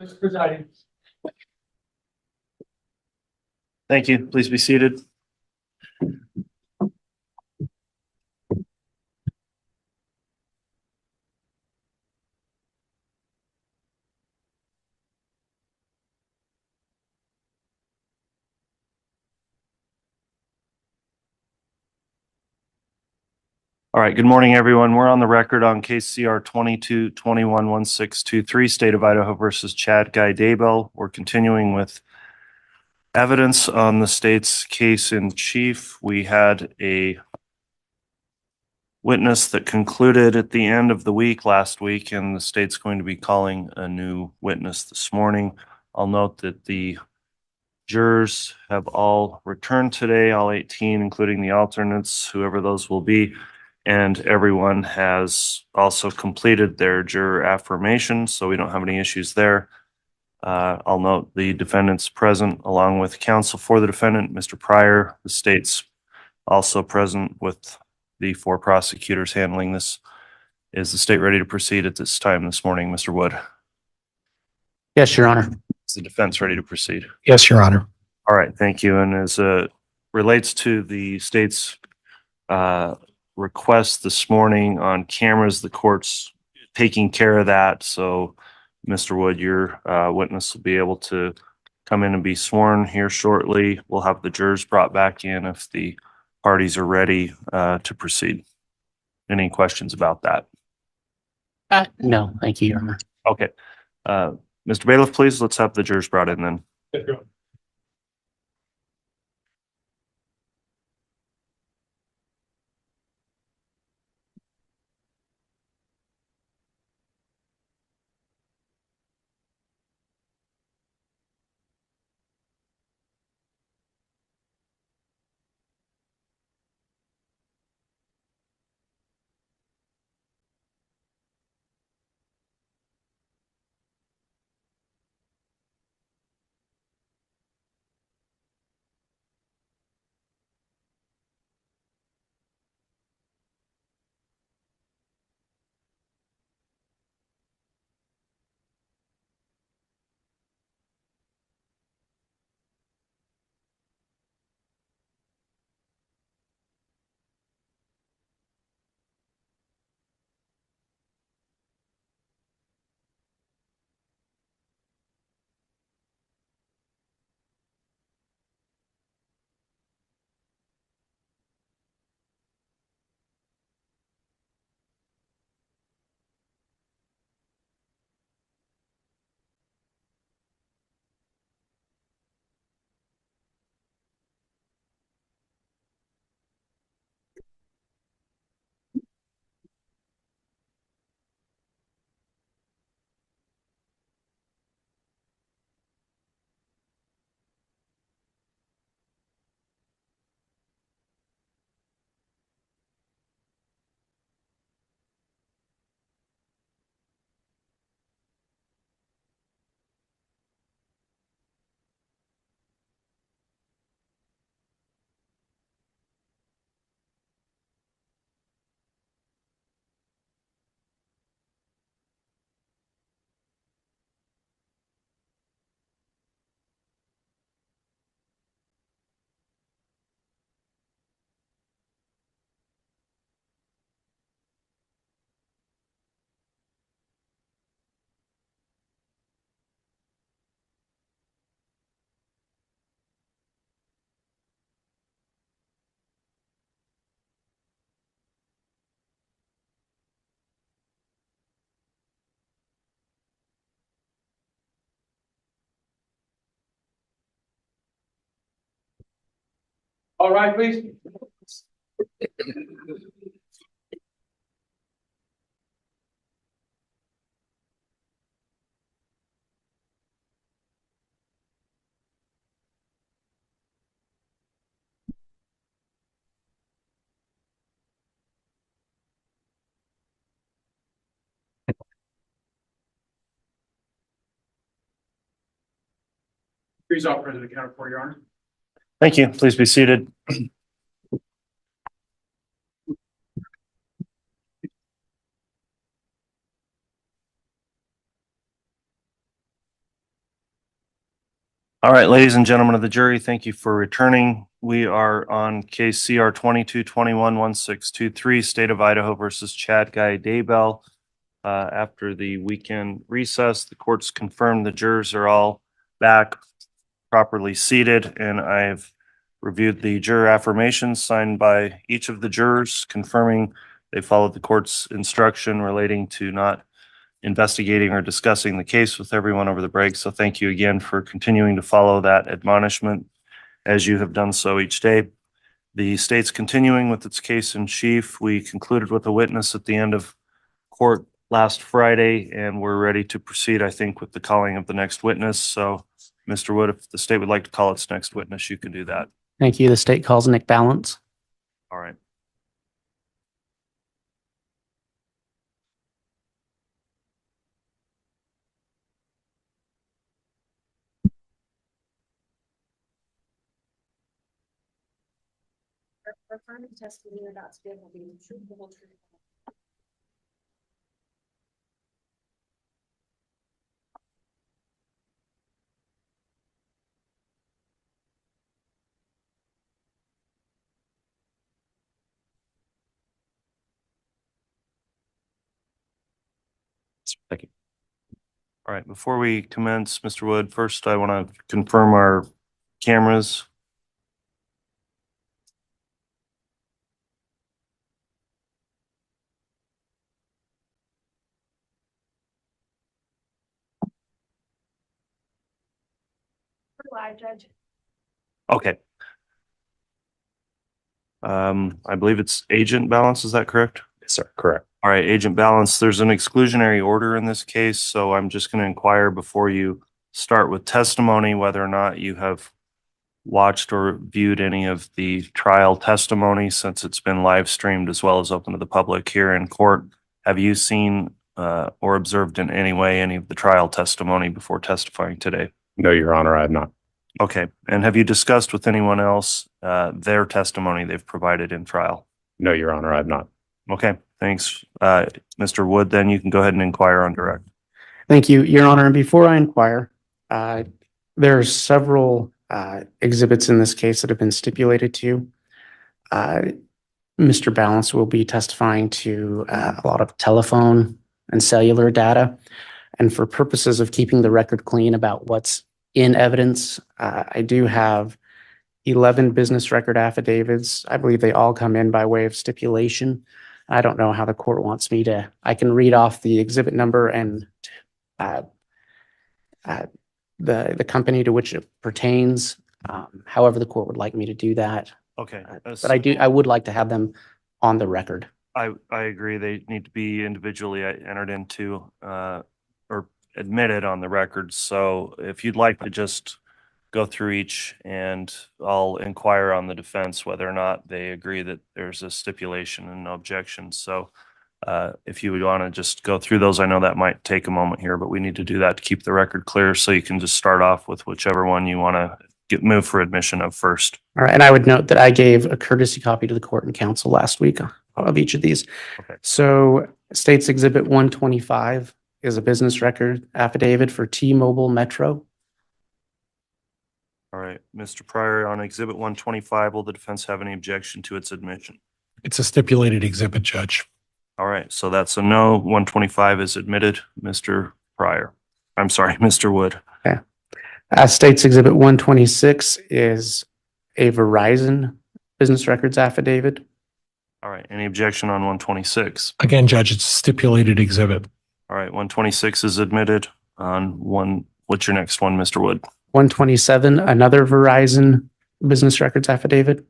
Mr. Presiding. Thank you. Please be seated. All right. Good morning, everyone. We're on the record on case CR 22-21-1623, State of Idaho versus Chad Guy Daybell. We're continuing with evidence on the state's case in chief. We had a witness that concluded at the end of the week last week, and the state's going to be calling a new witness this morning. I'll note that the jurors have all returned today, all 18, including the alternates, whoever those will be. And everyone has also completed their juror affirmation, so we don't have any issues there. I'll note the defendant's present along with counsel for the defendant, Mr. Pryor. The state's also present with the 4 prosecutors handling this. Is the state ready to proceed at this time this morning, Mr. Wood? Yes, Your Honor. Is the defense ready to proceed? Yes, Your Honor. All right, thank you. And as relates to the state's request this morning on cameras, the court's taking care of that. So, Mr. Wood, your witness will be able to come in and be sworn here shortly. We'll have the jurors brought back in if the parties are ready to proceed. Any questions about that? No, thank you, Your Honor. Okay. Mr. Bailiff, please, let's have the jurors brought in then. All right, please. Please offer to the counter for Your Honor. Thank you. Please be seated. All right, ladies and gentlemen of the jury, thank you for returning. We are on case CR 2221-1623, State of Idaho versus Chad Guy Daybell. After the weekend recess, the court's confirmed the jurors are all back properly seated, and I've reviewed the juror affirmations signed by each of the jurors, confirming they followed the court's instruction relating to not investigating or discussing the case with everyone over the break. So thank you again for continuing to follow that admonishment as you have done so each day. The state's continuing with its case in chief. We concluded with a witness at the end of court last Friday, and we're ready to proceed, I think, with the calling of the next witness. So, Mr. Wood, if the state would like to call its next witness, you can do that. Thank you. The state calls Nick Balance. All right. Affirmative testimony you're about to give will be the truth, the whole truth. Thank you. All right, before we commence, Mr. Wood, first I want to confirm our cameras. Live, Judge. Okay. I believe it's Agent Balance, is that correct? Yes, sir. Correct. All right, Agent Balance, there's an exclusionary order in this case, so I'm just going to inquire before you start with testimony whether or not you have watched or viewed any of the trial testimony since it's been live streamed as well as open to the public here in court. Have you seen or observed in any way any of the trial testimony before testifying today? No, Your Honor, I have not. Okay, and have you discussed with anyone else their testimony they've provided in trial? No, Your Honor, I have not. Okay, thanks. Mr. Wood, then you can go ahead and inquire on direct. Thank you, Your Honor. And before I inquire, there are several exhibits in this case that have been stipulated to. Mr. Balance will be testifying to a lot of telephone and cellular data. And for purposes of keeping the record clean about what's in evidence, I do have 11 business record affidavits. I believe they all come in by way of stipulation. I don't know how the court wants me to, I can read off the exhibit number and the company to which it pertains. However, the court would like me to do that. Okay. But I would like to have them on the record. I agree. They need to be individually entered into or admitted on the record. So if you'd like to just go through each, and I'll inquire on the defense whether or not they agree that there's a stipulation and no objection. So if you would want to just go through those, I know that might take a moment here, but we need to do that to keep the record clear. So you can just start off with whichever one you want to move for admission of first. All right. And I would note that I gave a courtesy copy to the court and counsel last week of each of these. Okay. So State's Exhibit 125 is a business record affidavit for T-Mobile Metro. All right, Mr. Pryor, on Exhibit 125, will the defense have any objection to its admission? It's a stipulated exhibit, Judge. All right, so that's a no. 125 is admitted. Mr. Pryor. I'm sorry, Mr. Wood. State's Exhibit 126 is a Verizon business records affidavit. All right, any objection on 126? Again, Judge, it's a stipulated exhibit. All right, 126 is admitted. On one, what's your next one, Mr. Wood? 127, another Verizon business records affidavit.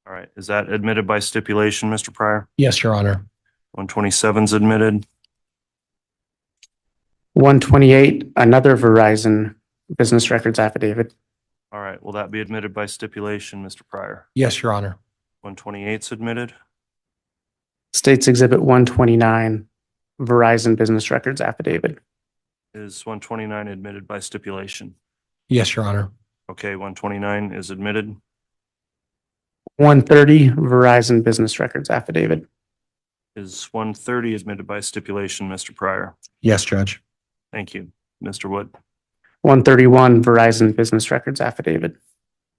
All right, is that admitted by stipulation, Mr. Pryor? Yes, Your Honor. 127 is admitted. 128, another Verizon business records affidavit. All right, will that be admitted by stipulation, Mr. Pryor? Yes, Your Honor. 128 is admitted. State's Exhibit 129, Verizon business records affidavit. Is 129 admitted by stipulation? Yes, Your Honor. Okay, 129 is admitted. 130, Verizon business records affidavit. Is 130 admitted by stipulation, Mr. Pryor? Yes, Judge. Thank you. Mr. Wood? 131 Verizon Business Records Affidavit.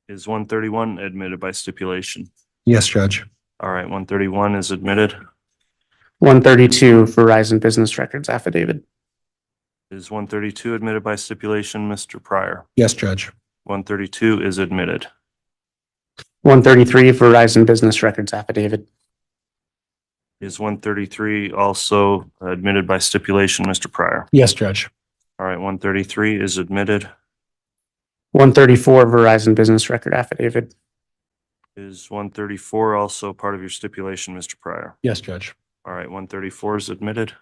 Is 131 admitted by stipulation? Yes, Judge. All right, 131 is admitted. 132 Verizon Business Records Affidavit. Is 132 admitted by stipulation, Mr. Pryor? Yes, Judge. 132 is admitted. 133 Verizon Business Records Affidavit. Is 133 also admitted by stipulation, Mr. Pryor? Yes, Judge. All right, 133 is admitted. 134 Verizon Business Record Affidavit. Is 134 also part of your stipulation, Mr. Pryor? Yes, Judge. All right, 134 is admitted.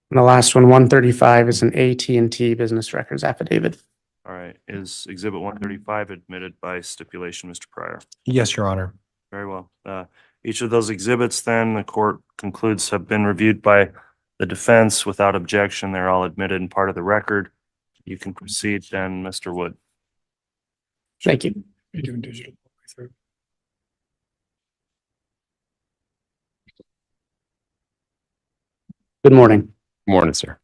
And the last one, 135, is an AT&T Business Records Affidavit. All right, is Exhibit 135 admitted by stipulation, Mr. Pryor? Yes, Your Honor. Very well. Each of those exhibits then, the court concludes, have been reviewed by the defense without objection. They're all admitted and part of the record. You can proceed then, Mr. Wood. Thank you. You're doing digital. Good morning. Morning, sir.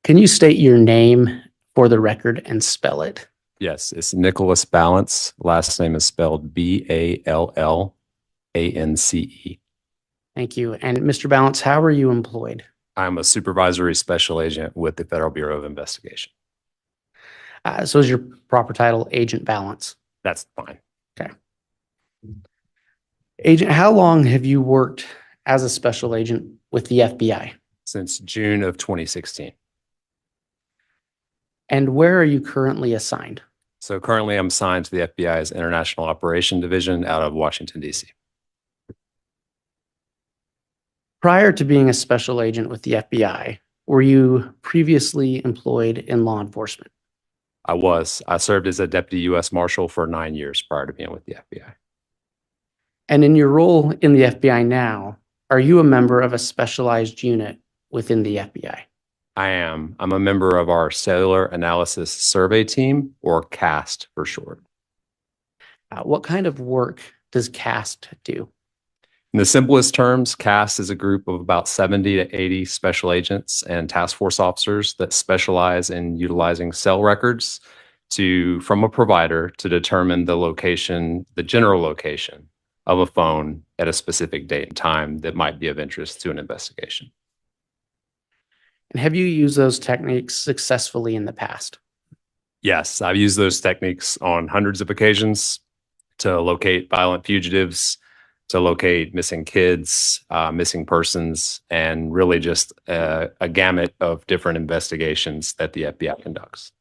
Can you state your name for the record and spell it? Yes, it's Nicholas Balance. Last name is spelled Ballance. Thank you. And Mr. Balance, how are you employed? I'm a supervisory special agent with the Federal Bureau of Investigation. So is your proper title Agent Balance? That's fine. Agent, how long have you worked as a special agent with the FBI? Since June of 2016. And where are you currently assigned? So currently I'm assigned to the FBI's International Operation Division out of Washington, D.C. Prior to being a special agent with the FBI, were you previously employed in law enforcement? I was. I served as a deputy U.S. Marshal for 9 years prior to being with the FBI. And in your role in the FBI now, are you a member of a specialized unit within the FBI? I am. I'm a member of our Cellular Analysis Survey Team, or CAST for short. What kind of work does CAST do? In the simplest terms, CAST is a group of about 70 to 80 special agents and task force officers that specialize in utilizing cell records from a provider to determine the location, the general location of a phone at a specific date and time that might be of interest to an investigation. And have you used those techniques successfully in the past? Yes, I've used those techniques on hundreds of occasions to locate violent fugitives, to locate missing kids, missing persons, and really just a gamut of different investigations that the FBI conducts.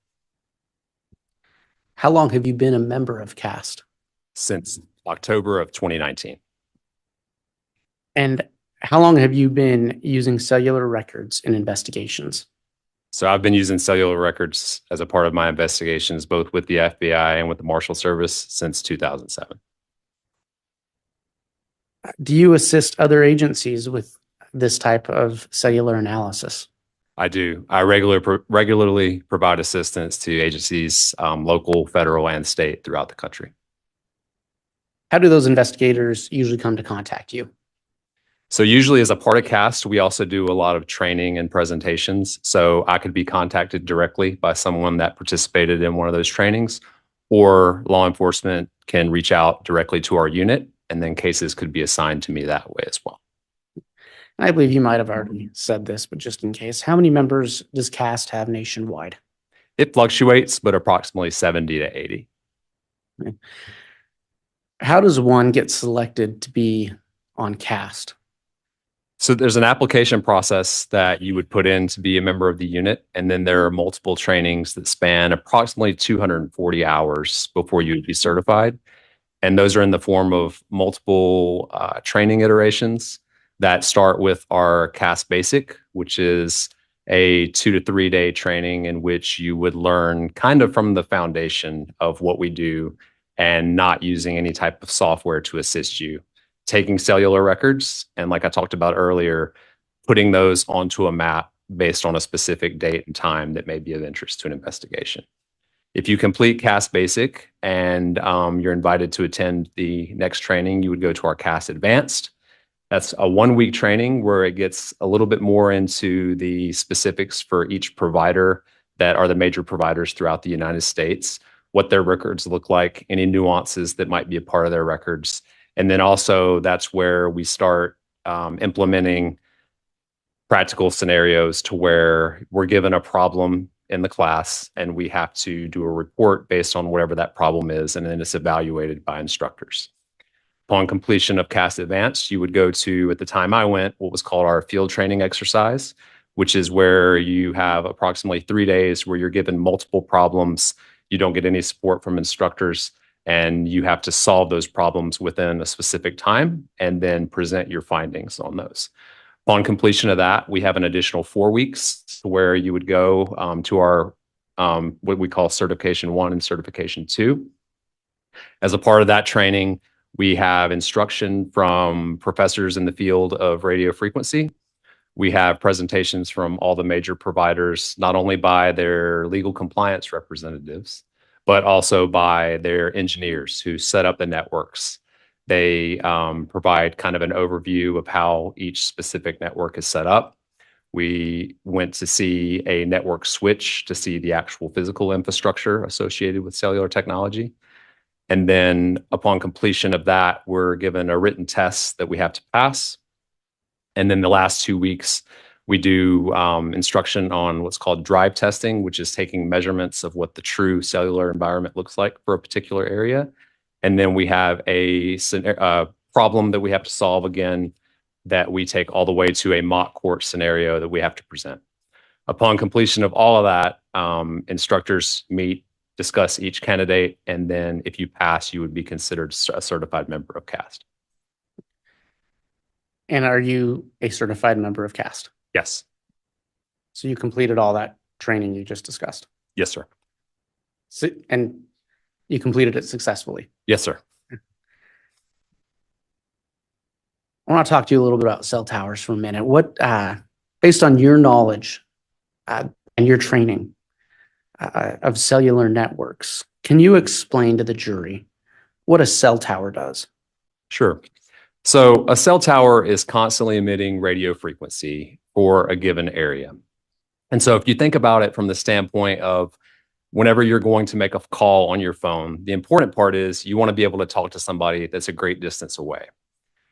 How long have you been a member of CAST? Since October of 2019. And how long have you been using cellular records in investigations? So I've been using cellular records as a part of my investigations, both with the FBI and with the Marshal Service since 2007. Do you assist other agencies with this type of cellular analysis? I do. I regularly provide assistance to agencies, local, federal, and state throughout the country. How do those investigators usually come to contact you? So usually as a part of CAST, we also do a lot of training and presentations. So I could be contacted directly by someone that participated in one of those trainings, or law enforcement can reach out directly to our unit, and then cases could be assigned to me that way as well. I believe you might have already said this, but just in case, how many members does CAST have nationwide? It fluctuates, but approximately 70 to 80. How does one get selected to be on CAST? So there's an application process that you would put in to be a member of the unit, and then there are multiple trainings that span approximately 240 hours before you would be certified. And those are in the form of multiple training iterations that start with our CAST Basic, which is a 2 to 3 day training in which you would learn kind of from the foundation of what we do and not using any type of software to assist you, taking cellular records, and like I talked about earlier, putting those onto a map based on a specific date and time that may be of interest to an investigation. If you complete CAST Basic and you're invited to attend the next training, you would go to our CAST Advanced. That's a 1 week training where it gets a little bit more into the specifics for each provider that are the major providers throughout the United States, what their records look like, any nuances that might be a part of their records. And then also that's where we start implementing practical scenarios to where we're given a problem in the class and we have to do a report based on whatever that problem is, and then it's evaluated by instructors. Upon completion of CAST Advanced, you would go to, at the time I went, what was called our field training exercise, which is where you have approximately 3 days where you're given multiple problems. You don't get any support from instructors, and you have to solve those problems within a specific time and then present your findings on those. Upon completion of that, we have an additional 4 weeks where you would go to our what we call Certification 1 and Certification 2. As a part of that training, we have instruction from professors in the field of radio frequency. We have presentations from all the major providers, not only by their legal compliance representatives, but also by their engineers who set up the networks. They provide kind of an overview of how each specific network is set up. We went to see a network switch to see the actual physical infrastructure associated with cellular technology. And then upon completion of that, we're given a written test that we have to pass. And then the last 2 weeks, we do instruction on what's called drive testing, which is taking measurements of what the true cellular environment looks like for a particular area. And then we have a problem that we have to solve again that we take all the way to a mock court scenario that we have to present. Upon completion of all of that, instructors meet, discuss each candidate, and then if you pass, you would be considered a certified member of CAST. And are you a certified member of CAST? Yes. So you completed all that training you just discussed? Yes, sir. So, and you completed it successfully? Yes, sir. I want to talk to you a little bit about cell towers for a minute. What, based on your knowledge and your training of cellular networks, can you explain to the jury what a cell tower does? Sure. So a cell tower is constantly emitting radio frequency for a given area. And so if you think about it from the standpoint of whenever you're going to make a call on your phone, the important part is you want to be able to talk to somebody that's a great distance away.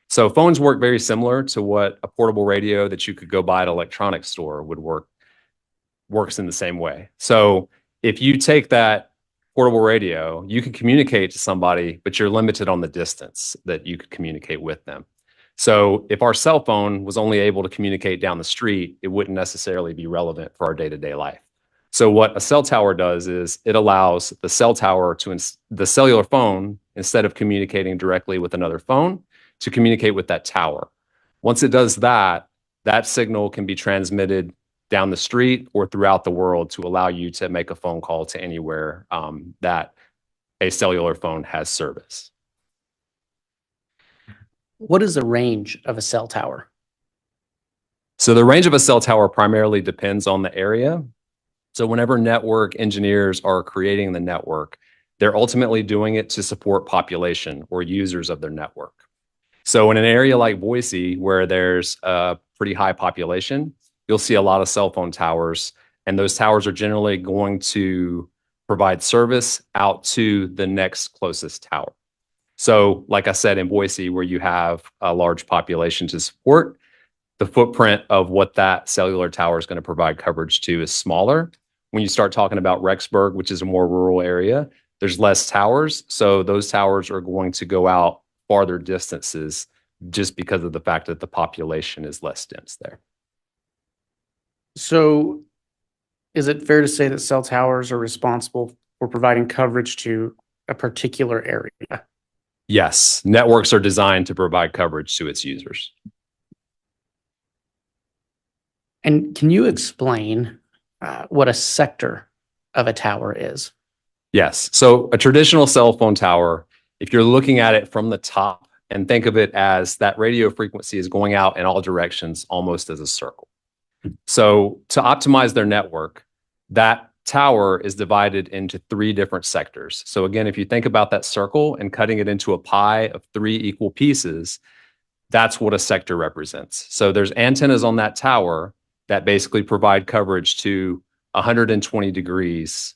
So phones work very similar to what a portable radio that you could go buy at an electronics store would works in the same way. So if you take that portable radio, you can communicate to somebody, but you're limited on the distance that you could communicate with them. So if our cell phone was only able to communicate down the street, it wouldn't necessarily be relevant for our day-to-day life. So what a cell tower does is it allows the cell tower to the cellular phone, instead of communicating directly with another phone, to communicate with that tower. Once it does that, that signal can be transmitted down the street or throughout the world to allow you to make a phone call to anywhere that a cellular phone has service. What is the range of a cell tower? So the range of a cell tower primarily depends on the area. So whenever network engineers are creating the network, they're ultimately doing it to support population or users of their network. So in an area like Boise, where there's a pretty high population, you'll see a lot of cell phone towers, and those towers are generally going to provide service out to the next closest tower. So like I said, in Boise, where you have a large population to support, the footprint of what that cellular tower is going to provide coverage to is smaller. When you start talking about Rexburg, which is a more rural area, there's less towers. So those towers are going to go out farther distances just because of the fact that the population is less dense there. So is it fair to say that cell towers are responsible for providing coverage to a particular area? Yes, networks are designed to provide coverage to its users. And can you explain what a sector of a tower is? Yes. So a traditional cell phone tower, if you're looking at it from the top and think of it as that radio frequency is going out in all directions almost as a circle. So to optimize their network, that tower is divided into 3 different sectors. So again, if you think about that circle and cutting it into a pie of 3 equal pieces, that's what a sector represents. So there's antennas on that tower that basically provide coverage to 120 degrees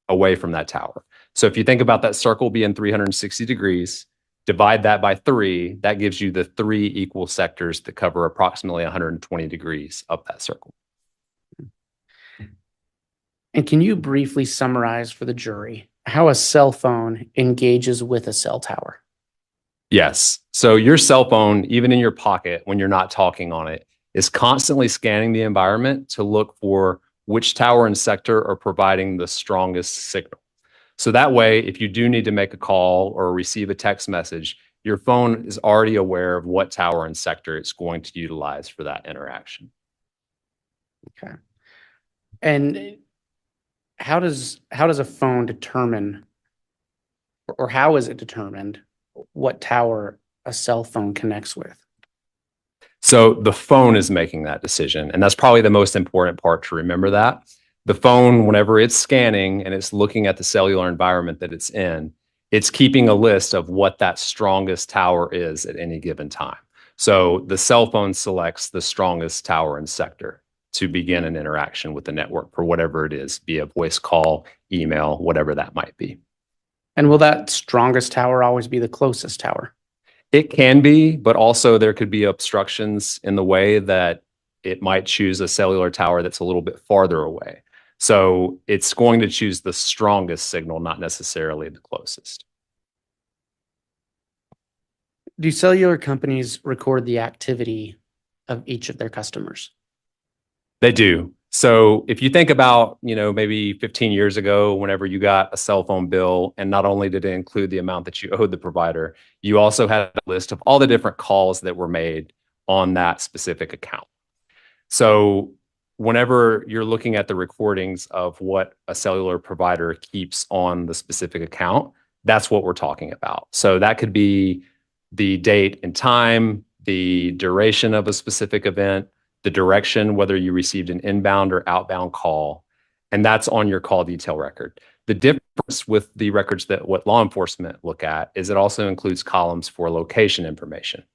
away from that tower. So if you think about that circle being 360 degrees, divide that by 3, that gives you the 3 equal sectors that cover approximately 120 degrees of that circle. And can you briefly summarize for the jury how a cell phone engages with a cell tower? Yes. So your cell phone, even in your pocket when you're not talking on it, is constantly scanning the environment to look for which tower and sector are providing the strongest signal. So that way, if you do need to make a call or receive a text message, your phone is already aware of what tower and sector it's going to utilize for that interaction. Okay. And how does a phone determine, or how is it determined what tower a cell phone connects with? So the phone is making that decision. And that's probably the most important part to remember that. The phone, whenever it's scanning and it's looking at the cellular environment that it's in, it's keeping a list of what that strongest tower is at any given time. So the cell phone selects the strongest tower and sector to begin an interaction with the network for whatever it is, be a voice call, email, whatever that might be. And will that strongest tower always be the closest tower? It can be, but also there could be obstructions in the way that it might choose a cellular tower that's a little bit farther away. So it's going to choose the strongest signal, not necessarily the closest. Do cellular companies record the activity of each of their customers? They do. So if you think about, maybe 15 years ago, whenever you got a cell phone bill, and not only did it include the amount that you owed the provider, you also had a list of all the different calls that were made on that specific account. So whenever you're looking at the recordings of what a cellular provider keeps on the specific account, that's what we're talking about. So that could be the date and time, the duration of a specific event, the direction, whether you received an inbound or outbound call, and that's on your call detail record. The difference with the records that what law enforcement look at is it also includes columns for location information.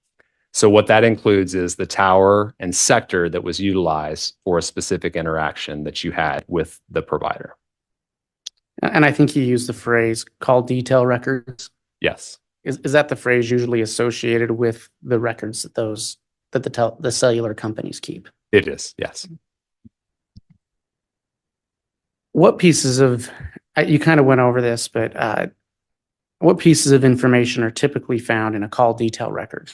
So what that includes is the tower and sector that was utilized for a specific interaction that you had with the provider. And I think you used the phrase call detail records. Yes. Is that the phrase usually associated with the records that the cellular companies keep? It is, yes. What pieces of, you kind of went over this, but what pieces of information are typically found in a call detail record?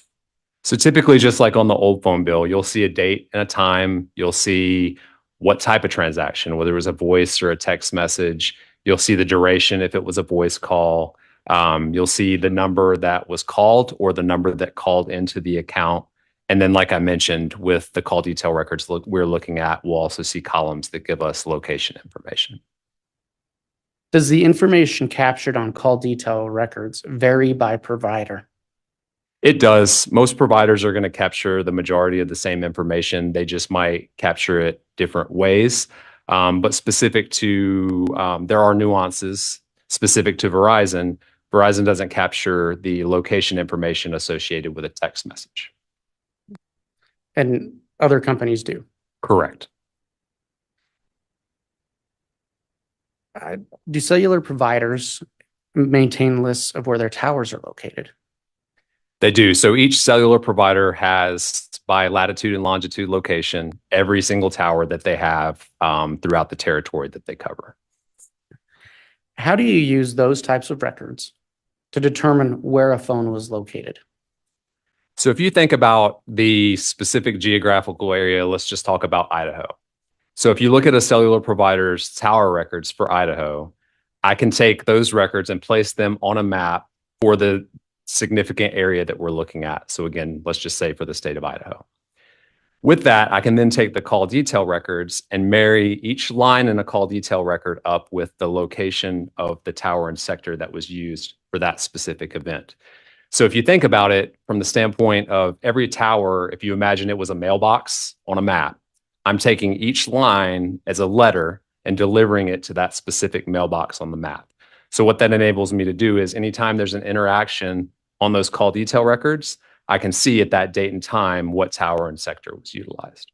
So typically, just like on the old phone bill, you'll see a date and a time. You'll see what type of transaction, whether it was a voice or a text message. You'll see the duration if it was a voice call. You'll see the number that was called or the number that called into the account. And then, like I mentioned, with the call detail records we're looking at, we'll also see columns that give us location information. Does the information captured on call detail records vary by provider? It does. Most providers are going to capture the majority of the same information. They just might capture it different ways. But specific to, there are nuances specific to Verizon. Verizon doesn't capture the location information associated with a text message. And other companies do? Correct. Do cellular providers maintain lists of where their towers are located? They do. So each cellular provider has, by latitude and longitude location, every single tower that they have throughout the territory that they cover. How do you use those types of records to determine where a phone was located? So if you think about the specific geographical area, let's just talk about Idaho. So if you look at a cellular provider's tower records for Idaho, I can take those records and place them on a map for the significant area that we're looking at. So again, let's just say for the state of Idaho. With that, I can then take the call detail records and marry each line in a call detail record up with the location of the tower and sector that was used for that specific event. So if you think about it from the standpoint of every tower, if you imagine it was a mailbox on a map, I'm taking each line as a letter and delivering it to that specific mailbox on the map. So what that enables me to do is anytime there's an interaction on those call detail records, I can see at that date and time what tower and sector was utilized.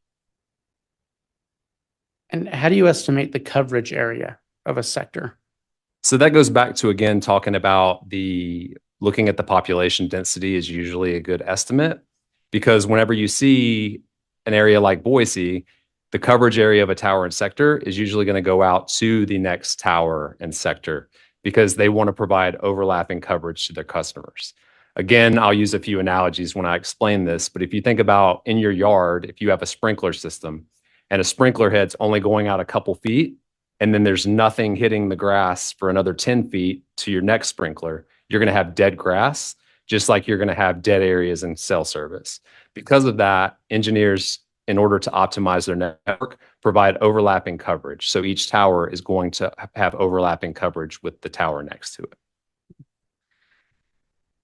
And how do you estimate the coverage area of a sector? So that goes back to, again, talking about looking at the population density is usually a good estimate, because whenever you see an area like Boise, the coverage area of a tower and sector is usually going to go out to the next tower and sector because they want to provide overlapping coverage to their customers. Again, I'll use a few analogies when I explain this, but if you think about in your yard, if you have a sprinkler system and a sprinkler head's only going out a couple feet, and then there's nothing hitting the grass for another 10 feet to your next sprinkler, you're going to have dead grass, just like you're going to have dead areas in cell service. Because of that, engineers, in order to optimize their network, provide overlapping coverage. So each tower is going to have overlapping coverage with the tower next to it.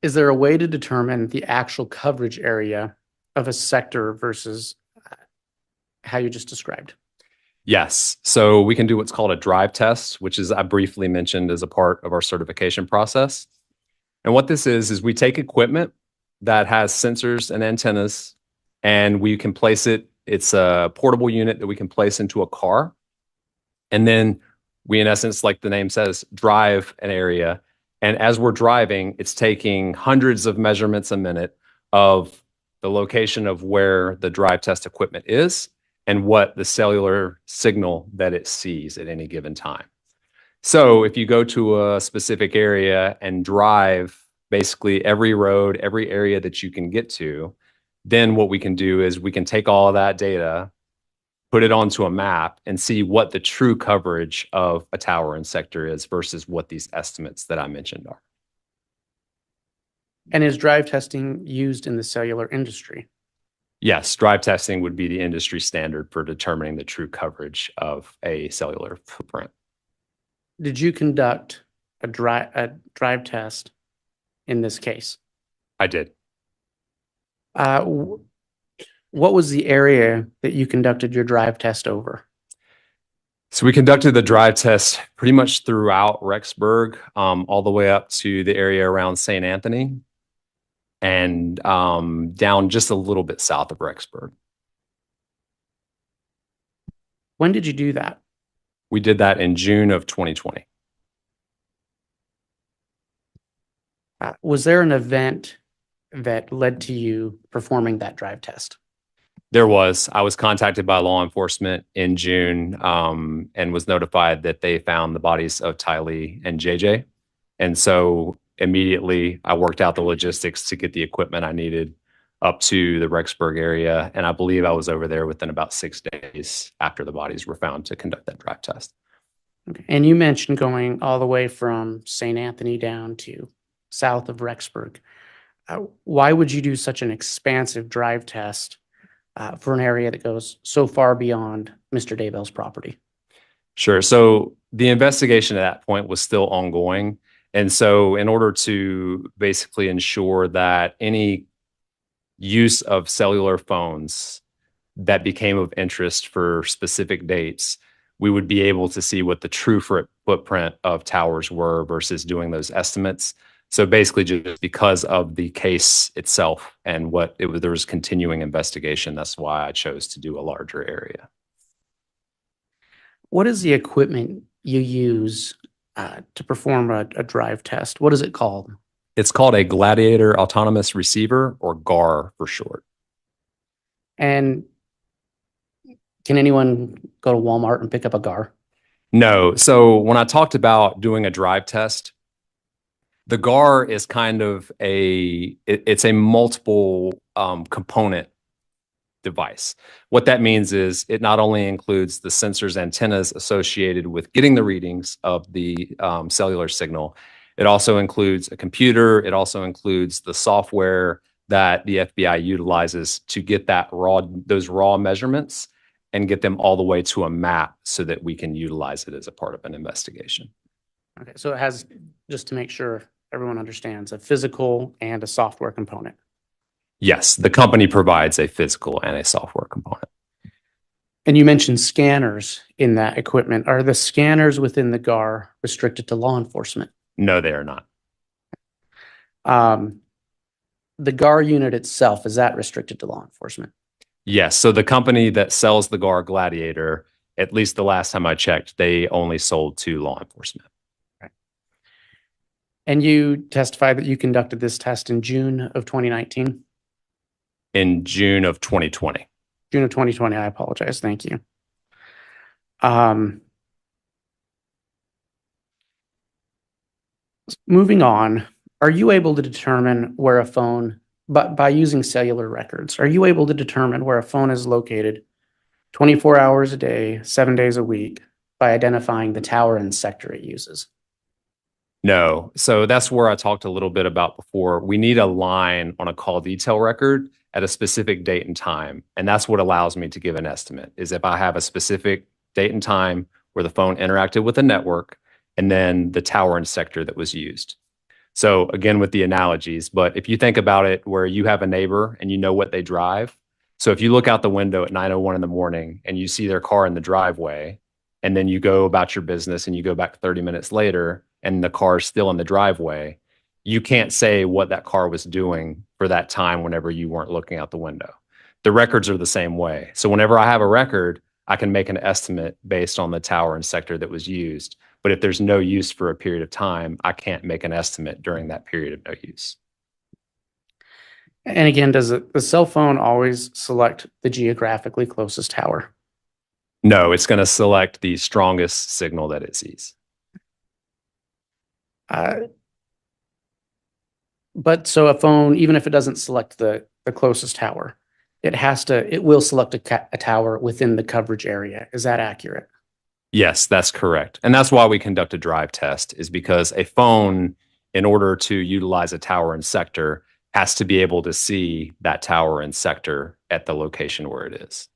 Is there a way to determine the actual coverage area of a sector versus how you just described? Yes. So we can do what's called a drive test, which is I briefly mentioned as a part of our certification process. And what this is we take equipment that has sensors and antennas, and we can place it. It's a portable unit that we can place into a car. And then we, in essence, like the name says, drive an area. And as we're driving, it's taking hundreds of measurements a minute of the location of where the drive test equipment is and what the cellular signal that it sees at any given time. So if you go to a specific area and drive basically every road, every area that you can get to, then what we can do is we can take all of that data, put it onto a map, and see what the true coverage of a tower and sector is versus what these estimates that I mentioned are. And is drive testing used in the cellular industry? Yes, drive testing would be the industry standard for determining the true coverage of a cellular footprint. Did you conduct a drive test in this case? I did. What was the area that you conducted your drive test over? So we conducted the drive test pretty much throughout Rexburg, all the way up to the area around St. Anthony and down just a little bit south of Rexburg. When did you do that? We did that in June of 2020. Was there an event that led to you performing that drive test? There was. I was contacted by law enforcement in June and was notified that they found the bodies of Tylee and JJ. And so immediately I worked out the logistics to get the equipment I needed up to the Rexburg area. And I believe I was over there within about 6 days after the bodies were found to conduct that drive test. Okay. And you mentioned going all the way from St. Anthony down to south of Rexburg. Why would you do such an expansive drive test for an area that goes so far beyond Mr. Daybell's property? Sure. So the investigation at that point was still ongoing. And so in order to basically ensure that any use of cellular phones that became of interest for specific dates, we would be able to see what the true footprint of towers were versus doing those estimates. So basically, just because of the case itself and there was continuing investigation, that's why I chose to do a larger area. What is the equipment you use to perform a drive test? What is it called? It's called a Gladiator Autonomous Receiver, or GAR for short. And can anyone go to Walmart and pick up a GAR? No. So when I talked about doing a drive test, the GAR is kind of it's a multiple component device. What that means is it not only includes the sensors, antennas associated with getting the readings of the cellular signal, it also includes a computer. It also includes the software that the FBI utilizes to get those raw measurements and get them all the way to a map so that we can utilize it as a part of an investigation. Okay, so it has, just to make sure everyone understands, a physical and a software component. Yes, the company provides a physical and a software component. And you mentioned scanners in that equipment. Are the scanners within the GAR restricted to law enforcement? No, they are not. The GAR unit itself, is that restricted to law enforcement? Yes, so the company that sells the GAR Gladiator at least the last time I checked, they only sold to law enforcement. And you testified that you conducted this test in June of 2019? In June of 2020. June of 2020, I apologize. Thank you. Moving on, are you able to determine where a phone, but by using cellular records, are you able to determine where a phone is located 24 hours a day, 7 days a week by identifying the tower and sector it uses? No. So that's where I talked a little bit about before. We need a line on a call detail record at a specific date and time. And that's what allows me to give an estimate, is if I have a specific date and time where the phone interacted with the network and then the tower and sector that was used. So again, with the analogies, but if you think about it where you have a neighbor and you know what they drive. So if you look out the window at 9:01 in the morning and you see their car in the driveway, and then you go about your business and you go back 30 minutes later and the car's still in the driveway, you can't say what that car was doing for that time whenever you weren't looking out the window. The records are the same way. So whenever I have a record, I can make an estimate based on the tower and sector that was used. But if there's no use for a period of time, I can't make an estimate during that period of no use. And again, does the cell phone always select the geographically closest tower? No, it's going to select the strongest signal that it sees. But so a phone, even if it doesn't select the closest tower, it will select a tower within the coverage area. Is that accurate? Yes, that's correct. And that's why we conduct a drive test, is because a phone, in order to utilize a tower and sector, has to be able to see that tower and sector at the location where it is.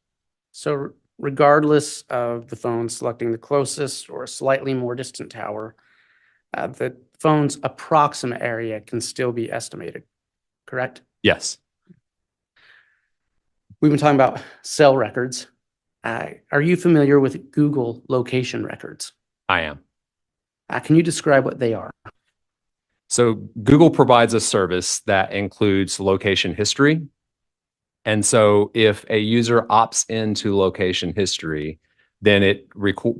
So regardless of the phone selecting the closest or a slightly more distant tower, the phone's approximate area can still be estimated, correct? Yes. We've been talking about cell records. Are you familiar with Google location records? I am. Can you describe what they are? So Google provides a service that includes location history. And so if a user opts into location history, then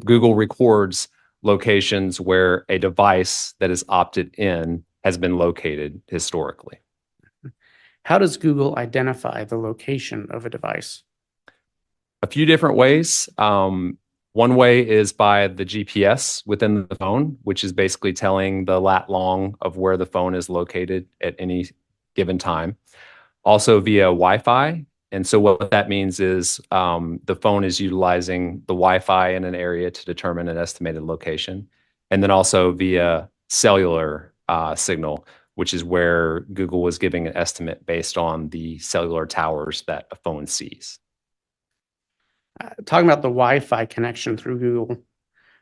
Google records locations where a device that is opted in has been located historically. How does Google identify the location of a device? A few different ways. One way is by the GPS within the phone, which is basically telling the lat long of where the phone is located at any given time. Also via Wi-Fi. And so what that means is the phone is utilizing the Wi-Fi in an area to determine an estimated location. And then also via cellular signal, which is where Google was giving an estimate based on the cellular towers that a phone sees. Talking about the Wi-Fi connection through Google,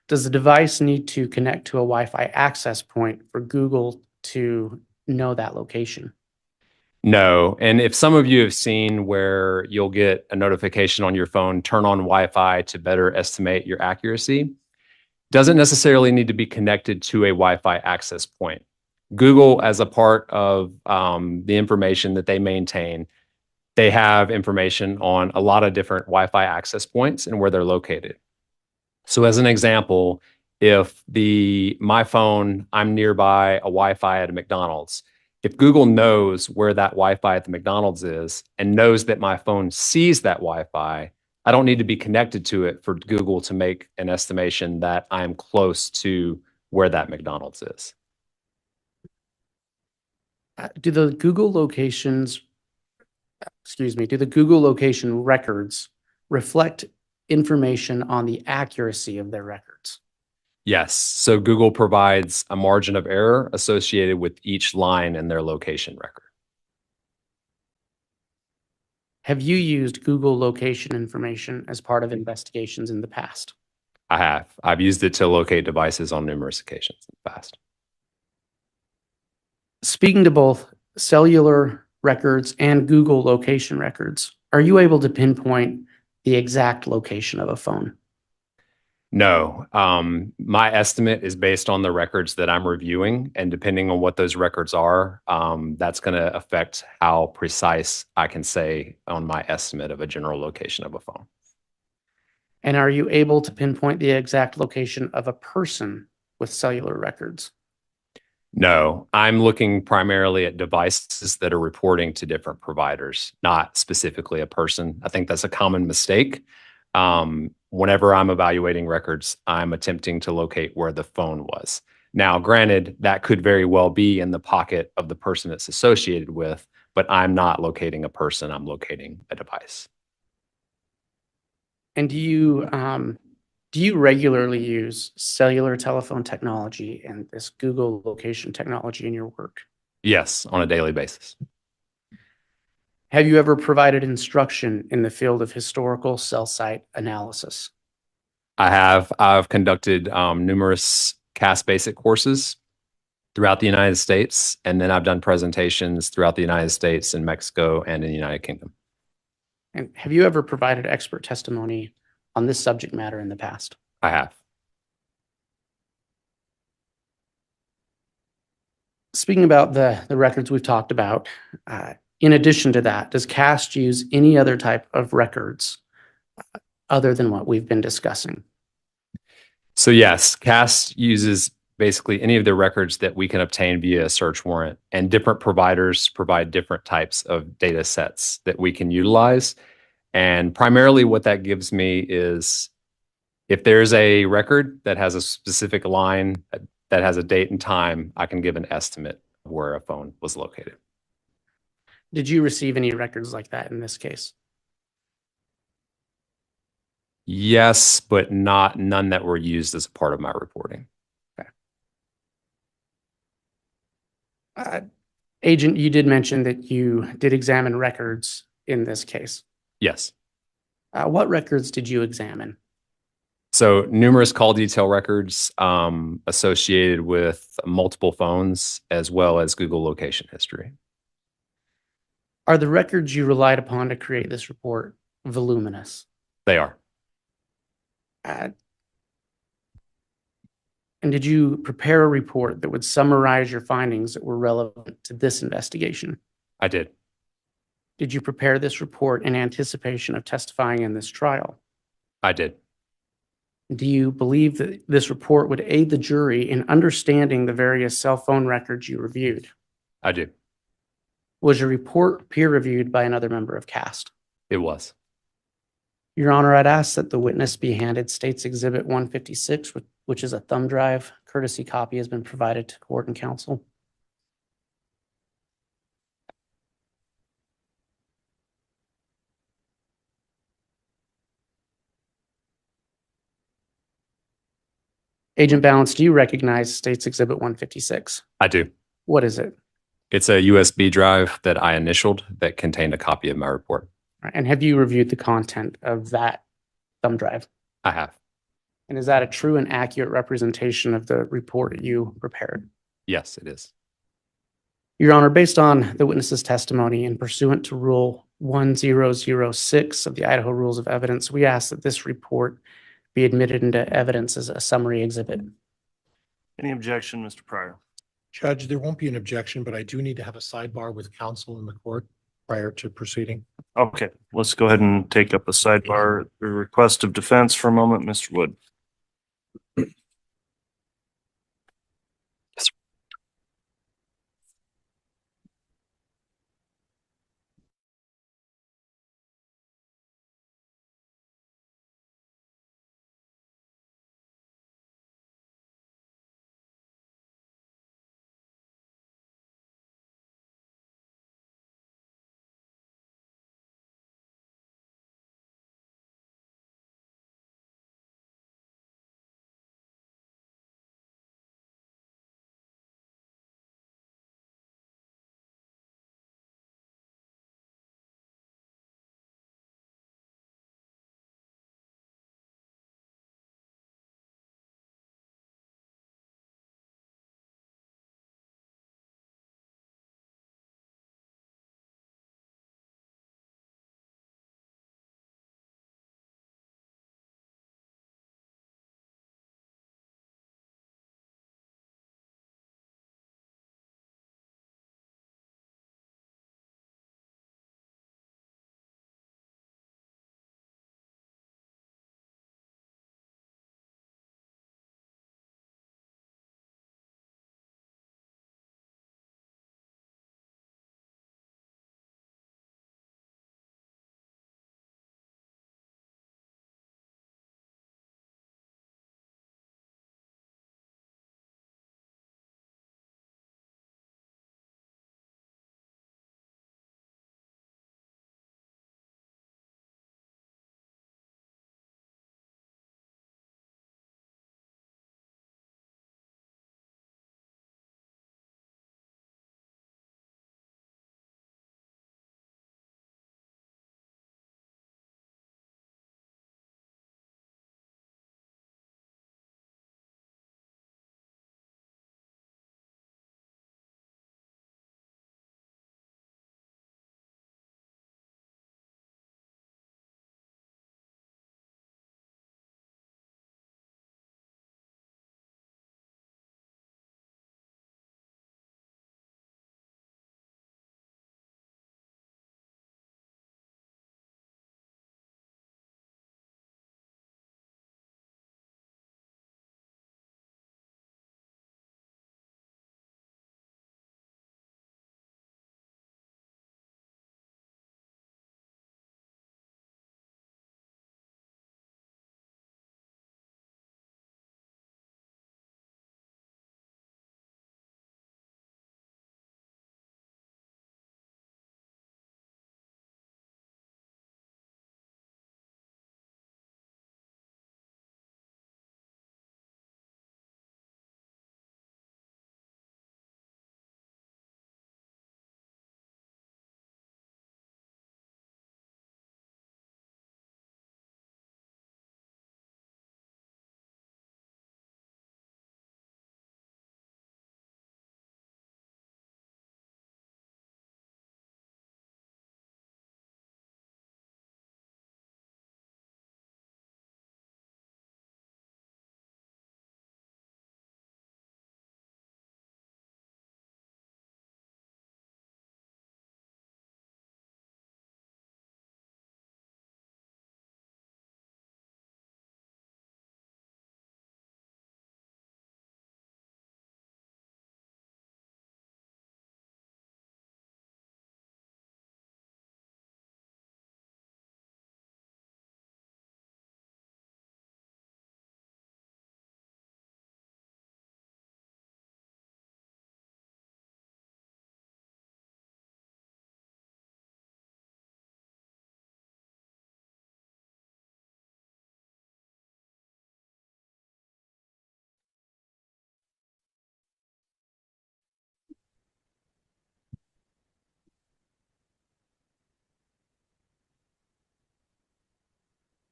does the device need to connect to a Wi-Fi access point for Google to know that location? No. And if some of you have seen where you'll get a notification on your phone, turn on Wi-Fi to better estimate your accuracy, doesn't necessarily need to be connected to a Wi-Fi access point. Google, as a part of the information that they maintain, they have information on a lot of different Wi-Fi access points and where they're located. So as an example, if my phone, I'm nearby a Wi-Fi at a McDonald's, if Google knows where that Wi-Fi at the McDonald's is and knows that my phone sees that Wi-Fi, I don't need to be connected to it for Google to make an estimation that I'm close to where that McDonald's is. Do the Google location records reflect information on the accuracy of their records? Yes. So Google provides a margin of error associated with each line in their location record. Have you used Google location information as part of investigations in the past? I have. I've used it to locate devices on numerous occasions in the past. Speaking to both cellular records and Google location records, are you able to pinpoint the exact location of a phone? No. My estimate is based on the records that I'm reviewing, and depending on what those records are, that's going to affect how precise I can say on my estimate of a general location of a phone. And are you able to pinpoint the exact location of a person with cellular records? No, I'm looking primarily at devices that are reporting to different providers, not specifically a person. I think that's a common mistake. Whenever I'm evaluating records, I'm attempting to locate where the phone was. Now, granted, that could very well be in the pocket of the person it's associated with, but I'm not locating a person, I'm locating a device. And do you regularly use cellular telephone technology and this Google location technology in your work? Yes, on a daily basis. Have you ever provided instruction in the field of historical cell site analysis? I've conducted numerous CAS basic courses throughout the United States, and then I've done presentations throughout the United States and Mexico and in the United Kingdom. And have you ever provided expert testimony on this subject matter in the past? I have. Speaking about the records we've talked about, in addition to that, does CAST use any other type of records other than what we've been discussing? So yes, CAS uses basically any of the records that we can obtain via a search warrant, and different providers provide different types of data sets that we can utilize. And primarily what that gives me is if there's a record that has a specific line that has a date and time, I can give an estimate of where a phone was located. Did you receive any records like that in this case? Yes, but none that were used as a part of my reporting. Agent, you did mention that you did examine records in this case. Yes. What records did you examine? So numerous call detail records associated with multiple phones, as well as Google location history. Are the records you relied upon to create this report voluminous? They are. And did you prepare a report that would summarize your findings that were relevant to this investigation? I did. Did you prepare this report in anticipation of testifying in this trial? I did. Do you believe that this report would aid the jury in understanding the various cell phone records you reviewed? I do. Was your report peer-reviewed by another member of CAST? It was. Your Honor, I'd ask that the witness be handed State's Exhibit 156, which is a thumb drive. Courtesy copy has been provided to court and counsel. Agent Balance, do you recognize State's Exhibit 156? I do. What is it? It's a USB drive that I initialed that contained a copy of my report. And have you reviewed the content of that thumb drive? I have. And is that a true and accurate representation of the report you prepared? Yes, it is. Your Honor, based on the witness's testimony and pursuant to Rule 1006 of the Idaho Rules of Evidence, we ask that this report be admitted into evidence as a summary exhibit. Any objection, Mr. Pryor? Judge, there won't be an objection, but I do need to have a sidebar with counsel in the court prior to proceeding. Okay, let's go ahead and take up a sidebar, the request of defense for a moment, Mr. Wood.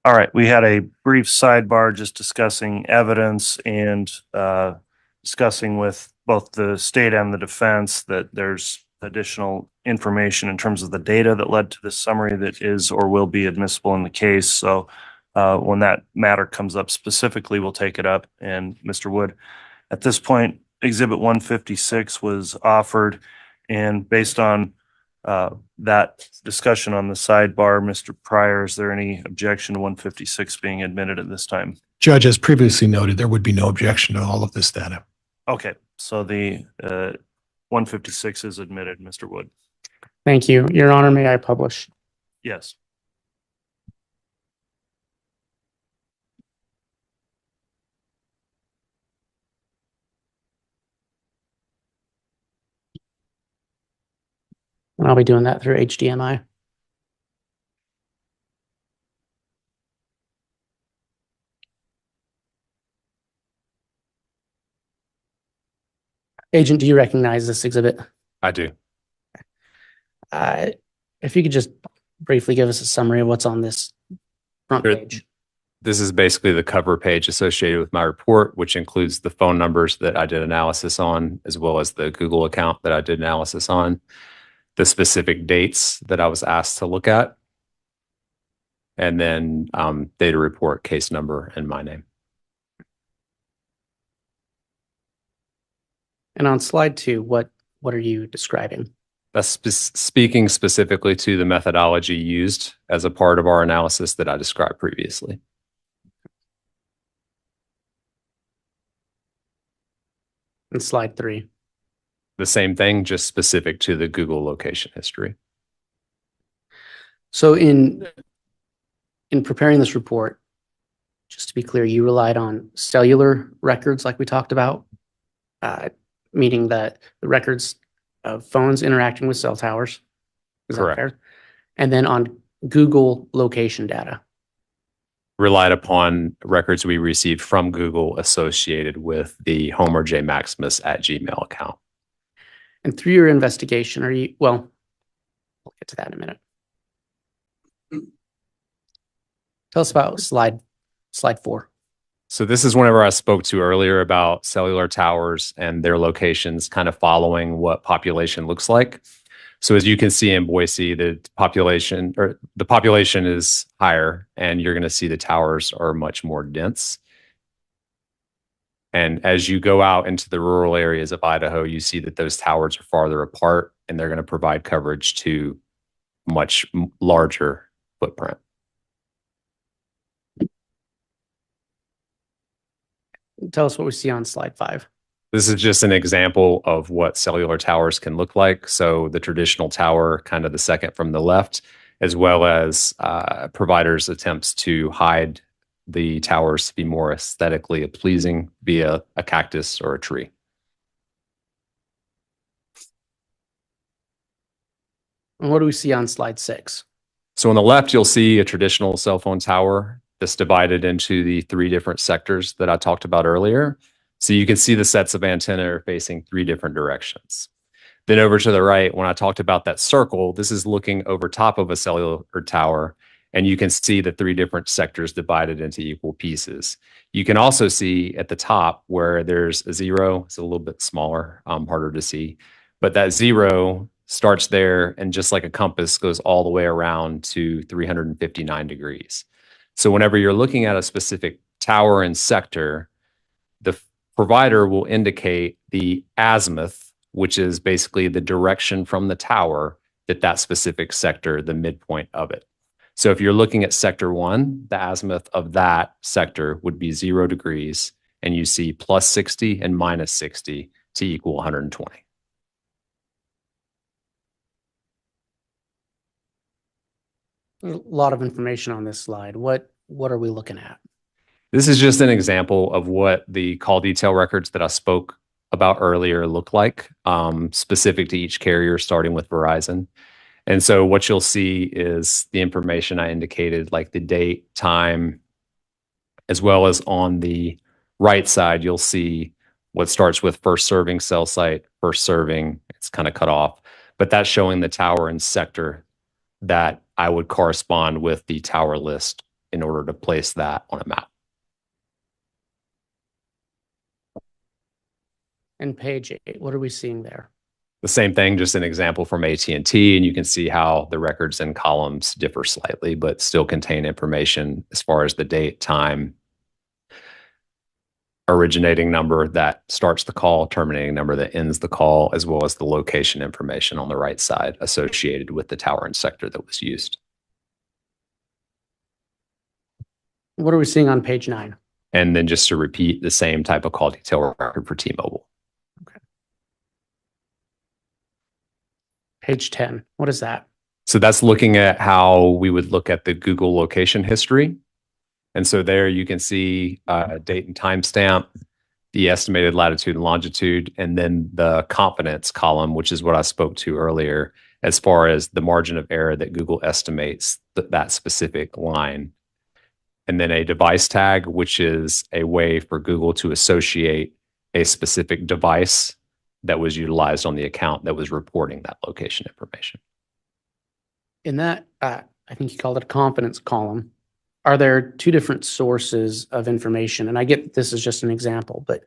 All right, we had a brief sidebar just discussing evidence and discussing with both the state and the defense that there's additional information in terms of the data that led to this summary that is or will be admissible in the case. So when that matter comes up specifically, we'll take it up. And Mr. Wood, at this point, Exhibit 156 was offered, and based on that discussion on the sidebar, Mr. Pryor, is there any objection to 156 being admitted at this time? Judge, as previously noted, there would be no objection to all of this data. Okay, so the 156 is admitted, Mr. Wood. Thank you. Your Honor, may I publish? Yes. And I'll be doing that through HDMI. Agent, do you recognize this exhibit? I do. If you could just briefly give us a summary of what's on this front Sure. page. This is basically the cover page associated with my report, which includes the phone numbers that I did analysis on, as well as the Google account that I did analysis on, the specific dates that I was asked to look at, and then data report, case number, and my name. And on slide 2, what are you describing? That's speaking specifically to the methodology used as a part of our analysis that I described previously. And slide 3. The same thing, just specific to the Google location history. So in preparing this report, just to be clear, you relied on cellular records like we talked about, meaning that the records of phones interacting with cell towers. Is that Correct. fair? And then on Google location data. Relied upon records we received from Google associated with the Homer J. Maximus @gmail account. And through your investigation, we'll get to that in a minute. Tell us about slide 4. So this is whenever I spoke to earlier about cellular towers and their locations kind of following what population looks like. So as you can see in Boise, the population is higher, and you're going to see the towers are much more dense. And as you go out into the rural areas of Idaho, you see that those towers are farther apart, and they're going to provide coverage to much larger footprint. Tell us what we see on slide 5. This is just an example of what cellular towers can look like. So the traditional tower, kind of the second from the left, as well as providers' attempts to hide the towers to be more aesthetically pleasing via a cactus or a tree. And what do we see on slide 6? So on the left, you'll see a traditional cell phone tower that's divided into the 3 different sectors that I talked about earlier. So you can see the sets of antenna are facing 3 different directions. Then over to the right, when I talked about that circle, this is looking over top of a cellular tower, and you can see the 3 different sectors divided into equal pieces. You can also see at the top where there's a 0, it's a little bit smaller, harder to see, but that 0 starts there and just like a compass goes all the way around to 359 degrees. So whenever you're looking at a specific tower and sector, the provider will indicate the azimuth, which is basically the direction from the tower that specific sector, the midpoint of it. So if you're looking at sector 1, the azimuth of that sector would be 0 degrees, and you see plus 60 and minus 60 to equal 120. A lot of information on this slide. What are we looking at? This is just an example of what the call detail records that I spoke about earlier look like, specific to each carrier, starting with Verizon. And so what you'll see is the information I indicated, like the date, time, as well as on the right side, you'll see what starts with first serving cell site, first serving, it's kind of cut off, but that's showing the tower and sector that I would correspond with the tower list in order to place that on a map. And page 8, what are we seeing there? The same thing, just an example from AT&T, and you can see how the records and columns differ slightly, but still contain information as far as the date, time, originating number that starts the call, terminating number that ends the call, as well as the location information on the right side associated with the tower and sector that was used. What are we seeing on page 9? And then just to repeat, the same type of call detail record for T-Mobile. Page 10, what is that? So that's looking at how we would look at the Google location history. And so there you can see date and timestamp, the estimated latitude and longitude, and then the confidence column, which is what I spoke to earlier, as far as the margin of error that Google estimates that specific line. And then a device tag, which is a way for Google to associate a specific device that was utilized on the account that was reporting that location information. In that, I think you called it a confidence column. Are there two different sources of information? And I get this is just an example, but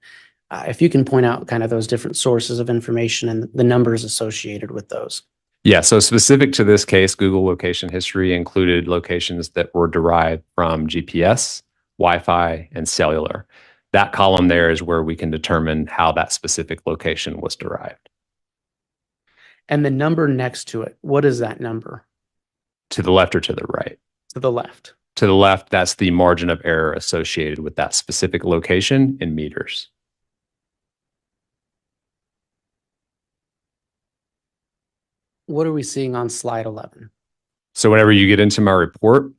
if you can point out kind of those different sources of information and the numbers associated with those. Yeah, so specific to this case, Google location history included locations that were derived from GPS, Wi-Fi, and cellular. That column there is where we can determine how that specific location was derived. And the number next to it, what is that number? To the left or to the right? To the left. To the left, that's the margin of error associated with that specific location in meters. What are we seeing on slide 11? So whenever you get into my report,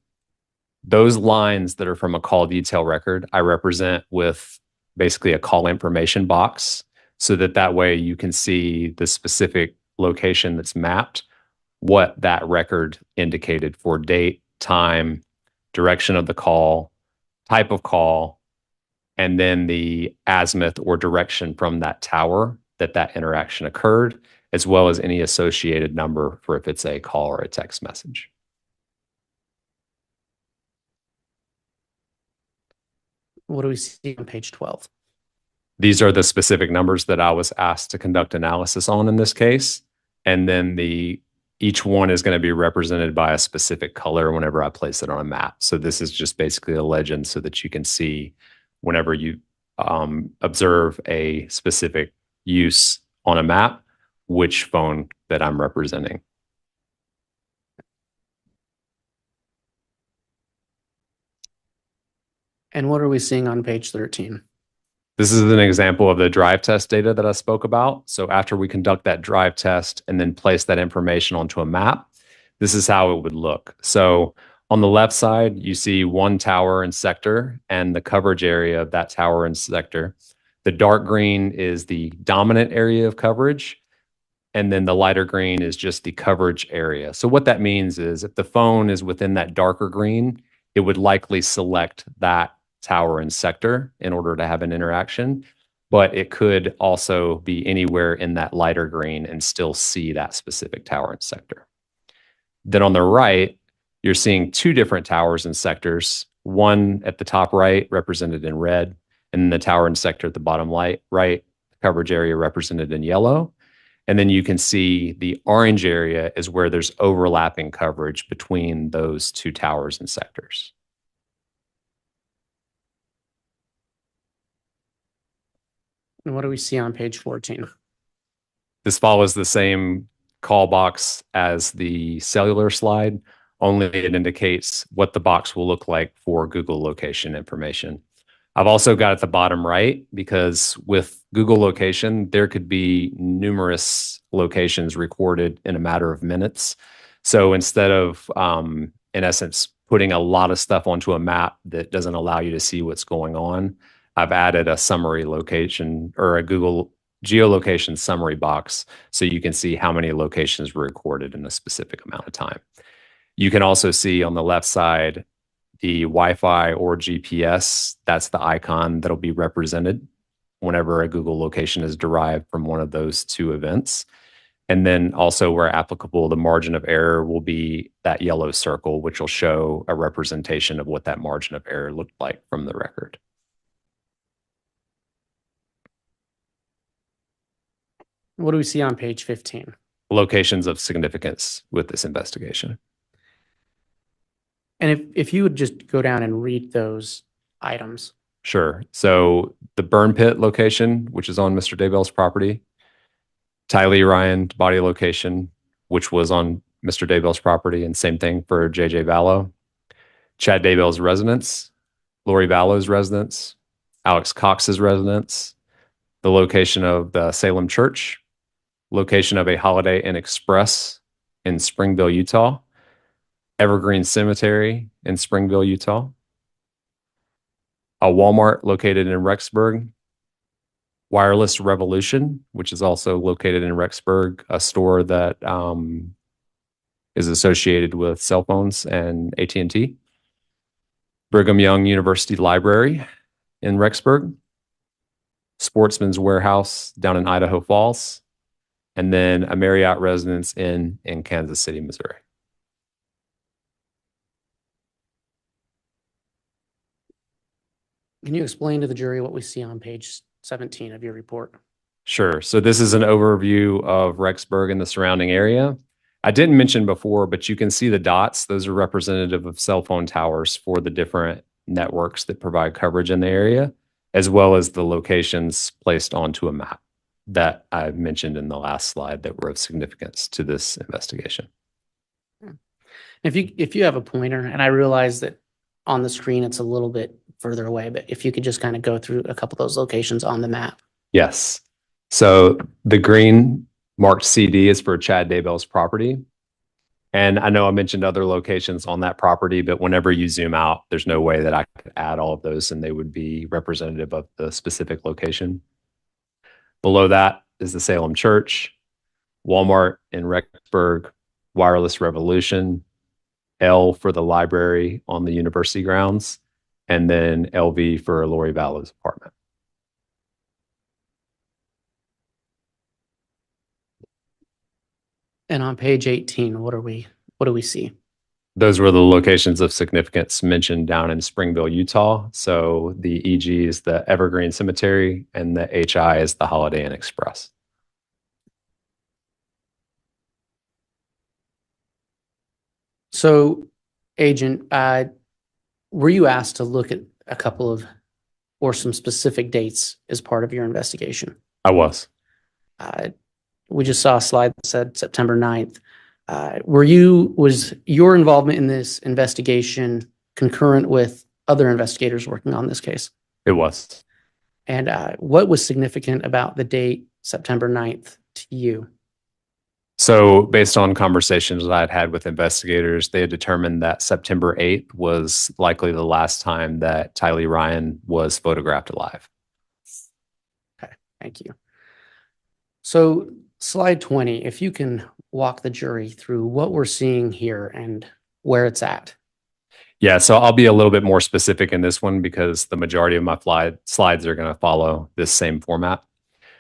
those lines that are from a call detail record, I represent with basically a call information box so that way you can see the specific location that's mapped, what that record indicated for date, time, direction of the call, type of call, and then the azimuth or direction from that tower that interaction occurred, as well as any associated number for if it's a call or a text message. What do we see on page 12? These are the specific numbers that I was asked to conduct analysis on in this case. And then each one is going to be represented by a specific color whenever I place it on a map. So this is just basically a legend so that you can see whenever you observe a specific use on a map, which phone that I'm representing. And what are we seeing on page 13? This is an example of the drive test data that I spoke about. So after we conduct that drive test and then place that information onto a map, this is how it would look. So on the left side, you see one tower and sector and the coverage area of that tower and sector. The dark green is the dominant area of coverage. And then the lighter green is just the coverage area. So what that means is if the phone is within that darker green, it would likely select that tower and sector in order to have an interaction, but it could also be anywhere in that lighter green and still see that specific tower and sector. Then on the right, you're seeing two different towers and sectors, one at the top right represented in red, and the tower and sector at the bottom right, coverage area represented in yellow. And then you can see the orange area is where there's overlapping coverage between those two towers and sectors. And what do we see on page 14? This follows the same call box as the cellular slide, only it indicates what the box will look like for Google location information. I've also got at the bottom right, because with Google location, there could be numerous locations recorded in a matter of minutes. So instead of, in essence, putting a lot of stuff onto a map that doesn't allow you to see what's going on, I've added a summary location or a Google geolocation summary box so you can see how many locations were recorded in a specific amount of time. You can also see on the left side the Wi-Fi or GPS. That's the icon that'll be represented whenever a Google location is derived from one of those two events. And then also where applicable, the margin of error will be that yellow circle, which will show a representation of what that margin of error looked like from the record. What do we see on page 15? Locations of significance with this investigation. And if you would just go down and read those items. Sure. So the burn pit location, which is on Mr. Daybell's property, Tylee Ryan body location, which was on Mr. Daybell's property, and same thing for JJ Vallow. Chad Daybell's residence, Lori Vallow's residence, Alex Cox's residence, the location of the Salem Church, location of a Holiday Inn Express in Springville, Utah, Evergreen Cemetery in Springville, Utah, a Walmart located in Rexburg, Wireless Revolution, which is also located in Rexburg, a store that is associated with cell phones and AT&T, Brigham Young University Library in Rexburg, Sportsman's Warehouse down in Idaho Falls, and then a Marriott Residence Inn in Kansas City, Missouri. Can you explain to the jury what we see on page 17 of your report? Sure. So this is an overview of Rexburg and the surrounding area. I didn't mention before, but you can see the dots. Those are representative of cell phone towers for the different networks that provide coverage in the area, as well as the locations placed onto a map that I mentioned in the last slide that were of significance to this investigation. If you have a pointer, and I realize that on the screen it's a little bit further away, but if you could just kind of go through a couple of those locations on the map. Yes. So the green marked CD is for Chad Daybell's property. And I know I mentioned other locations on that property, but whenever you zoom out, there's no way that I could add all of those and they would be representative of the specific location. Below that is the Salem Church, Walmart in Rexburg, Wireless Revolution, L for the library on the university grounds, and then LV for Lori Vallow's apartment. And on page 18, what do we see? Those were the locations of significance mentioned down in Springville, Utah. So the EG is the Evergreen Cemetery and the HI is the Holiday Inn Express. So, Agent, were you asked to look at a couple of or some specific dates as part of your investigation? I was. We just saw a slide that said September 9th. Was your involvement in this investigation concurrent with other investigators working on this case? It was. And what was significant about the date September 9th to you? So based on conversations that I'd had with investigators, they had determined that September 8th was likely the last time that Tylee Ryan was photographed alive. Okay, thank you. So slide 20, if you can walk the jury through what we're seeing here and where it's at. Yeah, so I'll be a little bit more specific in this one because the majority of my slides are going to follow this same format.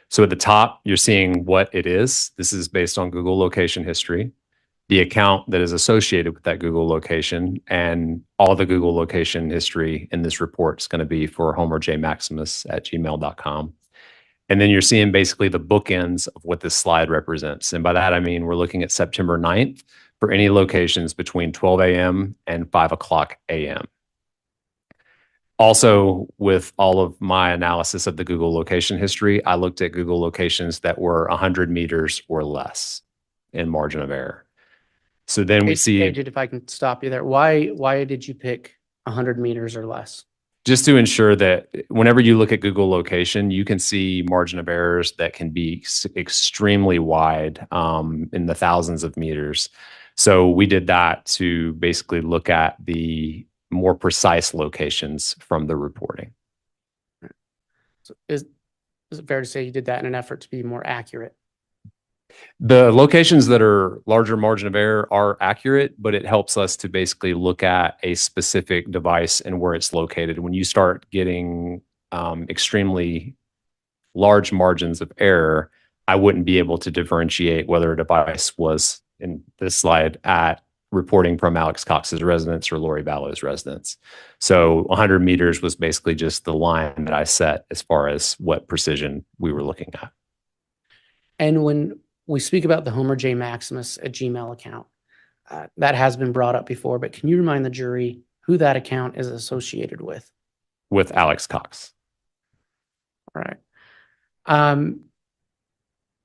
So at the top, you're seeing what it is. This is based on Google location history, the account that is associated with that Google location, and all the Google location history in this report is going to be for homerjmaximus@gmail.com. And then you're seeing basically the bookends of what this slide represents. And by that, I mean, we're looking at September 9th for any locations between 12 a.m. and 5 o'clock a.m. Also, with all of my analysis of the Google location history, I looked at Google locations that were 100 meters or less in margin of error. So then we see... Agent, if I can stop you there, why did you pick 100 meters or less? Just to ensure that whenever you look at Google location, you can see margin of errors that can be extremely wide in the thousands of meters. So we did that to basically look at the more precise locations from the reporting. So is it fair to say you did that in an effort to be more accurate? The locations that are larger margin of error are accurate, but it helps us to basically look at a specific device and where it's located. When you start getting extremely large margins of error, I wouldn't be able to differentiate whether a device was in this slide at reporting from Alex Cox's residence or Lori Vallow's residence. So 100 meters was basically just the line that I set as far as what precision we were looking at. And when we speak about the Homer J. Maximus at Gmail account, that has been brought up before, but can you remind the jury who that account is associated with? With Alex Cox. All right.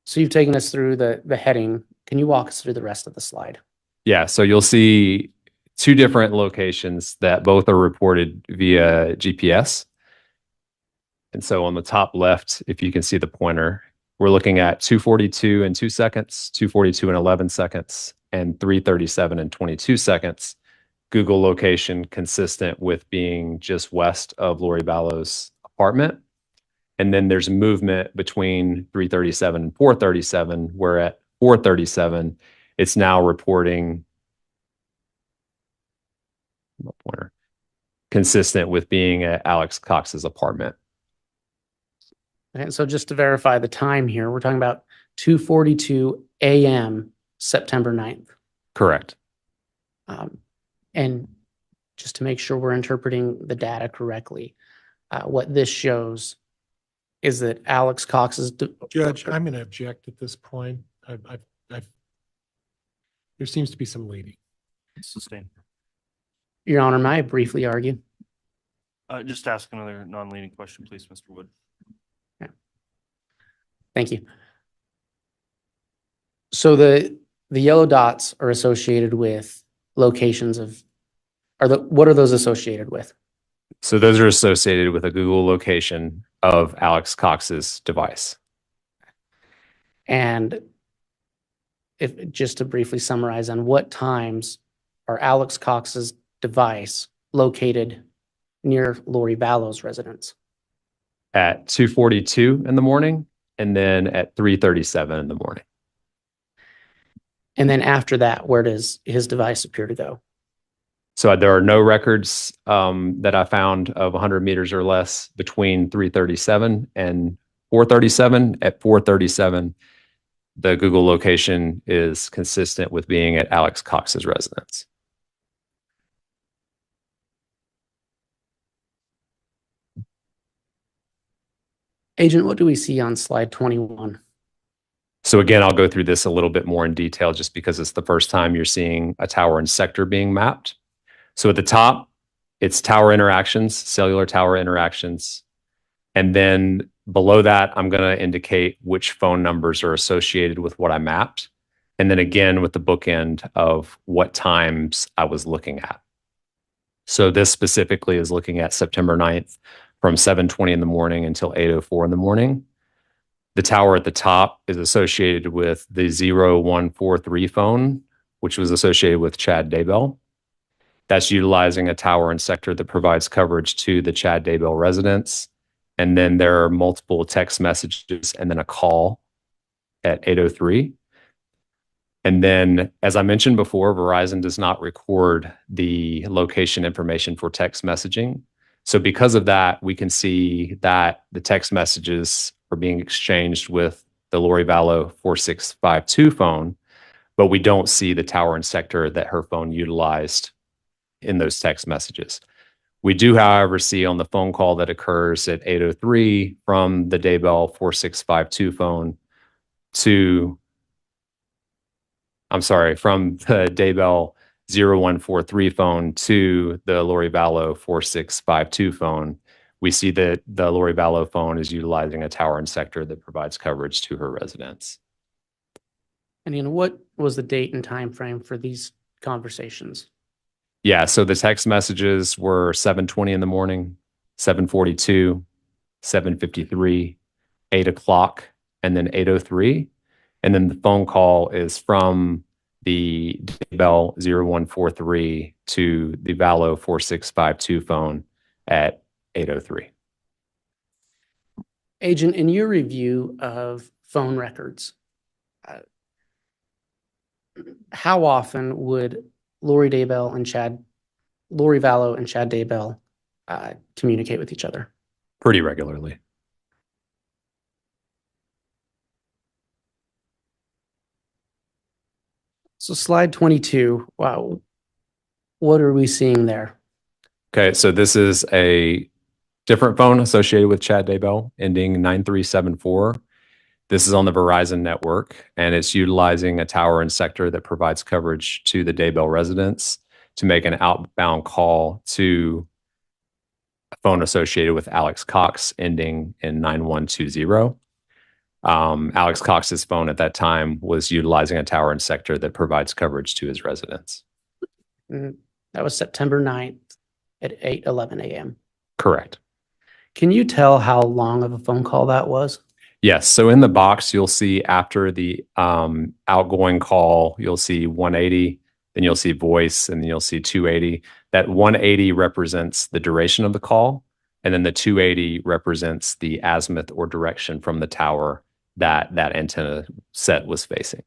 So you've taken us through the heading. Can you walk us through the rest of the slide? Yeah, so you'll see two different locations that both are reported via GPS. And so on the top left, if you can see the pointer, we're looking at 2:42 and 2 seconds, 2:42 and 11 seconds, and 3:37 and 22 seconds. Google location consistent with being just west of Lori Vallow's apartment. And then there's movement between 3:37 and 4:37, where at 4:37, it's now reporting pointer consistent with being at Alex Cox's apartment. And so just to verify the time here, we're talking about 2:42 a.m. September 9th. Correct. And just to make sure we're interpreting the data correctly, what this shows is that Alex Cox's Judge, I'm going to object at this point. There seems to be some leading. Sustained. Your Honor, may I briefly argue? Just ask another non-leading question, please, Mr. Wood. Thank you. So the yellow dots are associated with locations of, what are those associated with? So those are associated with a Google location of Alex Cox's device. And if just to briefly summarize, on what times are Alex Cox's device located near Lori Vallow's residence? At 2:42 in the morning, and then at 3:37 in the morning. And then after that, where does his device appear to go? So there are no records that I found of 100 meters or less between 3:37 and 4:37. At 4:37, the Google location is consistent with being at Alex Cox's residence. Agent, what do we see on slide 21? So again, I'll go through this a little bit more in detail just because it's the first time you're seeing a tower and sector being mapped. So at the top, it's tower interactions, cellular tower interactions. And then below that, I'm going to indicate which phone numbers are associated with what I mapped. And then again, with the bookend of what times I was looking at. So this specifically is looking at September 9th from 7:20 in the morning until 8:04 in the morning. The tower at the top is associated with the 0143 phone, which was associated with Chad Daybell. That's utilizing a tower and sector that provides coverage to the Chad Daybell residence. And then there are multiple text messages and then a call at 8:03. And then, as I mentioned before, Verizon does not record the location information for text messaging. So because of that, we can see that the text messages are being exchanged with the Lori Vallow 4652 phone, but we don't see the tower and sector that her phone utilized in those text messages. We do, however, see on the phone call that occurs at 8:03 from the Daybell 4652 phone from the Daybell 0143 phone to the Lori Vallow 4652 phone. We see that the Lori Vallow phone is utilizing a tower and sector that provides coverage to her residence. And what was the date and time frame for these conversations? Yeah, so the text messages were 7:20 in the morning, 7:42, 7:53, 8 o'clock, and then 8:03. And then the phone call is from the Daybell 0143 to the Vallow 4652 phone at 8:03. Agent, in your review of phone records, how often would Lori Vallow and Chad Daybell communicate with each other? Pretty regularly. So slide 22, wow. What are we seeing there? Okay, so this is a different phone associated with Chad Daybell, ending 9374. This is on the Verizon network, and it's utilizing a tower and sector that provides coverage to the Daybell residents to make an outbound call to a phone associated with Alex Cox, ending in 9120. Alex Cox's phone at that time was utilizing a tower and sector that provides coverage to his residents. That was September 9th at 8:11 a.m. Correct. Can you tell how long of a phone call that was? Yes. So in the box, you'll see after the outgoing call, you'll see 180, then you'll see voice, and then you'll see 280. That 180 represents the duration of the call, and then the 280 represents the azimuth or direction from the tower that that antenna set was facing.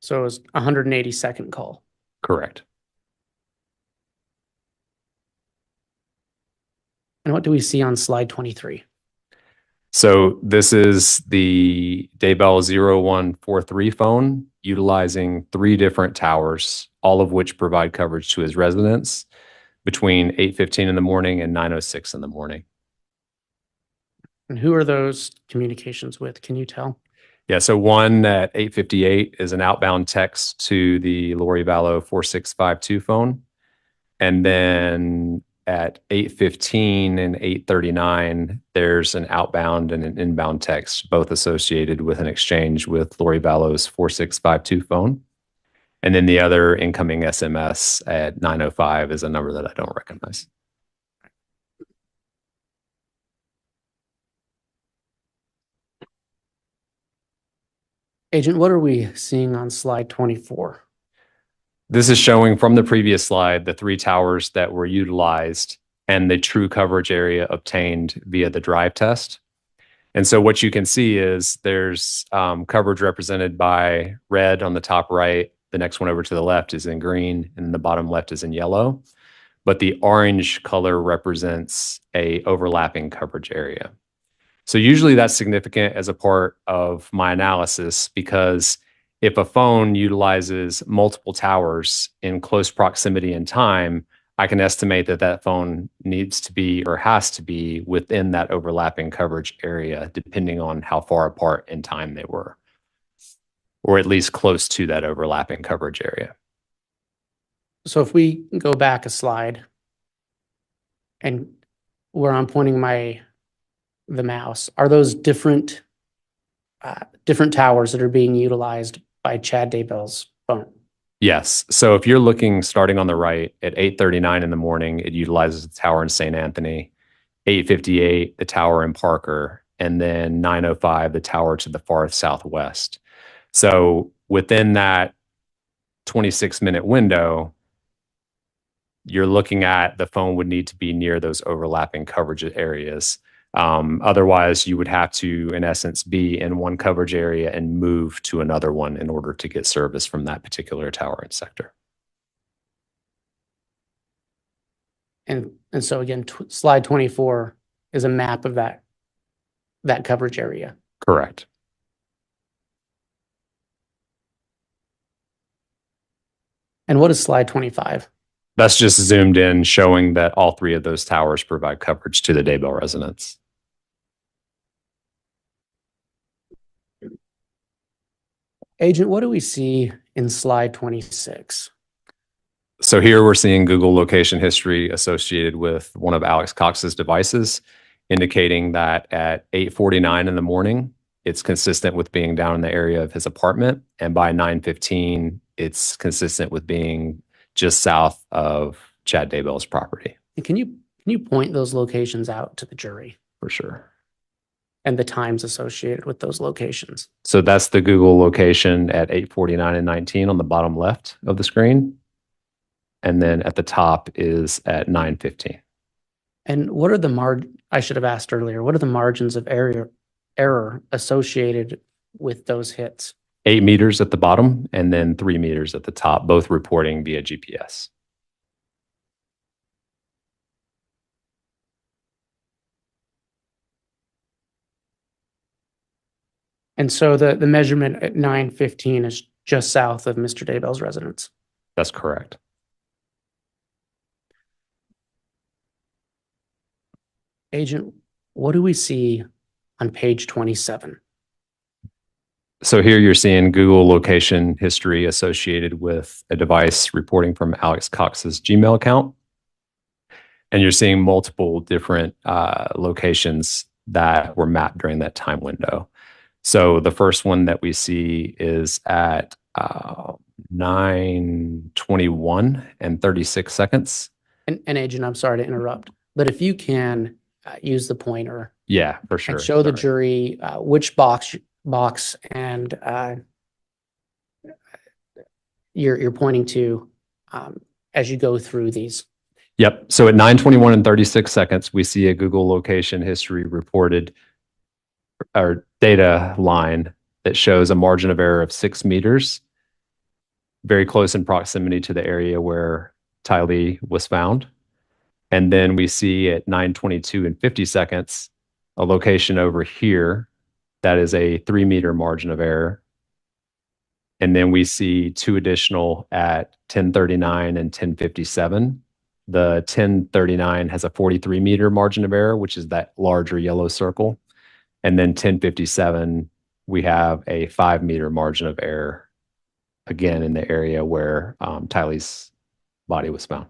So it was a 180-second call. Correct. And what do we see on slide 23? So this is the Daybell 0143 phone utilizing 3 different towers, all of which provide coverage to his residents between 8:15 in the morning and 9:06 in the morning. And who are those communications with? Can you tell? Yeah, so one at 8:58 is an outbound text to the Lori Vallow 4652 phone. And then at 8:15 and 8:39, there's an outbound and an inbound text, both associated with an exchange with Lori Vallow's 4652 phone. And then the other incoming SMS at 9:05 is a number that I don't recognize. Agent, what are we seeing on slide 24? This is showing from the previous slide the 3 towers that were utilized and the true coverage area obtained via the drive test. And so what you can see is there's coverage represented by red on the top right. The next one over to the left is in green, and the bottom left is in yellow. But the orange color represents a overlapping coverage area. So usually that's significant as a part of my analysis, because if a phone utilizes multiple towers in close proximity in time, I can estimate that that phone needs to be or has to be within that overlapping coverage area, depending on how far apart in time they were, or at least close to that overlapping coverage area. So if we go back a slide and where I'm pointing the mouse, are those different towers that are being utilized by Chad Daybell's phone? Yes. So if you're looking starting on the right at 8:39 in the morning, it utilizes the tower in St. Anthony, 8:58, the tower in Parker, and then 9:05, the tower to the far southwest. So within that 26-minute window, you're looking at the phone would need to be near those overlapping coverage areas. Otherwise, you would have to, in essence, be in one coverage area and move to another one in order to get service from that particular tower and sector. And so again, slide 24 is a map of that coverage area. Correct. And what is slide 25? That's just zoomed in, showing that all 3 of those towers provide coverage to the Daybell residents. Agent, what do we see in slide 26? So here we're seeing Google location history associated with one of Alex Cox's devices, indicating that at 8:49 in the morning, it's consistent with being down in the area of his apartment. And by 9:15, it's consistent with being just south of Chad Daybell's property. And can you point those locations out to the jury For sure. and the times associated with those locations? So that's the Google location at 8:49 and 19 on the bottom left of the screen. And then at the top is at 9:15. And what are I should have asked earlier, what are the margins of error associated with those hits? 8 meters at the bottom and then 3 meters at the top, both reporting via GPS. And so the measurement at 9:15 is just south of Mr. Daybell's residence. That's correct. Agent, what do we see on page 27? So here you're seeing Google location history associated with a device reporting from Alex Cox's Gmail account. And you're seeing multiple different locations that were mapped during that time window. So the first one that we see is at 9:21 and 36 seconds. And Agent, I'm sorry to interrupt, but if you can use the pointer Yeah, for sure. and show the Sorry. jury which box and you're pointing to as you go through these. Yep. So at 9:21 and 36 seconds, we see a Google location history reported or data line that shows a margin of error of 6 meters, very close in proximity to the area where Tylee was found. And then we see at 9:22 and 50 seconds, a location over here that is a 3-meter margin of error. And then we see 2 additional at 10:39 and 10:57. The 10:39 has a 43-meter margin of error, which is that larger yellow circle. And then 10:57, we have a 5-meter margin of error, again, in the area where Tylee's body was found.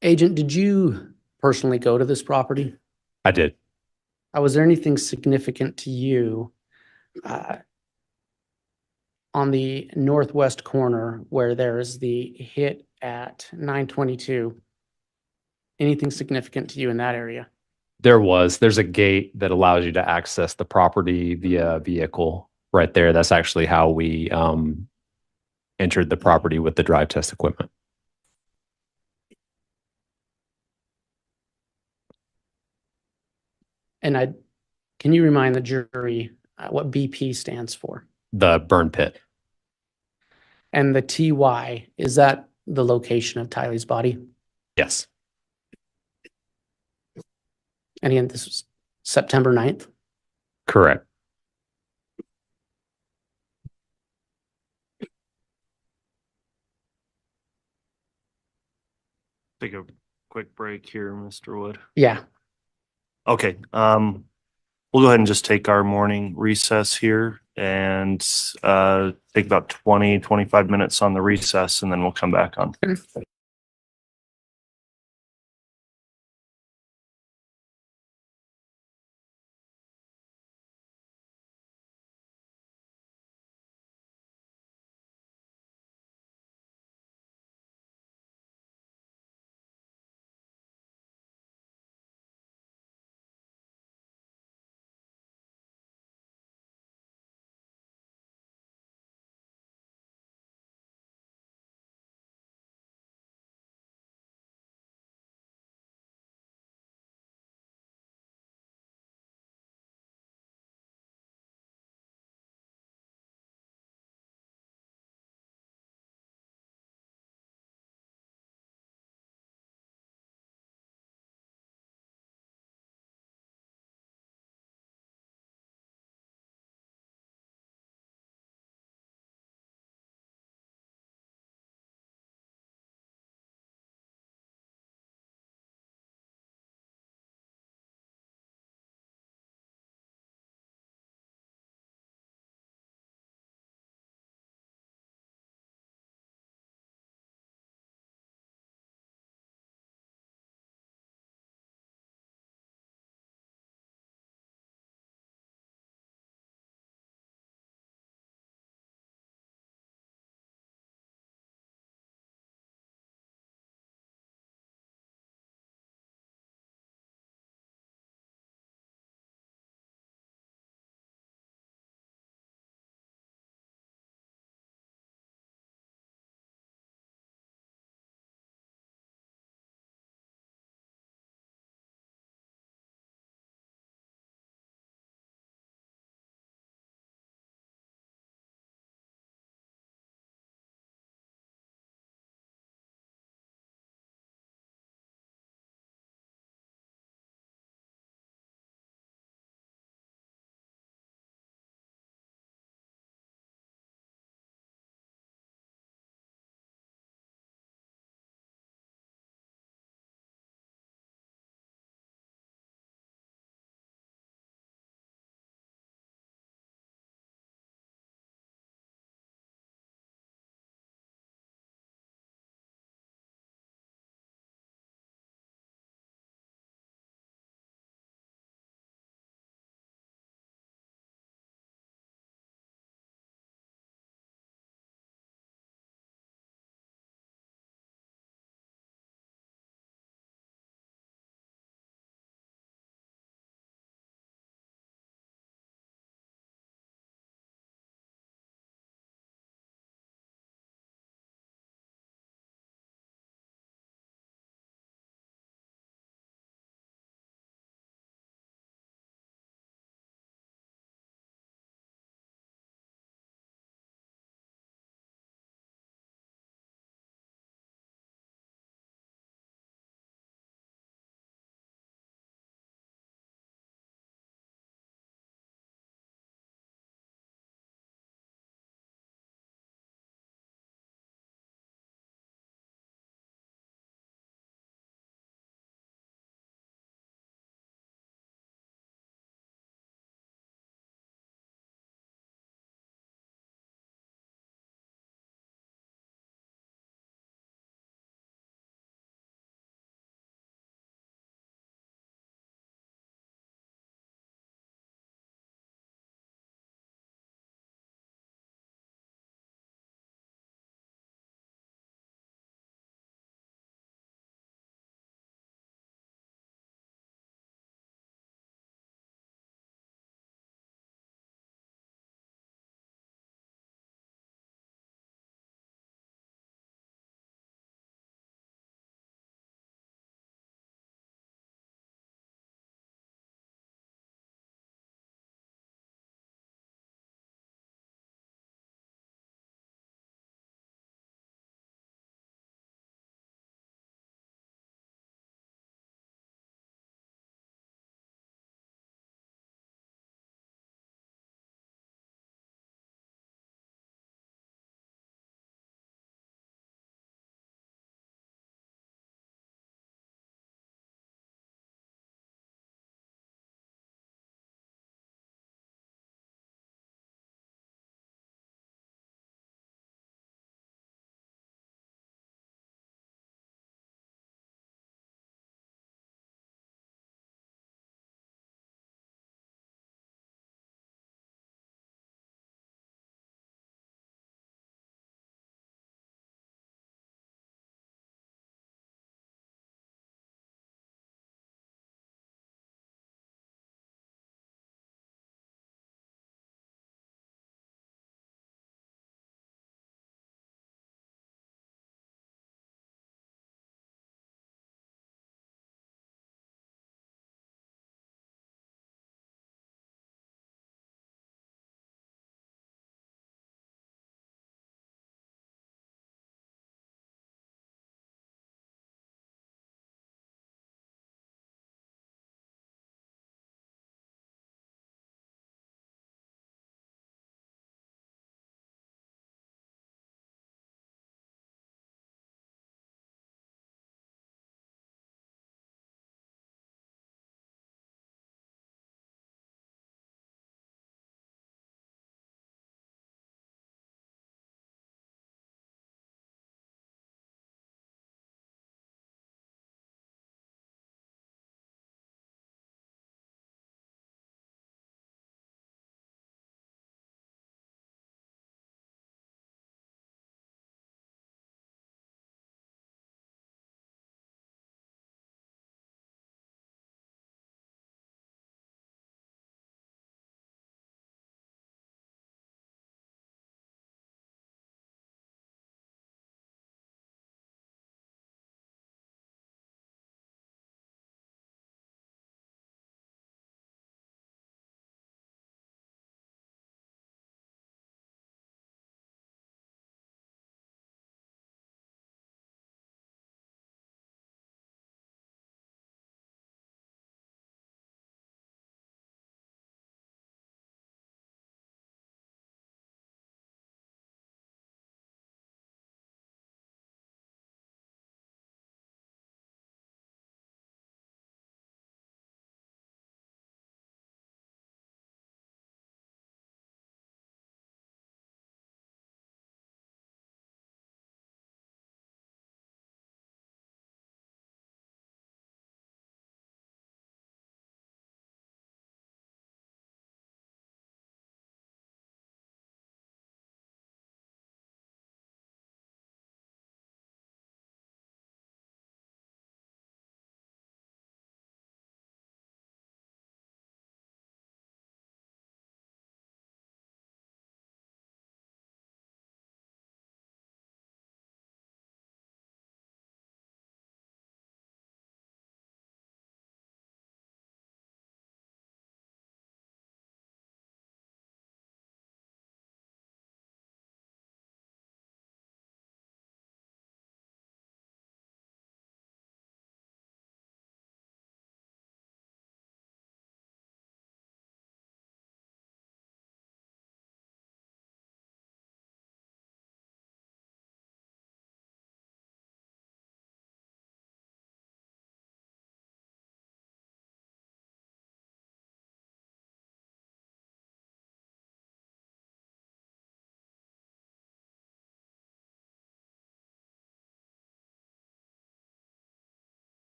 Agent, did you personally go to this property? I did. Was there anything significant to you on the northwest corner where there is the hit at 9:22? Anything significant to you in that area? There's a gate that allows you to access the property via vehicle right there. That's actually how we entered the property with the drive test equipment. And can you remind the jury what BP stands for? The burn pit. And the TY, is that the location of Tylee's body? Yes. And again, this was September 9th. Correct. Take a quick break here, Mr. Wood. Yeah. Okay, we'll go ahead and just take our morning recess here and take about 25 minutes on the recess, and then we'll come back on.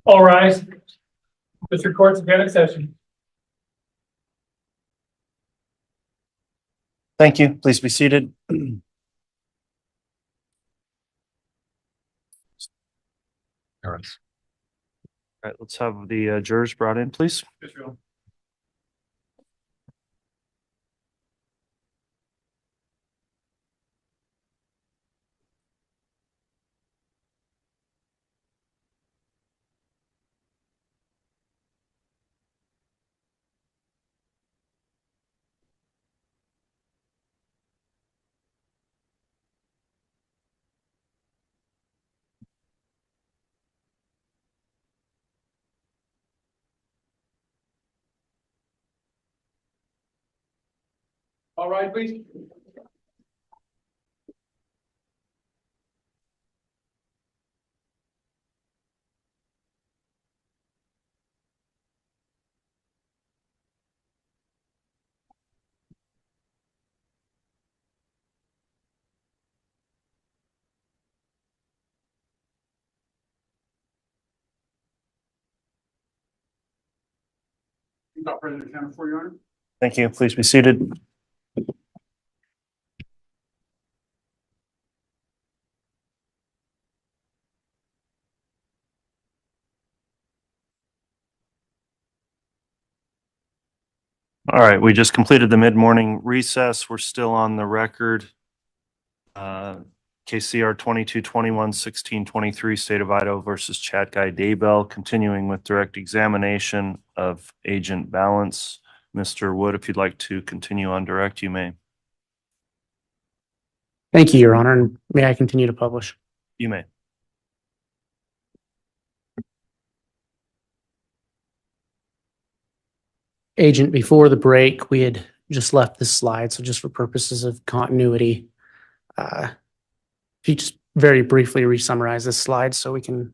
All rise. District Court's again in session. Thank you. Please be seated. All right, let's have the jurors brought in, please. All right, please. Stop President Counter for Your Honor. Thank you. Please be seated. All right, we just completed the mid-morning recess. We're still on the record. KCR 2221-1623, State of Idaho versus Chad Guy Daybell, continuing with direct examination of Agent Balance. Mr. Wood, if you'd like to continue on direct, you may. Thank you, Your Honor, and may I continue to publish? You may. Agent, before the break, we had just left this slide, so just for purposes of continuity, if you just very briefly re-summarize this slide so we can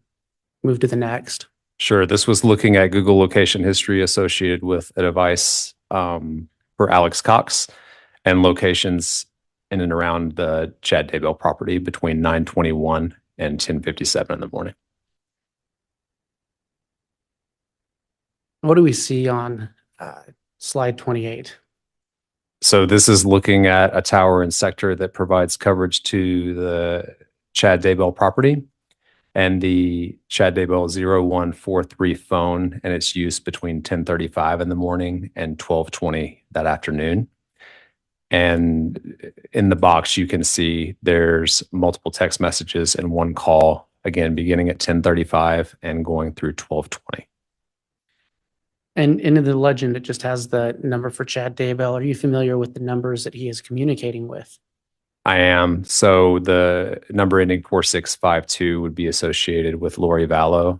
move to the next. Sure. This was looking at Google location history associated with a device for Alex Cox and locations in and around the Chad Daybell property between 9:21 and 10:57 in the morning. What do we see on slide 28? So this is looking at a tower and sector that provides coverage to the Chad Daybell property and the Chad Daybell 0143 phone and its use between 10:35 in the morning and 12:20 that afternoon. And in the box, you can see there's multiple text messages and one call, again, beginning at 10:35 and going through 12:20. And in the legend, it just has the number for Chad Daybell. Are you familiar with the numbers that he is communicating with? I am. So the number ending 4652 would be associated with Lori Vallow.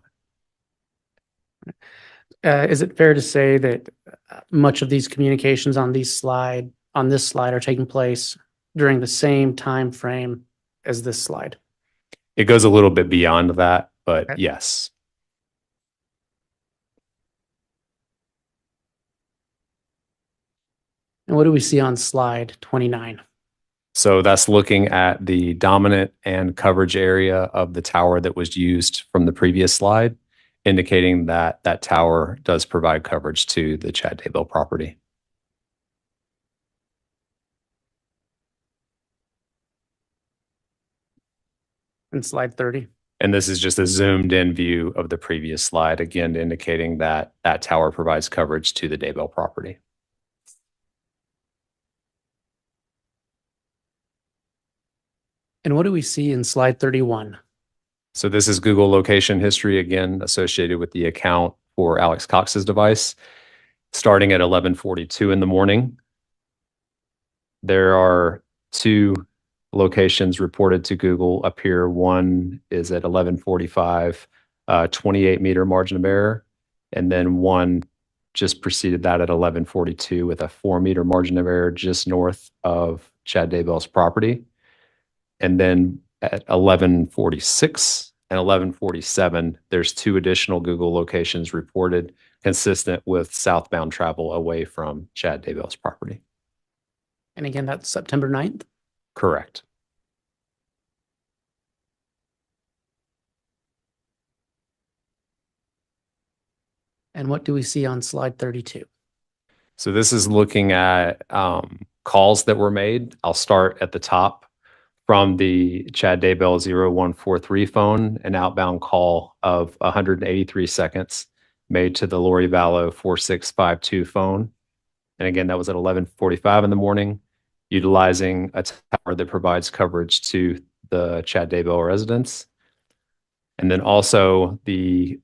Is it fair to say that much of these communications on this slide are taking place during the same time frame as this slide? It goes a little bit beyond that, but Okay. yes. And what do we see on slide 29? So that's looking at the dominant and coverage area of the tower that was used from the previous slide, indicating that that tower does provide coverage to the Chad Daybell property. And slide 30? And this is just a zoomed in view of the previous slide, again, indicating that that tower provides coverage to the Daybell property. And what do we see in slide 31? So this is Google location history, again, associated with the account for Alex Cox's device. Starting at 11:42 in the morning, there are two locations reported to Google up here. One is at 11:45, 28-meter margin of error, and then one just preceded that at 11:42 with a 4-meter margin of error just north of Chad Daybell's property. And then at 11:46 and 11:47, there's two additional Google locations reported consistent with southbound travel away from Chad Daybell's property. And again, that's September 9th. Correct. And what do we see on slide 32? So this is looking at calls that were made. I'll start at the top from the Chad Daybell 0143 phone, an outbound call of 183 seconds made to the Lori Vallow 4652 phone. And again, that was at 11:45 in the morning, utilizing a tower that provides coverage to the Chad Daybell residence. And then also the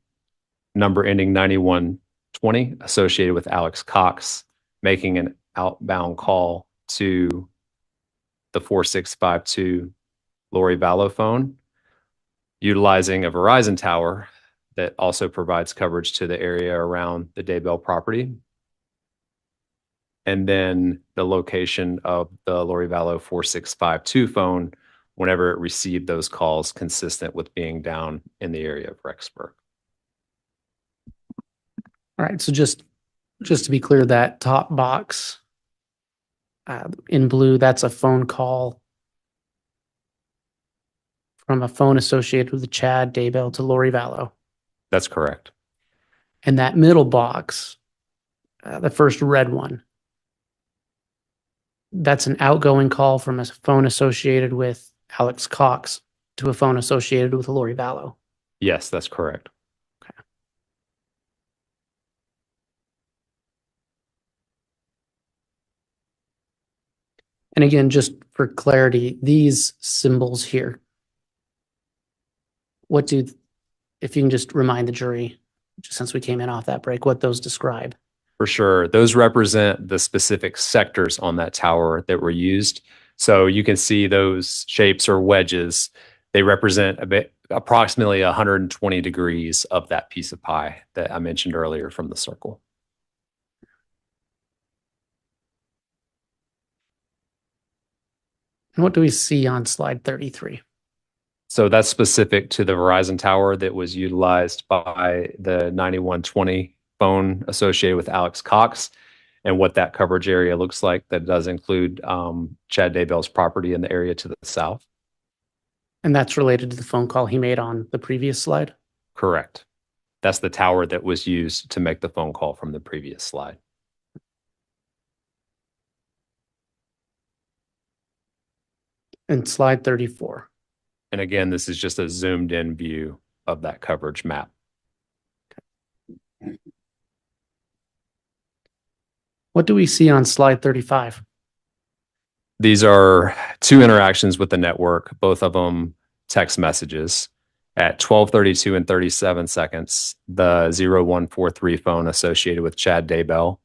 number ending 9120 associated with Alex Cox, making an outbound call to the 4652 Lori Vallow phone, utilizing a Verizon tower that also provides coverage to the area around the Daybell property. And then the location of the Lori Vallow 4652 phone whenever it received those calls consistent with being down in the area of Rexburg. All right, so just to be clear, that top box in blue, that's a phone call from a phone associated with the Chad Daybell to Lori Vallow. That's correct. And that middle box, the first red one, that's an outgoing call from a phone associated with Alex Cox to a phone associated with Lori Vallow. Yes, that's correct. And again, just for clarity, these symbols here, if you can just remind the jury, just since we came in off that break, what those describe? For sure. Those represent the specific sectors on that tower that were used. So you can see those shapes or wedges. They represent approximately 120 degrees of that piece of pie that I mentioned earlier from the circle. And what do we see on slide 33? So that's specific to the Verizon tower that was utilized by the 9120 phone associated with Alex Cox, and what that coverage area looks like. That does include Chad Daybell's property in the area to the south. And that's related to the phone call he made on the previous slide? Correct. That's the tower that was used to make the phone call from the previous slide. And slide 34. And again, this is just a zoomed in view of that coverage map. What do we see on slide 35? These are two interactions with the network, both of them text messages. At 12:32 and 37 seconds, the 0143 phone associated with Chad Daybell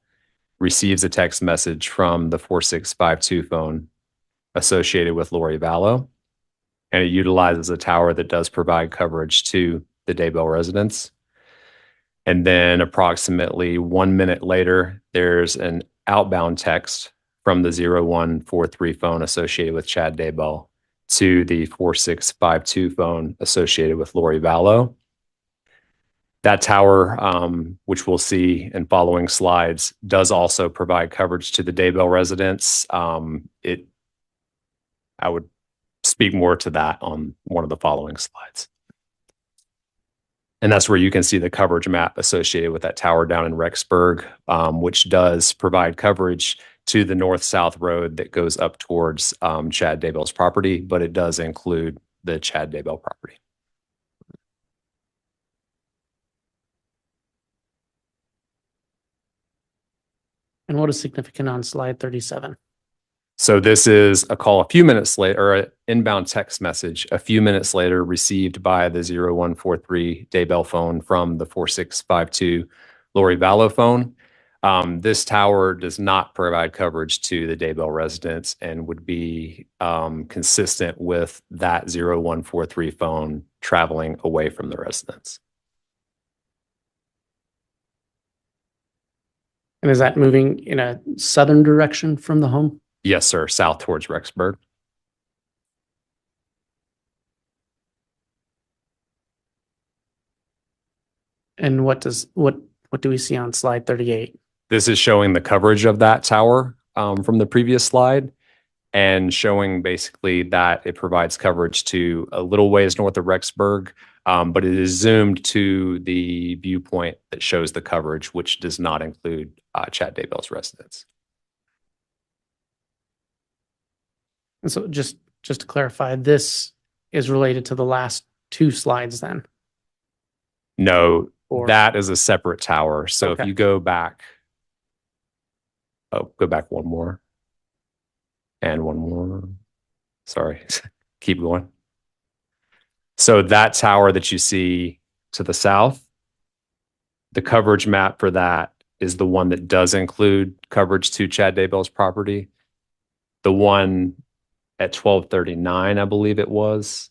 receives a text message from the 4652 phone associated with Lori Vallow, and it utilizes a tower that does provide coverage to the Daybell residence. And then approximately 1 minute later, there's an outbound text from the 0143 phone associated with Chad Daybell to the 4652 phone associated with Lori Vallow. That tower, which we'll see in following slides, does also provide coverage to the Daybell residence. I would speak more to that on one of the following slides. And that's where you can see the coverage map associated with that tower down in Rexburg, which does provide coverage to the north-south road that goes up towards Chad Daybell's property, but it does include the Chad Daybell property. And what is significant on slide 37? So this is a call a few minutes later, or an inbound text message a few minutes later received by the 0143 Daybell phone from the 4652 Lori Vallow phone. This tower does not provide coverage to the Daybell residents and would be consistent with that 0143 phone traveling away from the residence. And is that moving in a southern direction from the home? Yes, sir. South towards Rexburg. And what do we see on slide 38? This is showing the coverage of that tower from the previous slide. and showing basically that it provides coverage to a little ways north of Rexburg, but it is zoomed to the viewpoint that shows the coverage, which does not include Chad Daybell's residence. And so just to clarify, this is related to the last two slides then? No, Or- that is a separate tower. So Okay. if you go back, go back one more and one more. Sorry, keep going. So that tower that you see to the south, the coverage map for that is the one that does include coverage to Chad Daybell's property. The one at 1239, I believe it was,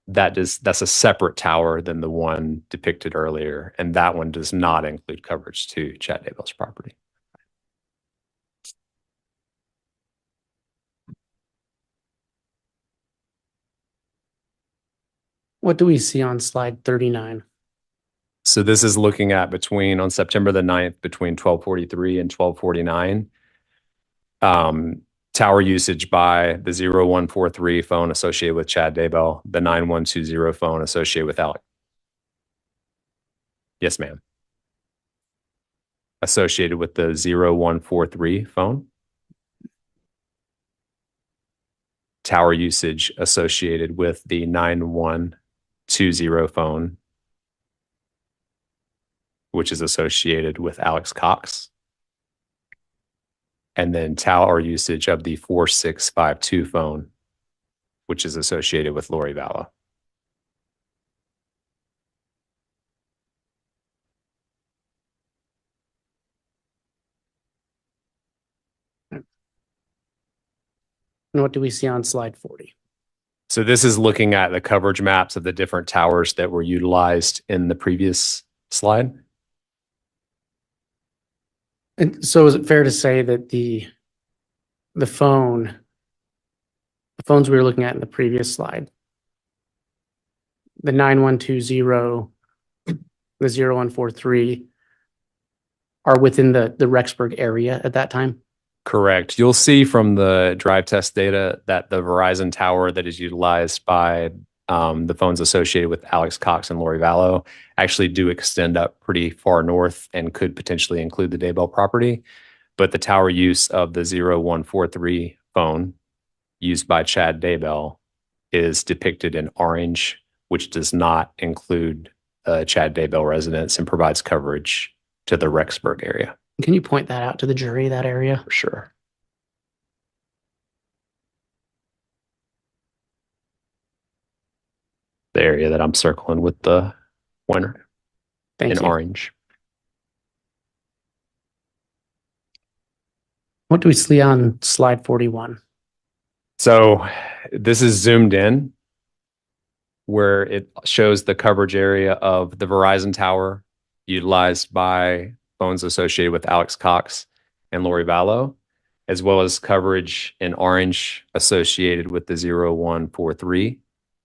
that's a separate tower than the one depicted earlier, and that one does not include coverage to Chad Daybell's property. What do we see on slide 39? So this is looking at between, on September the 9th, between 1243 and 1249, tower usage by the 0143 phone associated with Chad Daybell, the 9120 phone associated with Alec. Yes, ma'am. Associated with the 0143 phone. Tower usage associated with the 9120 phone, which is associated with Alex Cox. And then tower usage of the 4652 phone, which is associated with Lori Vallow. And what do we see on slide 40? So this is looking at the coverage maps of the different towers that were utilized in the previous slide. And so is it fair to say that the phones we were looking at in the previous slide, the 9120, the 0143 are within the Rexburg area at that time? Correct. You'll see from the drive test data that the Verizon tower that is utilized by the phones associated with Alex Cox and Lori Vallow actually do extend up pretty far north and could potentially include the Daybell property. But the tower use of the 0143 phone used by Chad Daybell is depicted in orange, which does not include Chad Daybell residence and provides coverage to the Rexburg area. Can you point that out to the jury, that area? For sure. The area that I'm circling with the pointer Thank in you. orange. What do we see on slide 41? So this is zoomed in where it shows the coverage area of the Verizon tower utilized by phones associated with Alex Cox and Lori Vallow, as well as coverage in orange associated with the 0143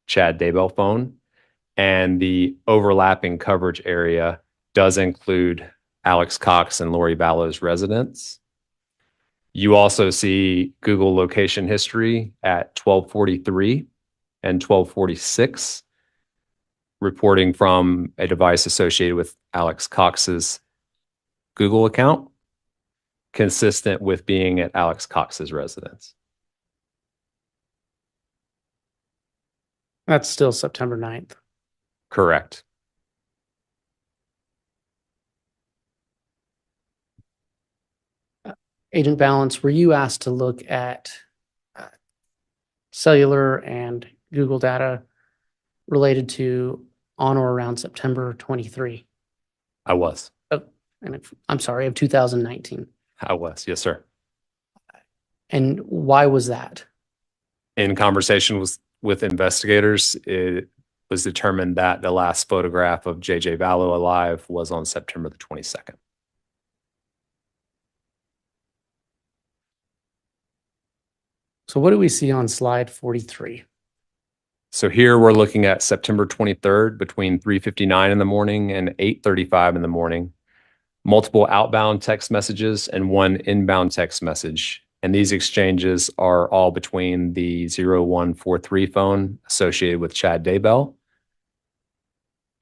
Chad Daybell phone. And the overlapping coverage area does include Alex Cox and Lori Vallow's residence. You also see Google location history at 1243 and 1246, reporting from a device associated with Alex Cox's Google account, consistent with being at Alex Cox's residence. That's still September 9th. Correct. Agent Balance, were you asked to look at cellular and Google data related to on or around September 23? I was. I'm sorry, of 2019. I was. Yes, sir. And why was that? In conversation with investigators, it was determined that the last photograph of JJ Vallow alive was on September the 22nd. So what do we see on slide 43? So here we're looking at September 23rd between 3:59 in the morning and 8:35 in the morning. Multiple outbound text messages and one inbound text message. And these exchanges are all between the 0143 phone associated with Chad Daybell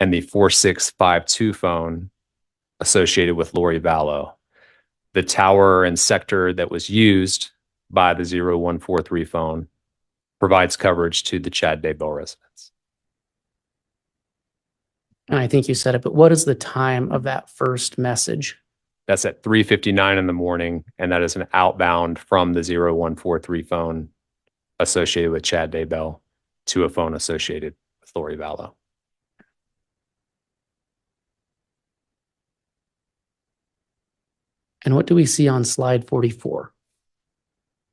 and the 4652 phone associated with Lori Vallow. The tower and sector that was used by the 0143 phone provides coverage to the Chad Daybell residence. And I think you said it, but what is the time of that first message? That's at 3:59 in the morning, and that is an outbound from the 0143 phone associated with Chad Daybell to a phone associated with Lori Vallow. And what do we see on slide 44?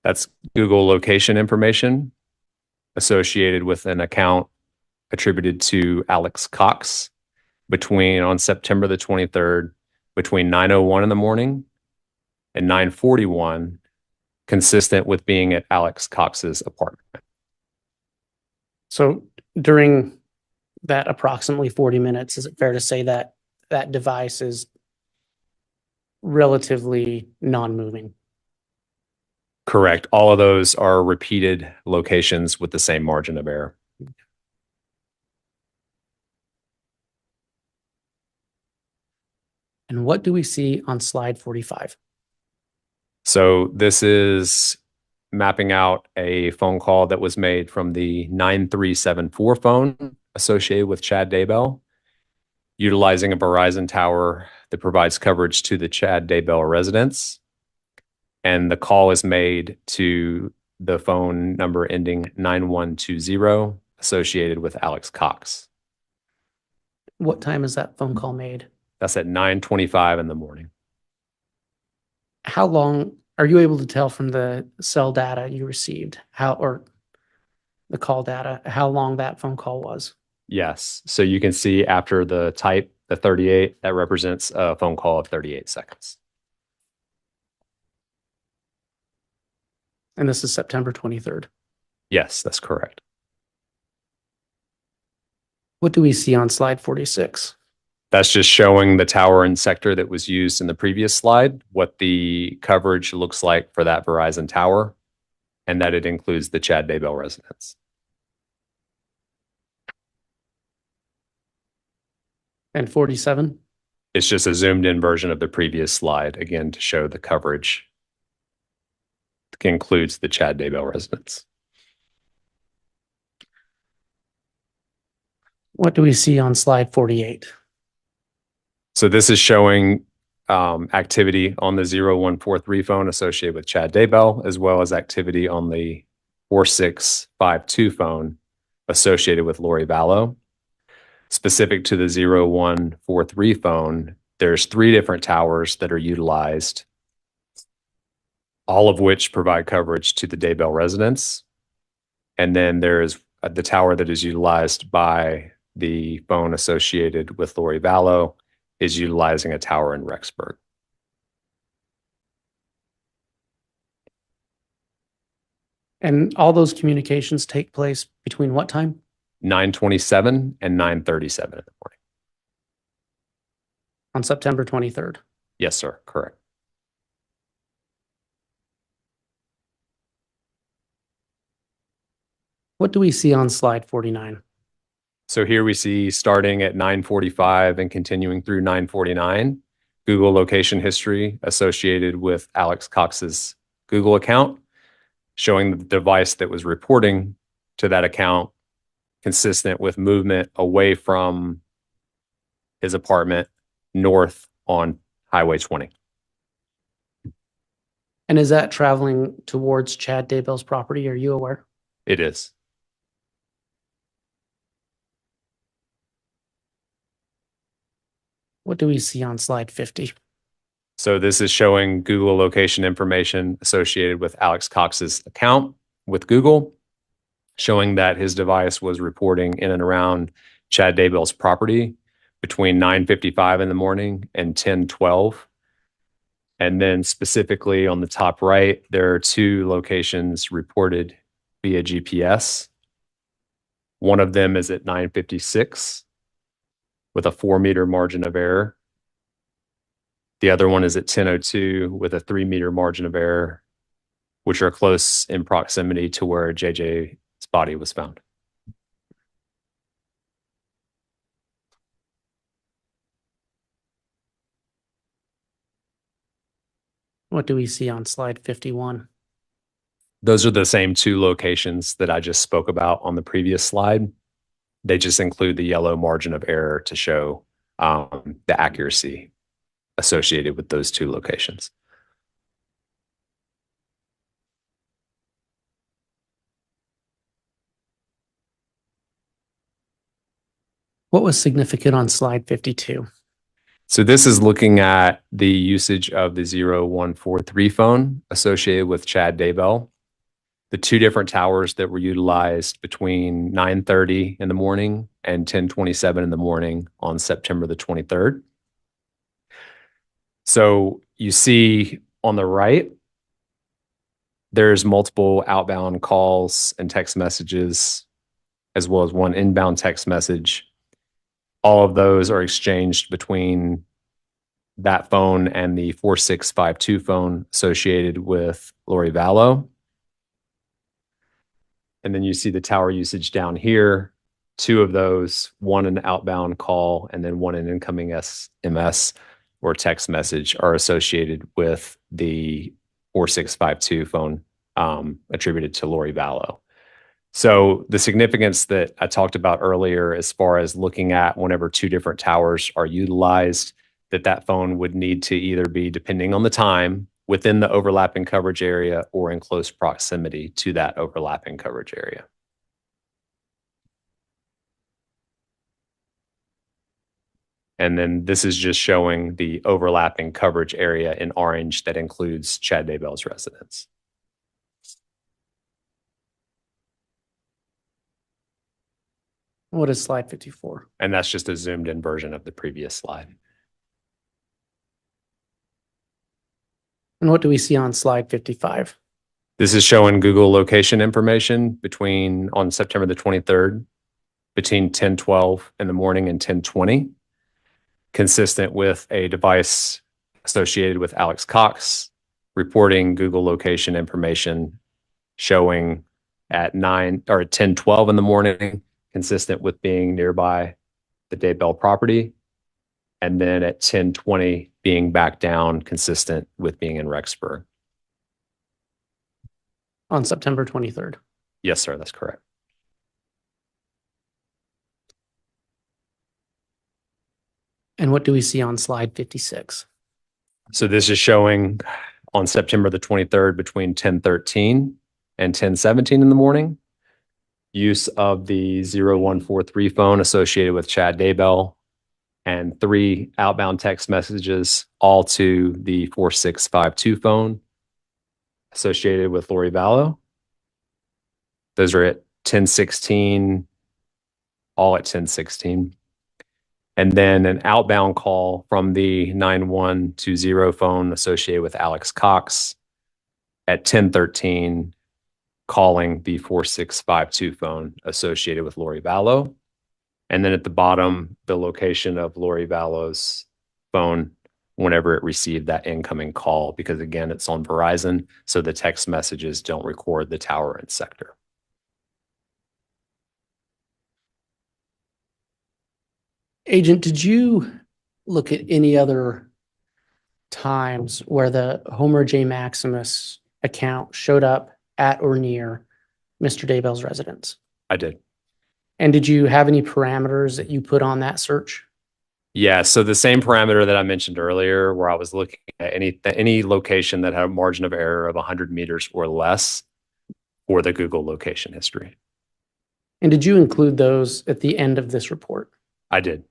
That's Google location information associated with an account attributed to Alex Cox on September the 23rd, between 9:01 in the morning and 9:41, consistent with being at Alex Cox's apartment. So during that approximately 40 minutes, is it fair to say that that device is relatively non-moving? Correct. All of those are repeated locations with the same margin of error. And what do we see on slide 45? So this is mapping out a phone call that was made from the 9374 phone associated with Chad Daybell, utilizing a Verizon tower that provides coverage to the Chad Daybell residence. And the call is made to the phone number ending 9120 associated with Alex Cox. What time is that phone call made? That's at 9:25 in the morning. How long are you able to tell from the cell data you received, or the call data, how long that phone call was? Yes. So you can see after the type, the 38, that represents a phone call of 38 seconds. And this is September 23rd. Yes, that's correct. What do we see on slide 46? That's just showing the tower and sector that was used in the previous slide, what the coverage looks like for that Verizon tower, and that it includes the Chad Daybell residence. And 47? It's just a zoomed in version of the previous slide, again, to show the coverage that includes the Chad Daybell residence. What do we see on slide 48? So this is showing activity on the 0143 phone associated with Chad Daybell, as well as activity on the 4652 phone associated with Lori Vallow. Specific to the 0143 phone, there's 3 different towers that are utilized, all of which provide coverage to the Daybell residence. And then there's the tower that is utilized by the phone associated with Lori Vallow is utilizing a tower in Rexburg. And all those communications take place between what time? 9:27 and 9:37 in the morning. On September 23rd. Yes, sir. Correct. What do we see on slide 49? So here we see starting at 9:45 and continuing through 9:49, Google location history associated with Alex Cox's Google account, showing the device that was reporting to that account consistent with movement away from his apartment north on Highway 20. And is that traveling towards Chad Daybell's property? Are you aware? It is. What do we see on slide 50? So this is showing Google location information associated with Alex Cox's account with Google, showing that his device was reporting in and around Chad Daybell's property between 9:55 in the morning and 10:12. And then specifically on the top right, there are 2 locations reported via GPS. One of them is at 9:56 with a 4-meter margin of error. The other one is at 10:02 with a 3-meter margin of error. which are close in proximity to where JJ's body was found. What do we see on slide 51? Those are the same two locations that I just spoke about on the previous slide. They just include the yellow margin of error to show the accuracy associated with those two locations. What was significant on slide 52? So this is looking at the usage of the 0143 phone associated with Chad Daybell. The two different towers that were utilized between 9:30 in the morning and 10:27 in the morning on September the 23rd. So you see on the right, there's multiple outbound calls and text messages, as well as one inbound text message. All of those are exchanged between that phone and the 4652 phone associated with Lori Vallow. And then you see the tower usage down here. Two of those, one an outbound call and then one an incoming SMS or text message, are associated with the 4652 phone attributed to Lori Vallow. So the significance that I talked about earlier, as far as looking at whenever two different towers are utilized, that phone would need to either be, depending on the time, within the overlapping coverage area or in close proximity to that overlapping coverage area. And then this is just showing the overlapping coverage area in orange that includes Chad Daybell's residence. What is slide 54? And that's just a zoomed in version of the previous slide. And what do we see on slide 55? This is showing Google location information on September the 23rd, between 10:12 in the morning and 10:20, consistent with a device associated with Alex Cox reporting Google location information showing at 10:12 in the morning, consistent with being nearby the Daybell property, and then at 10:20 being back down, consistent with being in Rexburg. On September 23rd. Yes, sir, that's correct. And what do we see on slide 56? So this is showing on September the 23rd between 10:13 and 10:17 in the morning, use of the 0143 phone associated with Chad Daybell, and 3 outbound text messages, all to the 4652 phone associated with Lori Vallow. Those are at 10:16, all at 10:16. And then an outbound call from the 9120 phone associated with Alex Cox at 10:13, calling the 4652 phone associated with Lori Vallow. And then at the bottom, the location of Lori Vallow's phone whenever it received that incoming call, because again, it's on Verizon, so the text messages don't record the tower and sector. Agent, did you look at any other times where the Homer J. Maximus account showed up at or near Mr. Daybell's residence? I did. And did you have any parameters that you put on that search? Yeah, so the same parameter that I mentioned earlier, where I was looking at any location that had a margin of error of 100 meters or less for the Google location history. And did you include those at the end of this report? I did.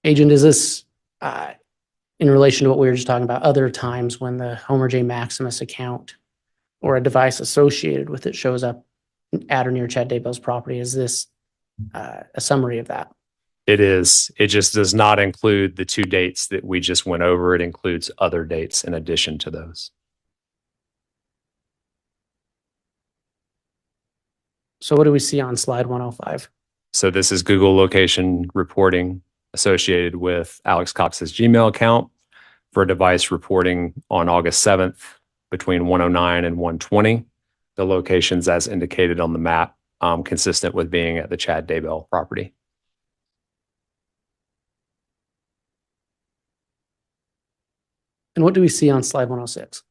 Agent, is this in relation to what we were just talking about, other times when the Homer J. Maximus account or a device associated with it shows up at or near Chad Daybell's property? Is this a summary of that? It is. It just does not include the 2 dates that we just went over. It includes other dates in addition to those. So what do we see on slide 105? So this is Google location reporting associated with Alex Cox's Gmail account for a device reporting on August 7th between 1:09 and 1:20. The locations as indicated on the map, consistent with being at the Chad Daybell property. And what do we see on slide 106?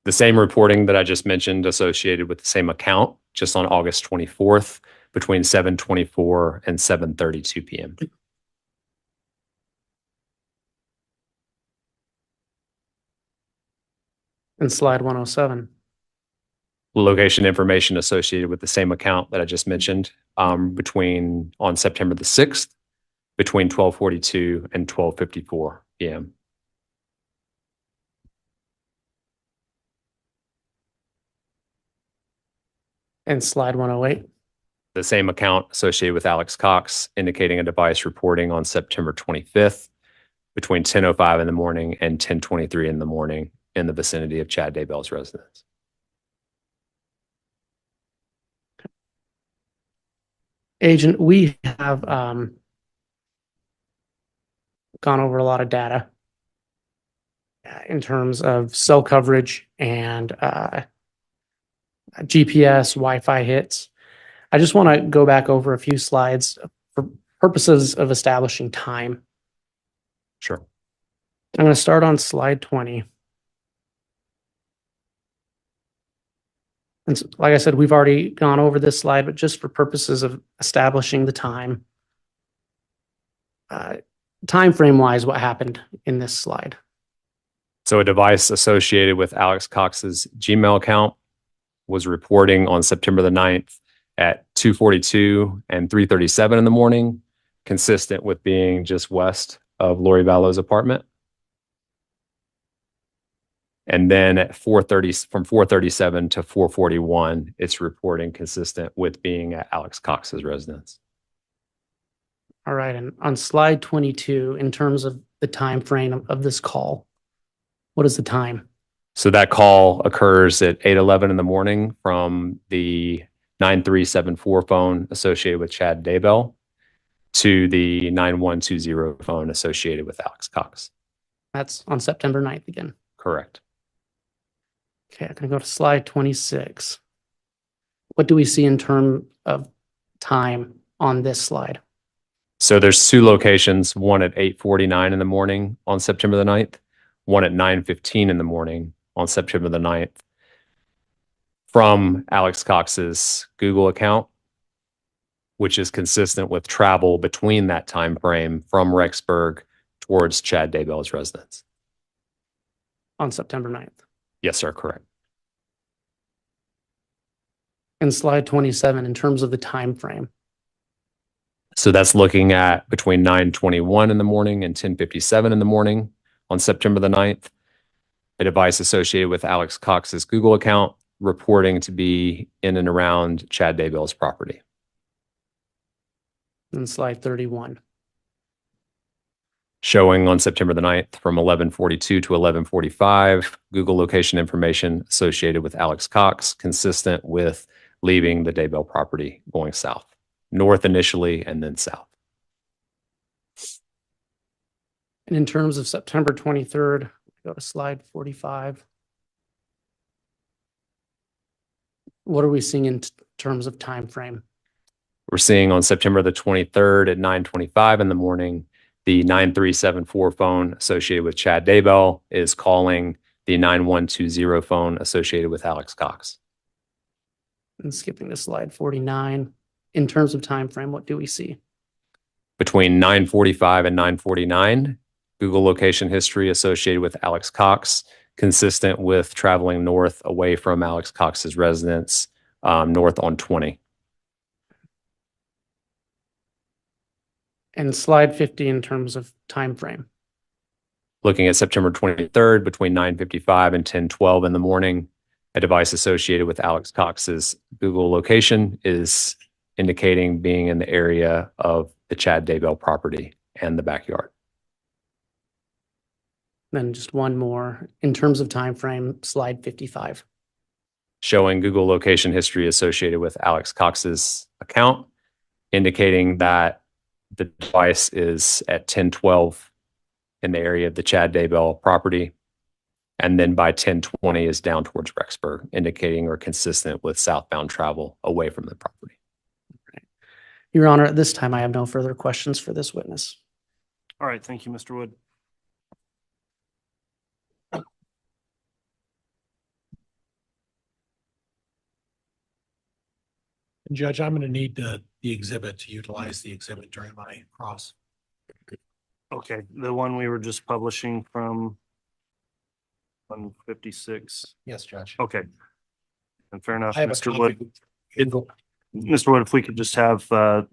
The same reporting that I just mentioned associated with the same account, just on August 24th between 7:24 and 7:32 p.m. And slide 107. Location information associated with the same account that I just mentioned, on September the 6th between 12:42 and 12:54 p.m. And slide 108. The same account associated with Alex Cox, indicating a device reporting on September 25th between 10:05 in the morning and 10:23 in the morning in the vicinity of Chad Daybell's residence. Agent, we have gone over a lot of data in terms of cell coverage and GPS, Wi-Fi hits. I just want to go back over a few slides for purposes of establishing time. Sure. I'm going to start on slide 20. And like I said, we've already gone over this slide, but just for purposes of establishing the time, time frame wise, what happened in this slide? So a device associated with Alex Cox's Gmail account was reporting on September the 9th at 2:42 and 3:37 in the morning, consistent with being just west of Lori Vallow's apartment. And then at 4:30, from 4:37 to 4:41, it's reporting consistent with being at Alex Cox's residence. All right, and on slide 22, in terms of the time frame of this call, what is the time? So that call occurs at 8:11 in the morning from the 9374 phone associated with Chad Daybell to the 9120 phone associated with Alex Cox. That's on September 9th again. Correct. Okay, I'm going to go to slide 26. What do we see in terms of time on this slide? So there's two locations, one at 8:49 in the morning on September the 9th, one at 9:15 in the morning on September the 9th from Alex Cox's Google account, which is consistent with travel between that time frame from Rexburg towards Chad Daybell's residence. On September 9th. Yes, sir, correct. And slide 27, in terms of the time frame. So that's looking at between 9:21 in the morning and 10:57 in the morning on September the 9th. A device associated with Alex Cox's Google account reporting to be in and around Chad Daybell's property. And slide 31. Showing on September the 9th from 11:42 to 11:45, Google location information associated with Alex Cox, consistent with leaving the Daybell property going south, north initially and then south. And in terms of September 23rd, go to slide 45. What are we seeing in terms of time frame? We're seeing on September the 23rd at 9:25 in the morning, the 9374 phone associated with Chad Daybell is calling the 9120 phone associated with Alex Cox. And skipping to slide 49. In terms of time frame, what do we see? Between 9:45 and 9:49, Google location history associated with Alex Cox, consistent with traveling north away from Alex Cox's residence, north on 20. And slide 50 in terms of time frame. Looking at September 23rd between 9:55 and 10:12 in the morning, a device associated with Alex Cox's Google location is indicating being in the area of the Chad Daybell property and the backyard. Then just one more. In terms of time frame, slide 55. Showing Google location history associated with Alex Cox's account, indicating that The device is at 1012 in the area of the Chad Daybell property. And then by 1020 is down towards Rexburg, indicating or consistent with southbound travel away from the property. Your Honor, at this time, I have no further questions for this witness. All right, thank you, Mr. Wood. Judge, I'm going to need the exhibit to utilize the exhibit during my cross. Okay, the one we were just publishing from 156. Yes, Judge. Okay. And fair enough, I have a Mr. copy. Wood. Mr. Wood, if we could just have the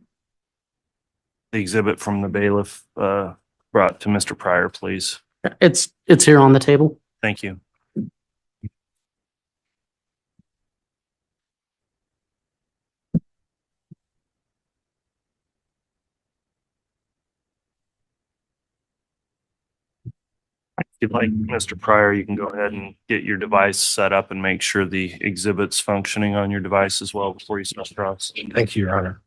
exhibit from the bailiff brought to Mr. Pryor, please. It's here on the table. Thank you. If you'd like, Mr. Pryor, you can go ahead and get your device set up and make sure the exhibit's functioning on your device as well before you start cross. Thank you, Your Honor.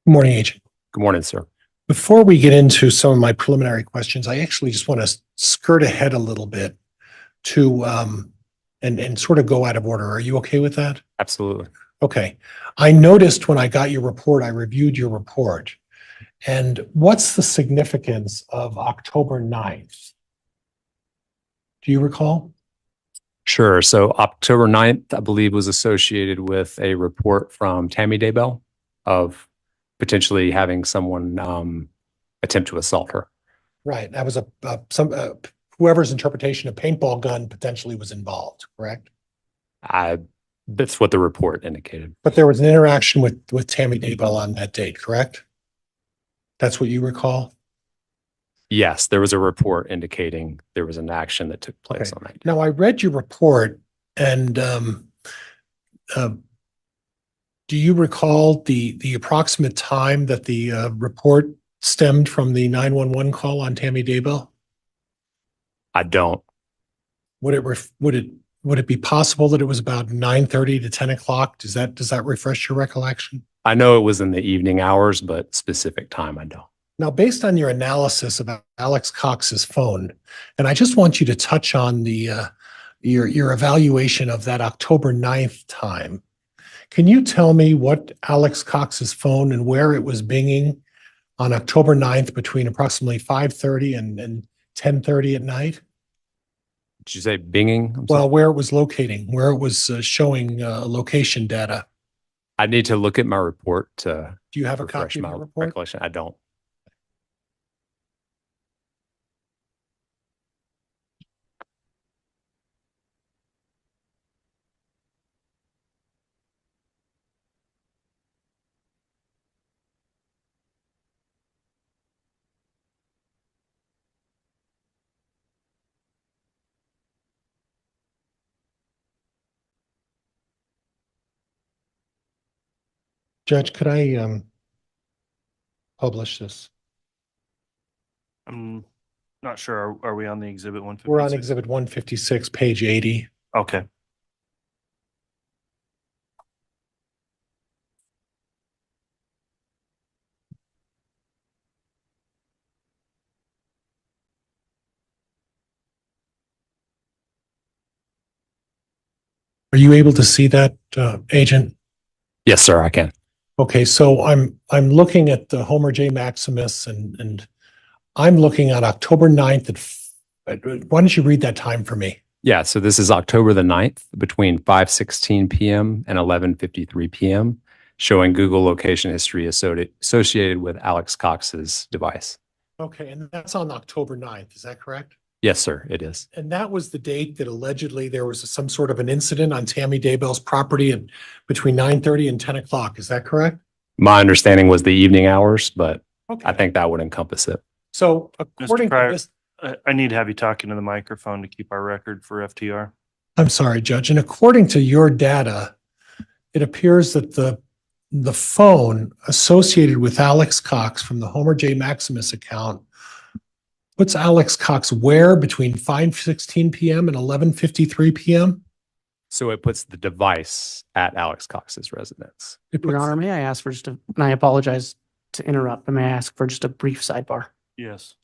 Good morning, Agent. Good morning, sir. Before we get into some of my preliminary questions, I actually just want to skirt ahead a little bit to and sort of go out of order. Are you okay with that? Absolutely. Okay. I noticed when I got your report, I reviewed your report. And what's the significance of October 9th? Do you recall? Sure. So October 9th, I believe, was associated with a report from Tammy Daybell of potentially having someone attempt to assault her. Right. That was whoever's interpretation of paintball gun potentially was involved, correct? That's what the report indicated. But there was an interaction with Tammy Daybell on that date, correct? That's what you recall? Yes, there was a report indicating there was an action that took place Okay. on that day. Now, I read your report and do you recall the approximate time that the report stemmed from the 911 call on Tammy Daybell? I don't. Would it be possible that it was about 9:30 to 10 o'clock? Does that refresh your recollection? I know it was in the evening hours, but specific time I don't. Now, based on your analysis about Alex Cox's phone, and I just want you to touch on your evaluation of that October 9th time. Can you tell me what Alex Cox's phone and where it was binging on October 9th between approximately 5:30 and 10:30 at night? Did you say binging? I'm Well, sorry. where it was locating, where it was showing location data. I need to look at my report to Do you have a refresh copy of my your report? recollection. I don't. Judge, could I publish this? I'm not sure. Are we on the exhibit 156? We're on exhibit 156, page 80. Okay. Are you able to see that, Agent? Yes, sir, I can. Okay, so I'm looking at the Homer J. Maximus and I'm looking at October 9th why don't you read that time for me? Yeah, so this is October the 9th between 5:16 PM and 11:53 PM, showing Google location history associated with Alex Cox's device. Okay, and that's on October 9th, is that correct? Yes, sir, it is. And that was the date that allegedly there was some sort of an incident on Tammy Daybell's property and between 9:30 and 10 o'clock, is that correct? My understanding was the evening hours, but I Okay, think that would encompass it. so according to Pryor. this, I need to have you talking to the microphone to keep our record for FTR. I'm sorry, Judge, and according to your data, it appears that the phone associated with Alex Cox from the Homer J. Maximus account puts Alex Cox where between 5:16 PM and 11:53 PM? So it puts the device at Alex Cox's residence. It Your puts- Honor, may I ask for just a, and I apologize to interrupt, but may I ask for just a brief sidebar? Yes.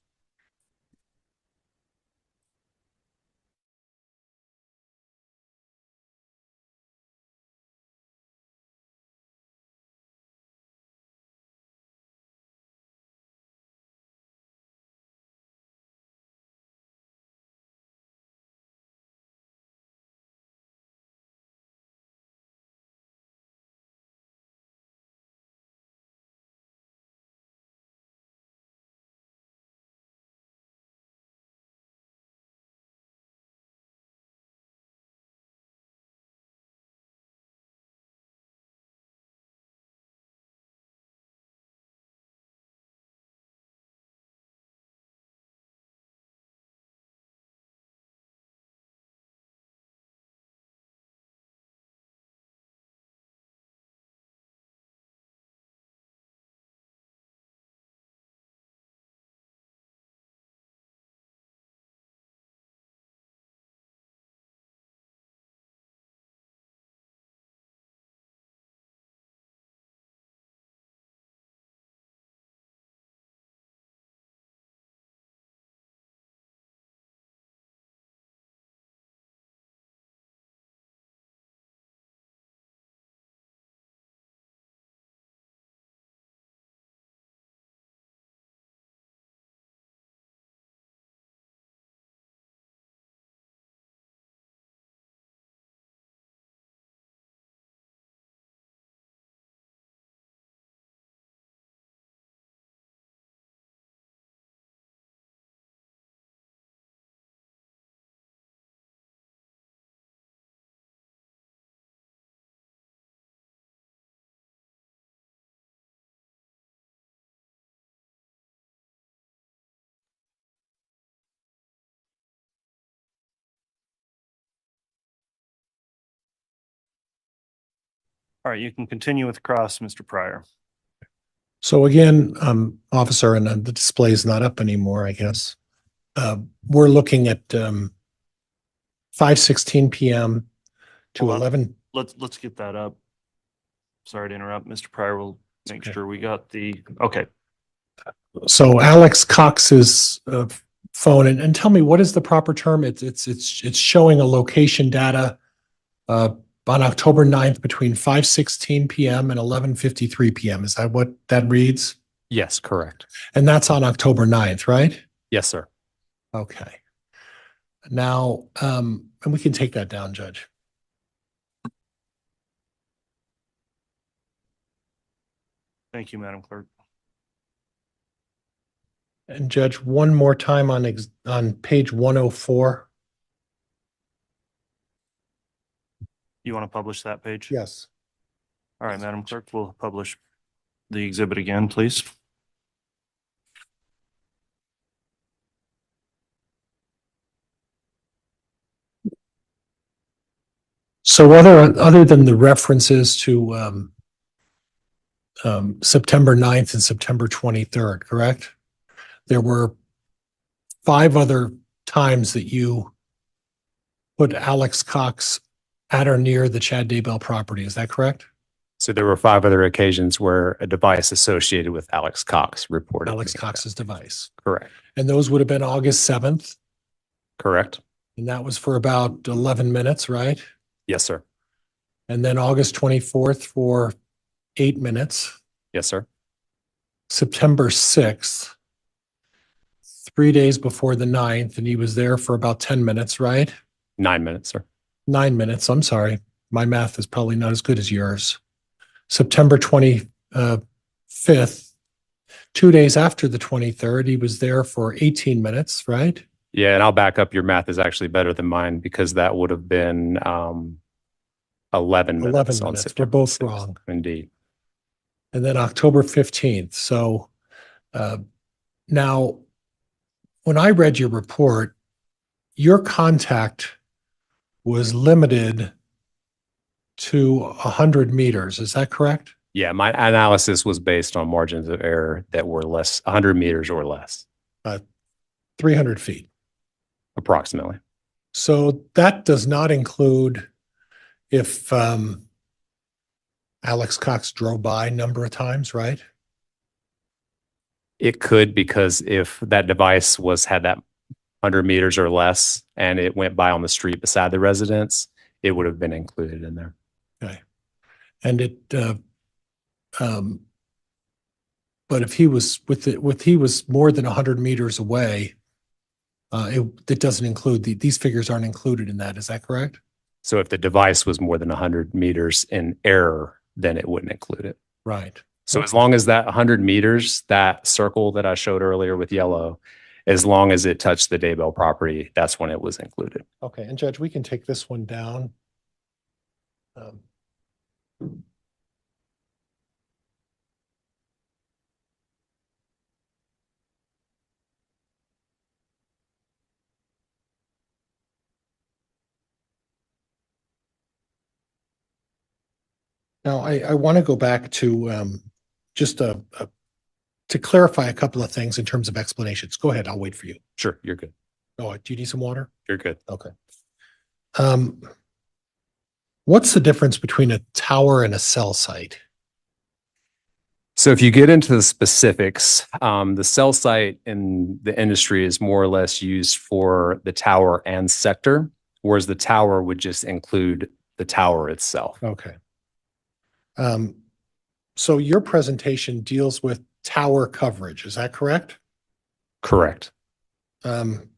All right, you can continue with cross, Mr. Pryor. So again, officer, and the display is not up anymore, I guess. We're looking at 5:16 PM to Hold on. 11. Let's get that up. Sorry to interrupt, Mr. Pryor. We'll make okay. sure we got the, okay. So Alex Cox's phone, and tell me, what is the proper term? It's showing a location data on October 9th between 5:16 PM and 11:53 PM. Is that what that reads? Yes, correct. And that's on October 9th, right? Yes, sir. Okay. Now, and we can take that down, Judge. Thank you, Madam Clerk. And Judge, one more time on page 104. You want to publish that page? Yes. All right, Madam Clerk, we'll publish the exhibit again, please. So other than the references to September 9th and September 23rd, correct? There were 5 other times that you put Alex Cox at or near the Chad Daybell property. Is that correct? So there were 5 other occasions where a device associated with Alex Cox reported. Alex Cox's device. Correct. And those would have been August 7th. Correct. And that was for about 11 minutes, right? Yes, sir. And then August 24th for 8 minutes. Yes, sir. September 6th, 3 days before the 9th, and he was there for about 10 minutes, right? 9 minutes, sir. 9 minutes. I'm sorry. My math is probably not as good as yours. September 25th, 2 days after the 23rd, he was there for 18 minutes, right? Yeah, and I'll back up. Your math is actually better than mine because that would have been 11 minutes. 11 on minutes. We're September both 6th. wrong. Indeed. And then October 15th. So now, when I read your report, your contact was limited to 100 meters. Is that correct? Yeah, my analysis was based on margins of error that were less, 100 meters or less, 300 feet. approximately. So that does not include if Alex Cox drove by a number of times, right? It could, because if that device had that 100 meters or less and it went by on the street beside the residence, it would have been included in there. Okay. And but if he was he was more than 100 meters away, it doesn't include these figures aren't included in that. Is that correct? So if the device was more than 100 meters in error, then it wouldn't include it. Right. So as long as that 100 meters, that circle that I showed earlier with yellow, as long as it touched the Daybell property, that's when it was included. Okay. And Judge, we can take this one down. Now, I want to go back to just to clarify a couple of things in terms of explanations. Go ahead. I'll wait for you. Sure, you're good. Oh, do you need some water? You're good. Okay. What's the difference between a tower and a cell site? So if you get into the specifics, the cell site in the industry is more or less used for the tower and sector, whereas the tower would just include the tower itself. Okay. So your presentation deals with tower coverage, is that correct? Correct. And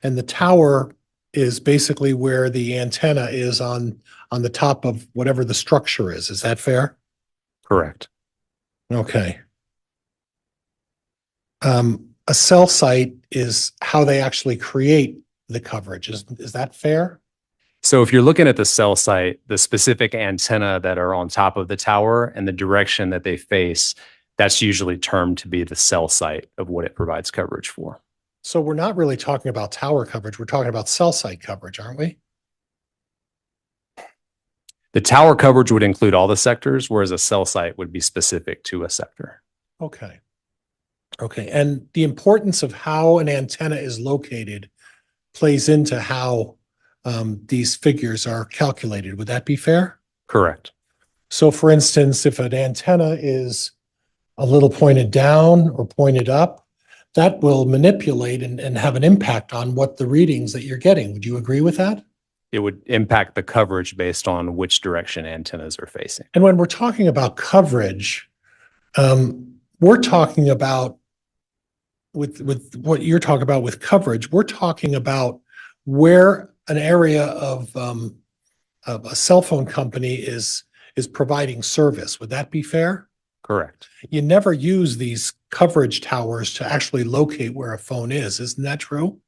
the tower is basically where the antenna is on the top of whatever the structure is. Is that fair? Correct. Okay. A cell site is how they actually create the coverage. Is that fair? So if you're looking at the cell site, the specific antenna that are on top of the tower and the direction that they face, that's usually termed to be the cell site of what it provides coverage for. So we're not really talking about tower coverage. We're talking about cell site coverage, aren't we? The tower coverage would include all the sectors, whereas a cell site would be specific to a sector. Okay. Okay. And the importance of how an antenna is located plays into how these figures are calculated. Would that be fair? Correct. So for instance, if an antenna is a little pointed down or pointed up, that will manipulate and have an impact on what the readings that you're getting. Would you agree with that? It would impact the coverage based on which direction antennas are facing. And when we're talking about coverage, we're talking about with what you're talking about with coverage, we're talking about where an area of a cell phone company is providing service. Would that be fair? Correct. You never use these coverage towers to actually locate where a phone is. Isn't that true?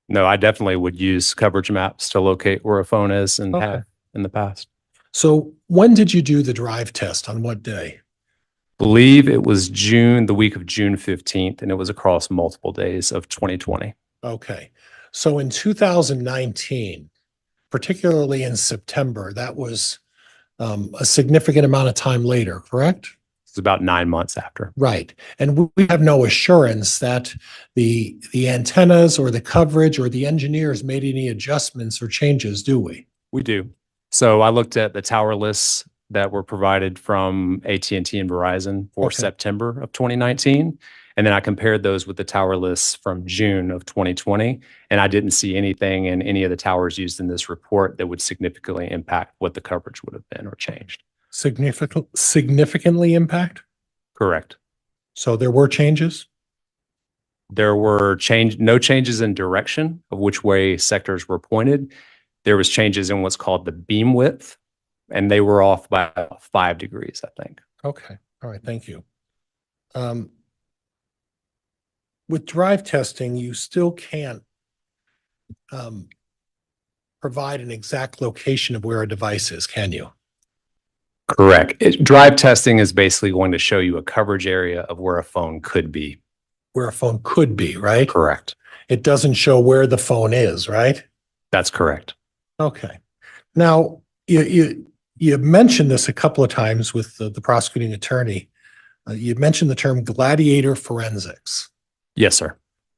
No, I definitely would use coverage maps to locate where a phone is and Okay. have in the past. So when did you do the drive test? On what day? Believe it was the week of June 15th, and it was across multiple days of 2020. Okay. So in 2019, particularly in September, that was a significant amount of time later, correct? It's about 9 months after. Right. And we have no assurance that the antennas or the coverage or the engineers made any adjustments or changes, do we? We do. So I looked at the tower lists that were provided from AT&T and Verizon for Okay. September of 2019. And then I compared those with the tower lists from June of 2020. And I didn't see anything in any of the towers used in this report that would significantly impact what the coverage would have been or changed. Significantly impact? Correct. So there were changes? There were no changes in direction of which way sectors were pointed. There was changes in what's called the beam width, and they were off by about 5 degrees, I think. Okay, all right, thank you. With drive testing, you still can't provide an exact location of where a device is, can you? Correct. Drive testing is basically going to show you a coverage area of where a phone could be. Where a phone could be, right? Correct. It doesn't show where the phone is, right? That's correct. Okay. Now, you mentioned this a couple of times with the prosecuting attorney. You mentioned the term gladiator forensics. Yes, sir.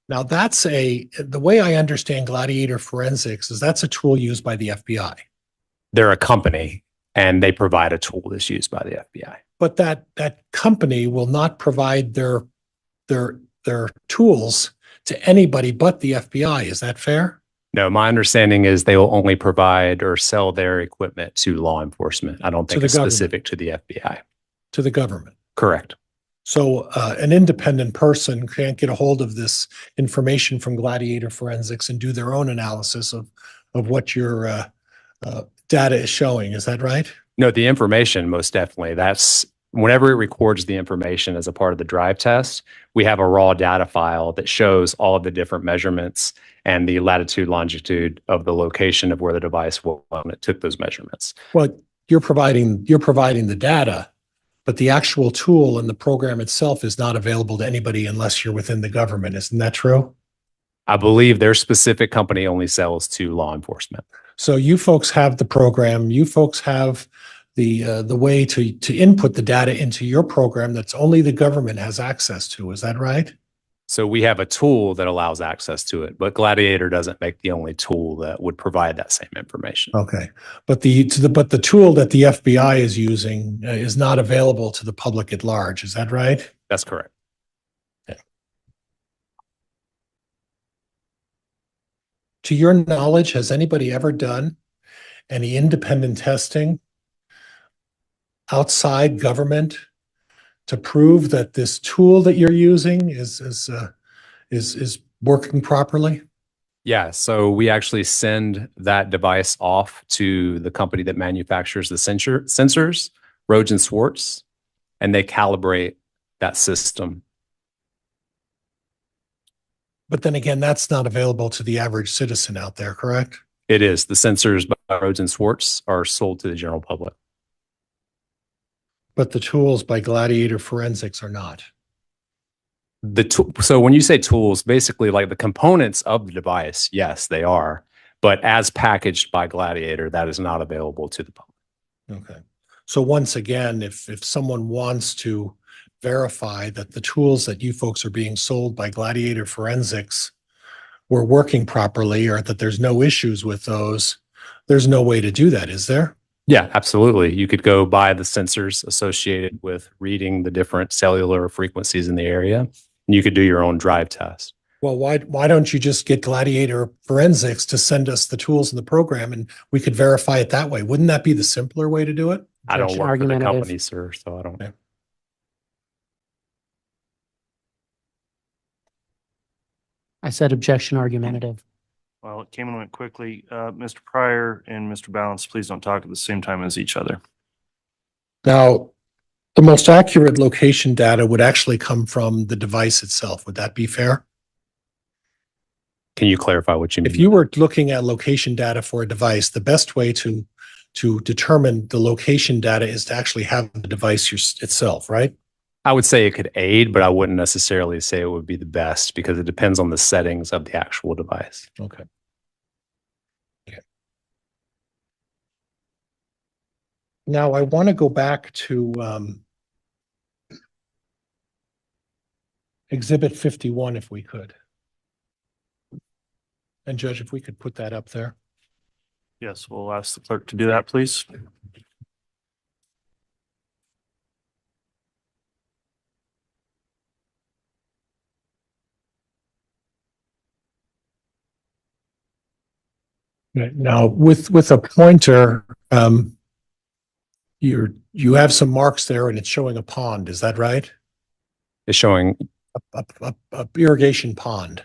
Now, the way I understand gladiator forensics is that's a tool used by the FBI. They're a company and they provide a tool that's used by the FBI. But that company will not provide their tools to anybody but the FBI. Is that fair? No, my understanding is they will only provide or sell their equipment to law enforcement. I don't think it's specific to the FBI. To the government. Correct. So an independent person can't get a hold of this information from Gladiator Forensics and do their own analysis of what your data is showing. Is that right? No, the information, most definitely. That's whenever it records the information as a part of the drive test, we have a raw data file that shows all of the different measurements and the latitude, longitude of the location of where the device was when it took those measurements. Well, you're providing the data, but the actual tool and the program itself is not available to anybody unless you're within the government. Isn't that true? I believe their specific company only sells to law enforcement. So you folks have the program, you folks have the way to input the data into your program that's only the government has access to. Is that right? So we have a tool that allows access to it, but Gladiator doesn't make the only tool that would provide that same information. Okay, but the tool that the FBI is using is not available to the public at large. Is that right? That's correct. Okay. To your knowledge, has anybody ever done any independent testing outside government to prove that this tool that you're using is working properly? Yeah, so we actually send that device off to the company that manufactures the sensors, Rhodes and Schwartz, and they calibrate that system. But then again, that's not available to the average citizen out there, correct? It is. The sensors by Rhodes and Schwartz are sold to the general public. But the tools by Gladiator Forensics are not. So when you say tools, basically like the components of the device, yes, they are. But as packaged by Gladiator, that is not available to the public. Okay. So once again, if someone wants to verify that the tools that you folks are being sold by Gladiator Forensics were working properly or that there's no issues with those, there's no way to do that, is there? Yeah, absolutely. You could go buy the sensors associated with reading the different cellular frequencies in the area, and you could do your own drive test. Well, why don't you just get Gladiator Forensics to send us the tools in the program and we could verify it that way? Wouldn't that be the simpler way to do it? I don't work for the Argumentative. company, sir, so I don't. Okay. I said objection argumentative. Well, it came and went quickly. Mr. Pryor and Mr. Balance, please don't talk at the same time as each other. Now, the most accurate location data would actually come from the device itself. Would that be fair? Can you clarify what you mean? If you were looking at location data for a device, the best way to determine the location data is to actually have the device itself, right? I would say it could aid, but I wouldn't necessarily say it would be the best because it depends on the settings of the actual device. Okay. Now I want to go back to Exhibit 51, if we could. And Judge, if we could put that up there. Yes, we'll ask the clerk to do that, please. Right. Now, with a pointer, you have some marks there and it's showing a pond. Is that right? It's showing a irrigation pond.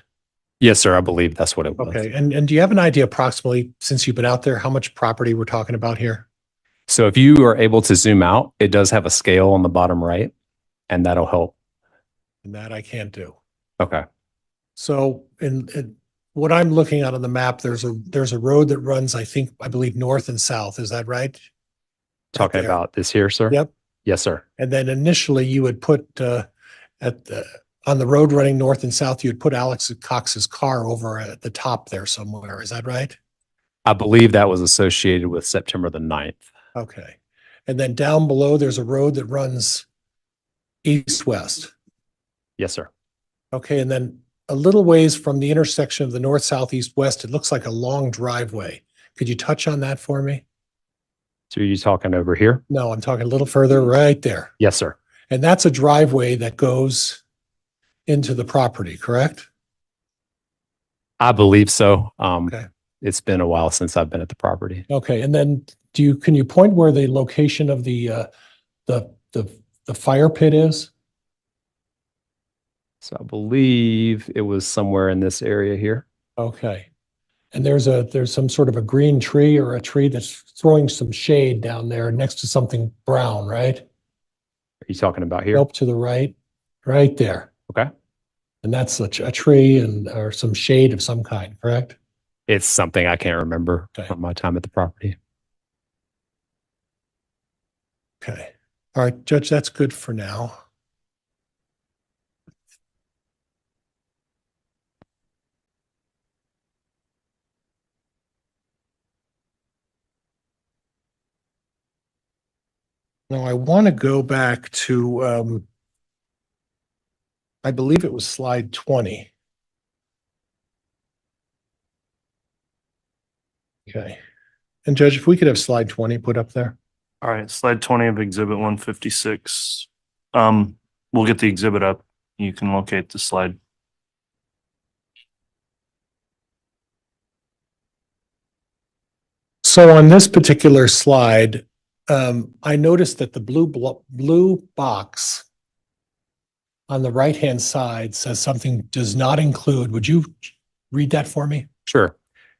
Yes, sir. I believe that's what it was. Okay. And do you have an idea approximately, since you've been out there, how much property we're talking about here? So if you are able to zoom out, it does have a scale on the bottom right, and that'll help. And that I can't do. Okay. So in what I'm looking at on the map, there's a road that runs, I believe, north and south. Is that right? Talking there. about this here, sir? Yep. Yes, sir. And then initially you would put on the road running north and south, you'd put Alex Cox's car over at the top there somewhere. Is that right? I believe that was associated with September the 9th. Okay. And then down below, there's a road that runs east-west. Yes, sir. Okay. And then a little ways from the intersection of the north, south, east, west, it looks like a long driveway. Could you touch on that for me? So are you talking over here? No, I'm talking a little further right there. Yes, sir. And that's a driveway that goes into the property, correct? I believe so. Okay. It's been a while since I've been at the property. Okay. And then can you point where the location of the fire pit is? So I believe it was somewhere in this area here. Okay. And there's some sort of a green tree or a tree that's throwing some shade down there next to something brown, right? Are you talking about here? Up to the right there. Okay. And that's a tree or some shade of some kind, correct? It's something I can't remember Okay. from my time at the property. Okay. All right, Judge, that's good for now. Now I want to go back to, I believe it was slide 20. Okay. And Judge, if we could have slide 20 put up there. All right, slide 20 of exhibit 156. We'll get the exhibit up. You can locate the slide. So on this particular slide, I noticed that the blue box on the right-hand side says something does not include. Would you read that for me? Sure.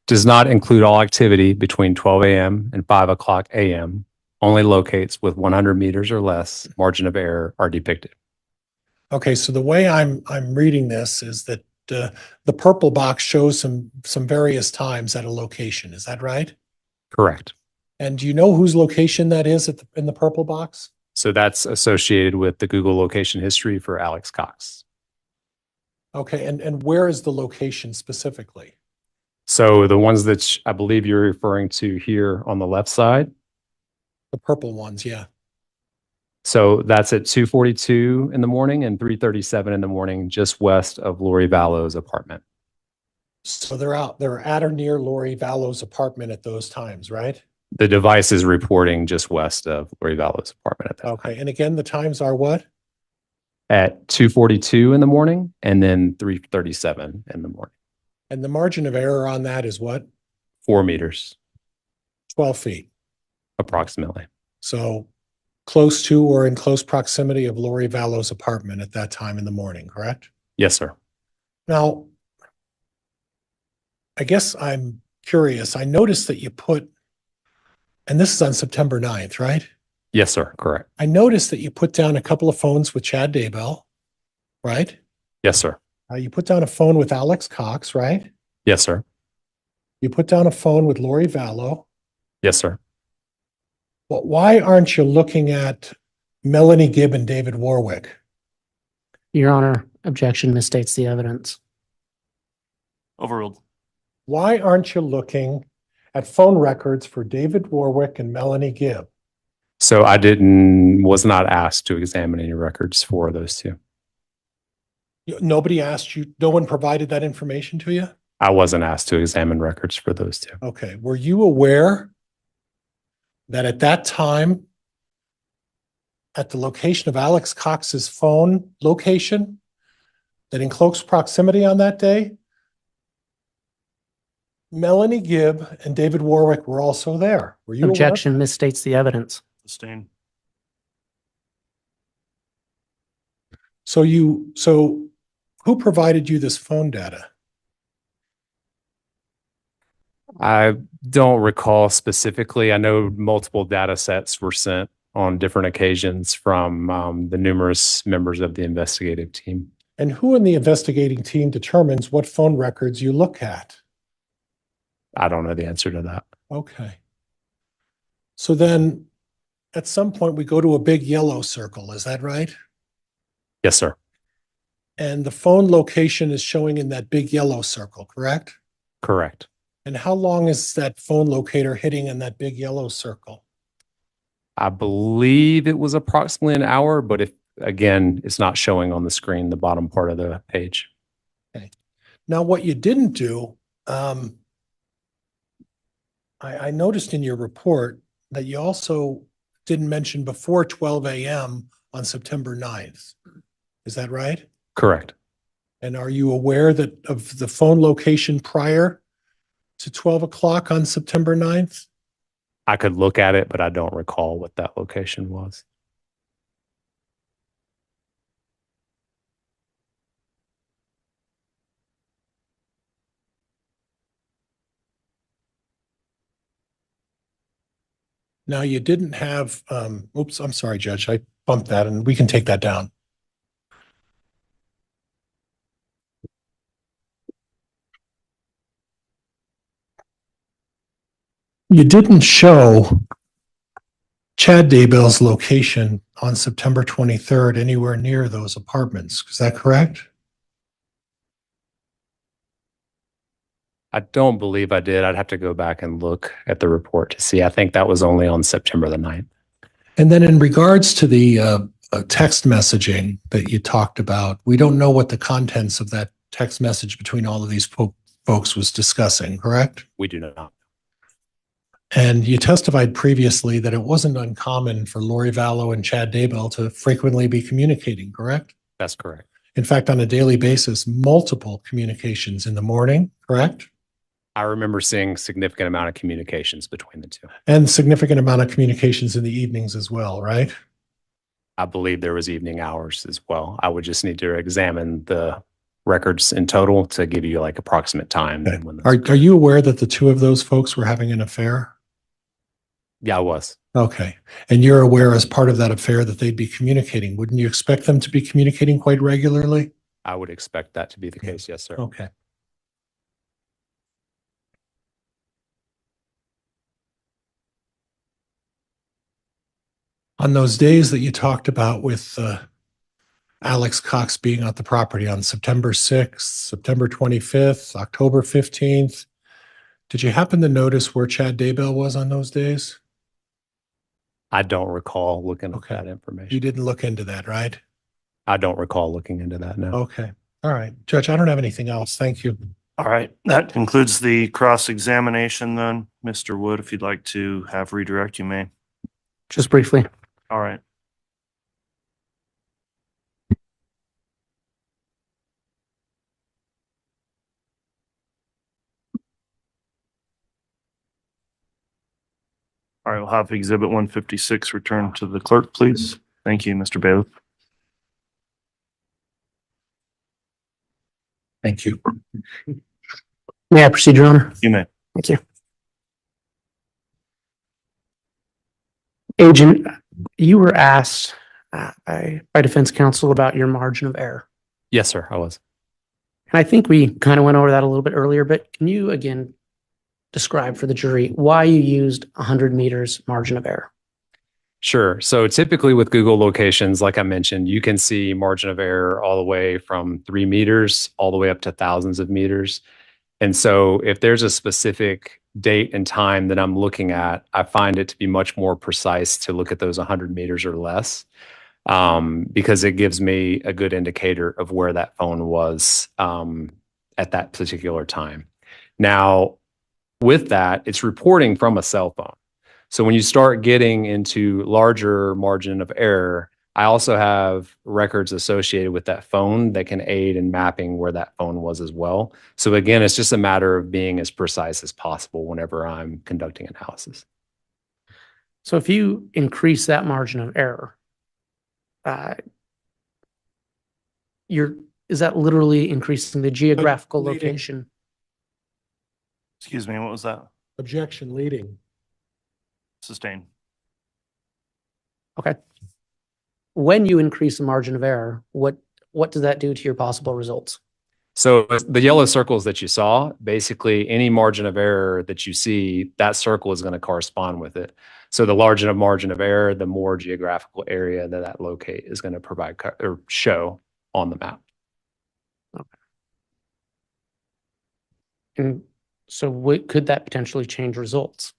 Does not include all activity between 12 a.m. and 5 o'clock a.m. Only locates with 100 meters or less margin of error are depicted. Okay, so the way I'm reading this is that the purple box shows some various times at a location. Is that right? Correct. And do you know whose location that is in the purple box? So that's associated with the Google location history for Alex Cox. Okay, and where is the location specifically? So the ones that I believe you're referring to here on the left side. The purple ones, yeah. So that's at 2:42 in the morning and 3:37 in the morning, just west of Lori Vallow's apartment. So they're at or near Lori Vallow's apartment at those times, right? The device is reporting just west of Lori Vallow's apartment at that Okay, time. and again, the times are what? At 2:42 in the morning and then 3:37 in the morning. And the margin of error on that is what? 4 meters 12 feet. approximately. So close to or in close proximity of Lori Vallow's apartment at that time in the morning, correct? Yes, sir. Now, I guess I'm curious. I noticed that you put, and this is on September 9th, right? Yes, sir. Correct. I noticed that you put down a couple of phones with Chad Daybell, right? Yes, sir. You put down a phone with Alex Cox, right? Yes, sir. You put down a phone with Lori Vallow. Yes, sir. Well, why aren't you looking at Melanie Gibb and David Warwick? Your Honor, objection misstates the evidence. Overruled. Why aren't you looking at phone records for David Warwick and Melanie Gibb? So I was not asked to examine any records for those two. Nobody asked you, no one provided that information to you? I wasn't asked to examine records for those two. Okay. Were you aware that at that time, at the location of Alex Cox's phone location, that in close proximity on that day, Melanie Gibb and David Warwick were also there? Were you aware? Objection misstates the evidence. Sustained. So Who provided you this phone data? I don't recall specifically. I know multiple data sets were sent on different occasions from the numerous members of the investigative team. And who in the investigating team determines what phone records you look at? I don't know the answer to that. Okay. So then at some point we go to a big yellow circle, is that right? Yes, sir. And the phone location is showing in that big yellow circle, correct? Correct. And how long is that phone locator hitting in that big yellow circle? I believe it was approximately an hour, but if, again, it's not showing on the screen, the bottom part of the page. Okay. Now, what you didn't do, I noticed in your report that you also didn't mention before 12 a.m. on September 9th. Is that right? Correct. And are you aware that of the phone location prior to 12 o'clock on September 9th? I could look at it, but I don't recall what that location was. Now, you didn't have, oops, I'm sorry, Judge, I bumped that and we can take that down. You didn't show Chad Daybell's location on September 23rd anywhere near those apartments. Is that correct? I don't believe I did. I'd have to go back and look at the report to see. I think that was only on September the 9th. And then in regards to the text messaging that you talked about, we don't know what the contents of that text message between all of these folks was discussing, correct? We do not. And you testified previously that it wasn't uncommon for Lori Vallow and Chad Daybell to frequently be communicating, correct? That's correct. In fact, on a daily basis, multiple communications in the morning, correct? I remember seeing significant amount of communications between the two. And significant amount of communications in the evenings as well, right? I believe there was evening hours as well. I would just need to examine the records in total to give you like approximate time. Okay. When Are you aware that the two of those folks were having an affair? Yeah, I was. Okay. And you're aware as part of that affair that they'd be communicating. Wouldn't you expect them to be communicating quite regularly? I would expect that to be the case. Yes, sir. Okay. On those days that you talked about with Alex Cox being at the property on September 6th, September 25th, October 15th, did you happen to notice where Chad Daybell was on those days? I don't recall looking Okay. at that information. You didn't look into that, right? I don't recall looking into that. No. Okay. All right. Judge, I don't have anything else. Thank you. All right, that concludes the cross-examination then. Mr. Wood, if you'd like to have redirect, you may. Just briefly. All right. All right, we'll have Exhibit 156 returned to the clerk, please. Thank you, Mr. Bailiff. Thank you. May I proceed, Your Honor? You may. Thank you. Agent, you were asked by defense counsel about your margin of error. Yes, sir. I was. And I think we kind of went over that a little bit earlier, but can you again describe for the jury why you used 100 meters margin of error? Sure. So typically with Google locations, like I mentioned, you can see margin of error all the way from 3 meters all the way up to thousands of meters. And so if there's a specific date and time that I'm looking at, I find it to be much more precise to look at those 100 meters or less, because it gives me a good indicator of where that phone was at that particular time. Now, with that, it's reporting from a cell phone. So when you start getting into larger margin of error, I also have records associated with that phone that can aid in mapping where that phone was as well. So again, it's just a matter of being as precise as possible whenever I'm conducting analysis. So if you increase that margin of error, you're is that literally increasing the geographical leading. location? Excuse me, what was that? Objection leading. Sustained. Okay. When you increase the margin of error, what does that do to your possible results? So the yellow circles that you saw, basically any margin of error that you see, that circle is going to correspond with it. So the larger margin of error, the more geographical area that locate is going to provide or show on the map. And so what could that potentially change results?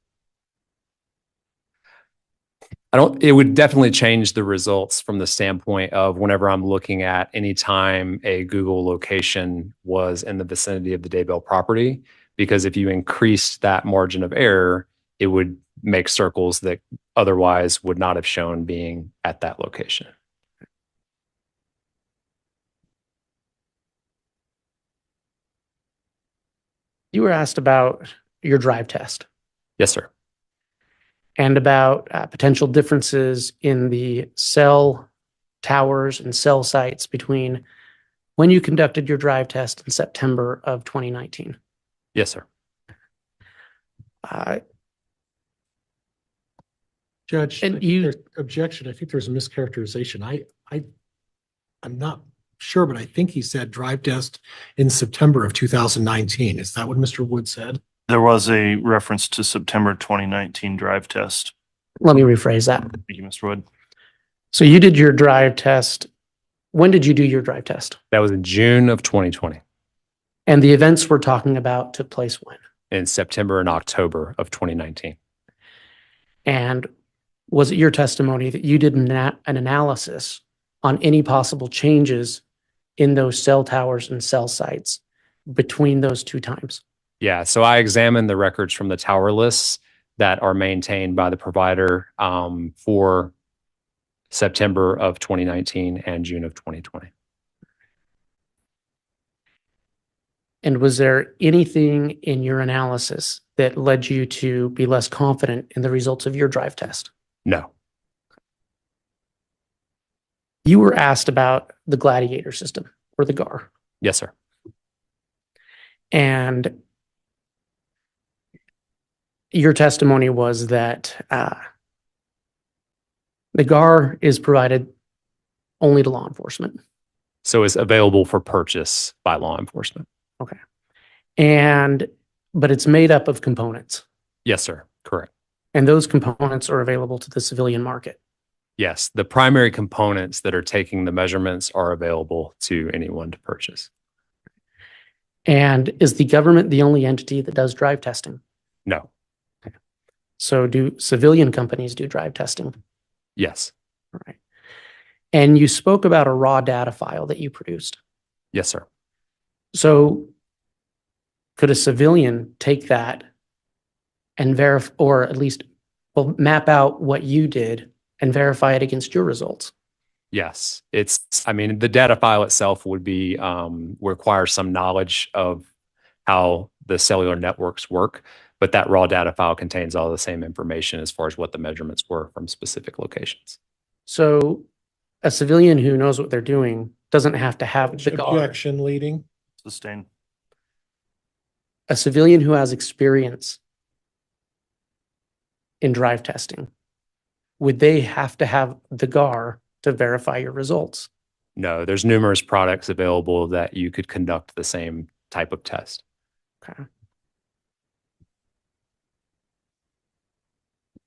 It would definitely change the results from the standpoint of whenever I'm looking at any time a Google location was in the vicinity of the Daybell property, because if you increased that margin of error, it would make circles that otherwise would not have shown being at that location. You were asked about your drive test Yes, sir. and about potential differences in the cell towers and cell sites between when you conducted your drive test in September of 2019. Yes, sir. Judge, And you- objection. I think there's a mischaracterization. I'm not sure, but I think he said drive test in September of 2019. Is that what Mr. Wood said? There was a reference to September 2019 drive test. Let me rephrase that. Thank you, Mr. Wood. So you did your drive test. When did you do your drive test? That was in June of 2020, And the events we're talking about took place when? in September and October of 2019. And was it your testimony that you did an analysis on any possible changes in those cell towers and cell sites between those two times? Yeah, so I examined the records from the tower lists that are maintained by the provider for September of 2019 and June of 2020. And was there anything in your analysis that led you to be less confident in the results of your drive test? No. You were asked about the Gladiator system or the GAR. Yes, sir. And your testimony was that the GAR is provided only to law enforcement. So it's available for purchase by law enforcement. But it's made up of components, Yes, sir. Correct. and those components are available to the civilian market. Yes, the primary components that are taking the measurements are available to anyone to purchase. And is the government the only entity that does drive testing? No. So do civilian companies do drive testing? Yes. All right. And you spoke about a raw data file that you produced. Yes, sir. So could a civilian take that and verify, or at least map out what you did and verify it against your results? Yes. The data file itself would be, require some knowledge of how the cellular networks work, but that raw data file contains all the same information as far as what the measurements were from specific locations. So a civilian who knows what they're doing doesn't have to have the GAR. Objection leading. Sustained. A civilian who has experience in drive testing, would they have to have the GAR to verify your results? No, there's numerous products available that you could conduct the same type of test. Okay.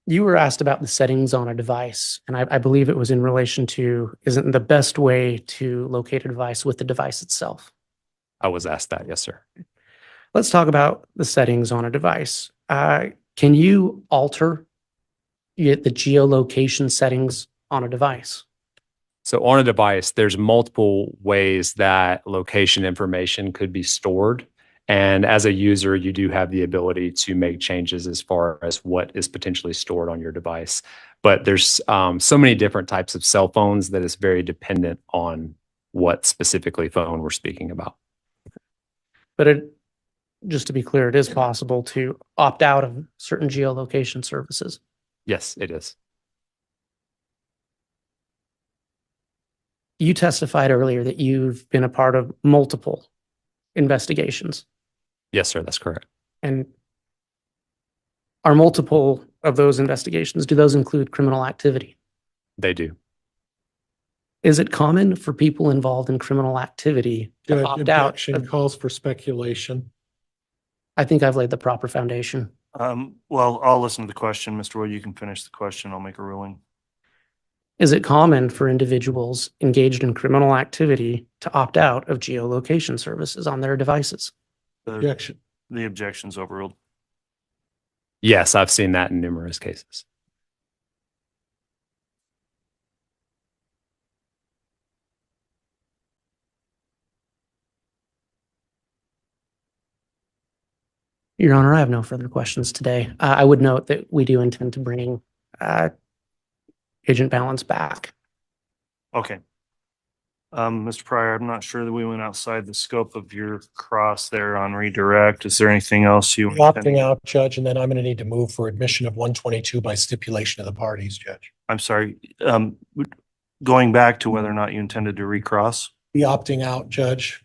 You were asked about the settings on a device, and I believe it was in relation to, isn't the best way to locate a device with the device itself? I was asked that. Yes, sir. Let's talk about the settings on a device. Can you alter the geolocation settings on a device? So on a device, there's multiple ways that location information could be stored. And as a user, you do have the ability to make changes as far as what is potentially stored on your device. But there's so many different types of cell phones that it's very dependent on what specifically phone we're speaking about. But just to be clear, it is possible to opt out of certain geolocation services. Yes, it is. You testified earlier that you've been a part of multiple investigations, Yes, sir. That's correct. and are multiple of those investigations, do those include criminal activity? They do. Is it common for people involved in criminal activity to Judge, opt out? objection calls for speculation. I think I've laid the proper foundation. Well, I'll listen to the question. Mr. Wood, you can finish the question. I'll make a ruling. Is it common for individuals engaged in criminal activity to opt out of geolocation services on their devices? Objection. The objection's overruled. Yes, I've seen that in numerous cases. Your Honor, I have no further questions today. I would note that we do intend to bring Agent Balance back. Okay. Mr. Pryor, I'm not sure that we went outside the scope of your cross there on redirect. Is there anything else you? Opting out, Judge, and then I'm going to need to move for admission of 122 by stipulation of the parties, Judge. I'm sorry, going back to whether or not you intended to recross? Be opting out, Judge.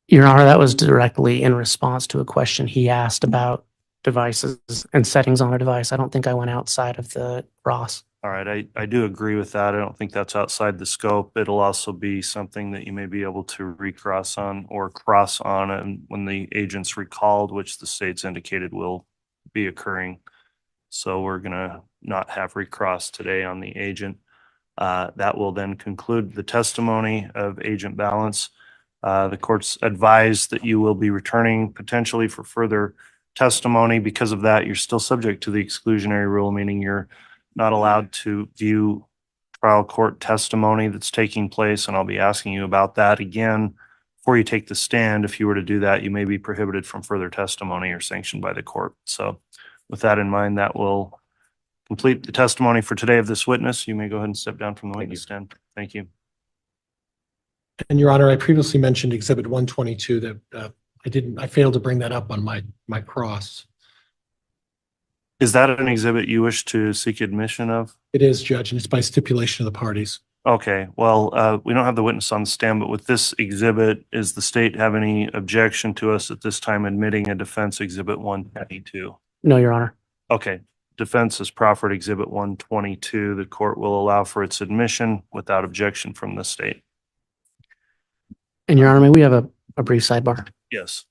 Your Honor, that was directly in response to a question he asked about devices and settings on a device. I don't think I went outside of the cross. All right, I do agree with that. I don't think that's outside the scope. It'll also be something that you may be able to recross on or cross on and when the agent's recalled, which the state's indicated will be occurring. So we're gonna not have recross today on the agent. That will then conclude the testimony of Agent Balance. The court's advised that you will be returning potentially for further testimony. Because of that, you're still subject to the exclusionary rule, meaning you're not allowed to view trial court testimony that's taking place. And I'll be asking you about that again before you take the stand. If you were to do that, you may be prohibited from further testimony or sanctioned by the court. So with that in mind, that will complete the testimony for today of this witness. You may go ahead and step down from the witness stand. Thank you. And Your Honor, I previously mentioned Exhibit 122 that I failed to bring that up on my cross. Is that an exhibit you wish to seek admission of? It is, Judge, and it's by stipulation of the parties. Okay, well, we don't have the witness on the stand, but with this exhibit, is the state have any objection to us at this time admitting a defense exhibit 122? No, Your Honor. Okay, defense has proffered exhibit 122. The court will allow for its admission without objection from the state. And Your Honor, may we have a brief sidebar? Yes.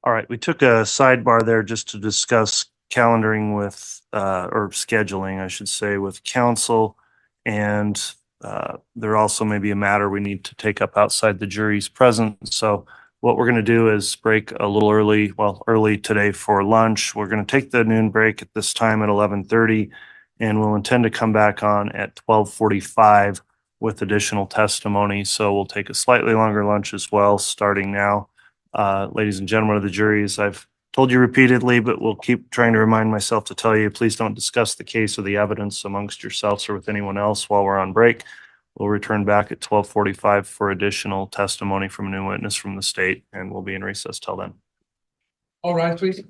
All right, we took a sidebar there just to discuss calendaring with, or scheduling, I should say, with counsel. And there also may be a matter we need to take up outside the jury's presence. So what we're going to do is break a little early, early today for lunch. We're going to take the noon break at this time at 11:30, and we'll intend to come back on at 12:45 with additional testimony. So we'll take a slightly longer lunch as well, starting now. Ladies and gentlemen of the jury, as I've told you repeatedly, but we'll keep trying to remind myself to tell you, please don't discuss the case or the evidence amongst yourselves or with anyone else while we're on break. We'll return back at 12:45 for additional testimony from a new witness from the state, and we'll be in recess till then. All right, please.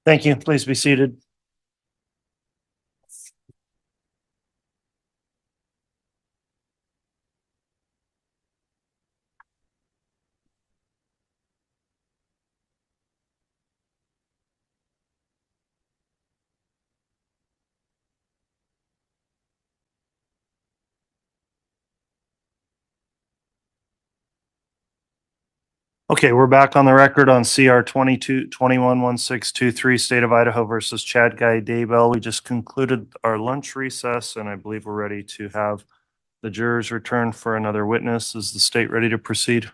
Thank you. Please be seated. Okay, we're back on the record on CR 22-21-1623, State of Idaho versus Chad Guy Daybell. We just concluded our lunch recess, and I believe we're ready to have the jurors return for another witness. Is the state ready to proceed?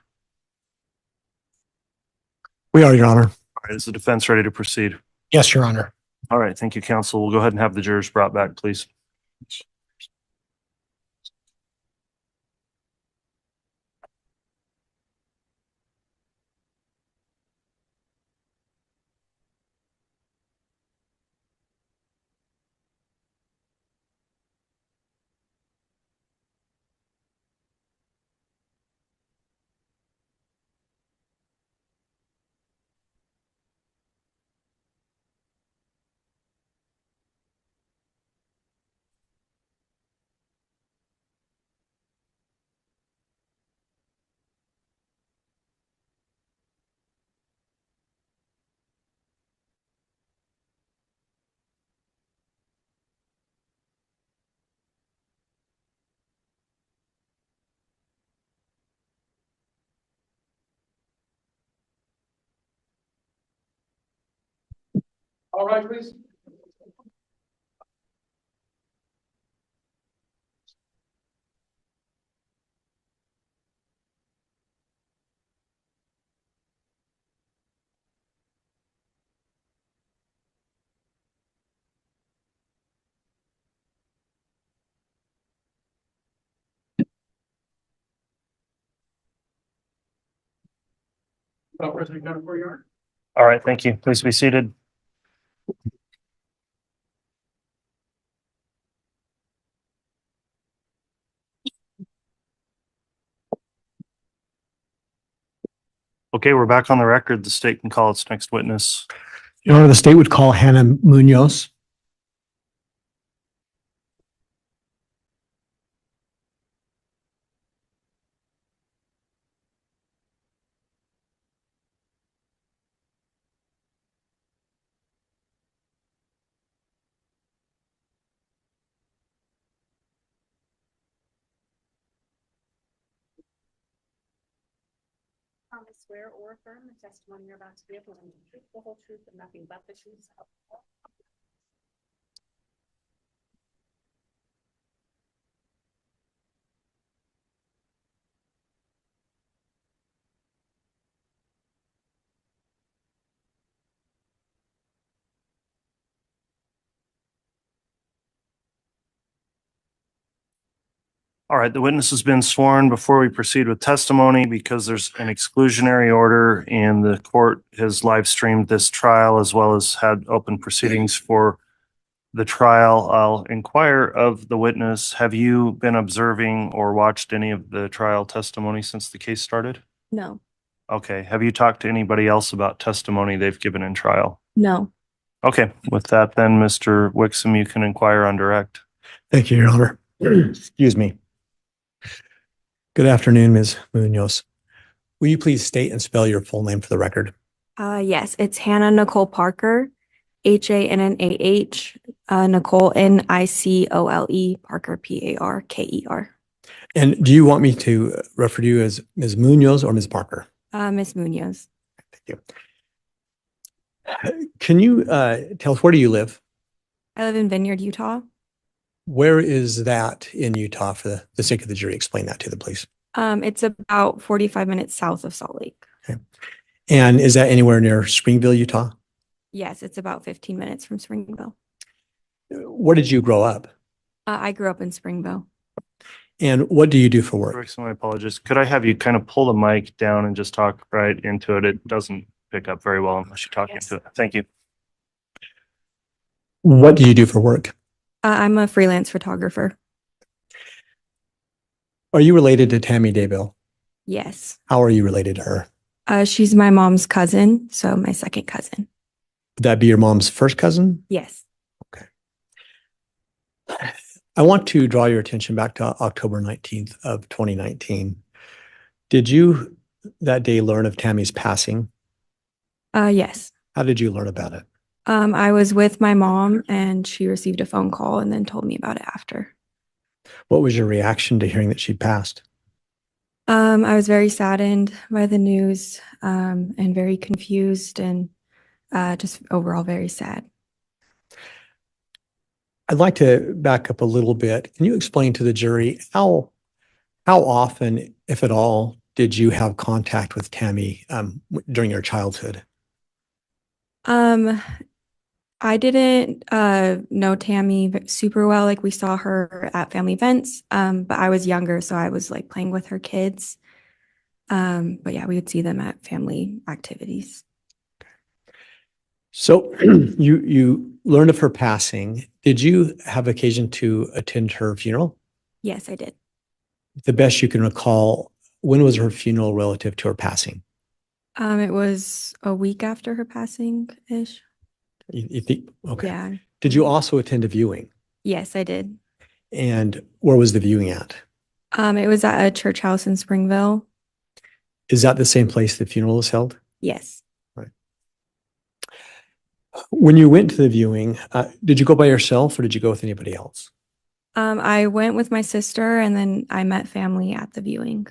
We are, Your Honor. All right, is the defense ready to proceed? Yes, Your Honor. All right, thank you, counsel. We'll go ahead and have the jurors brought back, please. All right, please. All right, thank you. Please be seated. Okay, we're back on the record. The state can call its next witness. Your Honor, the state would call Hannah Munoz. Promise, swear or affirm the testimony you're about to give will be the truth, the whole truth, and nothing but the truth. All right, the witness has been sworn. Before we proceed with testimony, because there's an exclusionary order and the court has live streamed this trial as well as had open proceedings for the trial, I'll inquire of the witness. Have you been observing or watched any of the trial testimony since the case started? No, Okay, have you talked to anybody else about testimony they've given in trial? no. Okay, with that then, Mr. Wixom, you can inquire on direct. Thank you, Your Honor. Excuse me. Good afternoon, Ms. Munoz. Will you please state and spell your full name for the record? Yes, it's Hannah Nicole Parker, Hannah, Nicole, Nicole, Parker, Parker. And do you want me to refer to you as Ms. Munoz or Ms. Parker? Miss Munoz. Thank you. Can you tell us, where do you live? I live in Vineyard, Utah. Where is that in Utah for the sake of the jury? Explain that to them, please. It's about 45 minutes south of Salt Lake. Okay. And is that anywhere near Springville, Utah? Yes, it's about 15 minutes from Springville. Where did you grow up? I grew up in Springville. And what do you do for work? Wixom, I apologize. Could I have you kind of pull the mic down and just talk right into it? It doesn't pick up very well unless you talk Yes. into it. Thank you. What do you do for work? I'm a freelance photographer. Are you related to Tammy Daybell? Yes. How are you related to her? She's my mom's cousin, so my second cousin. Would that be your mom's first cousin? Yes. I want to draw your attention back to October 19th of 2019. Did you that day learn of Tammy's passing? Yes. How did you learn about it? I was with my mom and she received a phone call and then told me about it after. What was your reaction to hearing that she'd passed? I was very saddened by the news, and very confused and just overall very sad. I'd like to back up a little bit. Can you explain to the jury how often, if at all, did you have contact with Tammy during your childhood? I didn't know Tammy super well. Like we saw her at family events, but I was younger, so I was like playing with her kids. But yeah, we would see them at family activities. So you learned of her passing. Did you have occasion to attend her funeral? Yes, I did. The best you can recall, when was her funeral relative to her passing? It was a week after her passing-ish. You think? Okay. Yeah. Did you also attend a viewing? Yes, I did. And where was the viewing at? It was at a church house in Springville. Is that the same place the funeral was held? Yes. When you went to the viewing, did you go by yourself or did you go with anybody else? I went with my sister and then I met family at the viewing.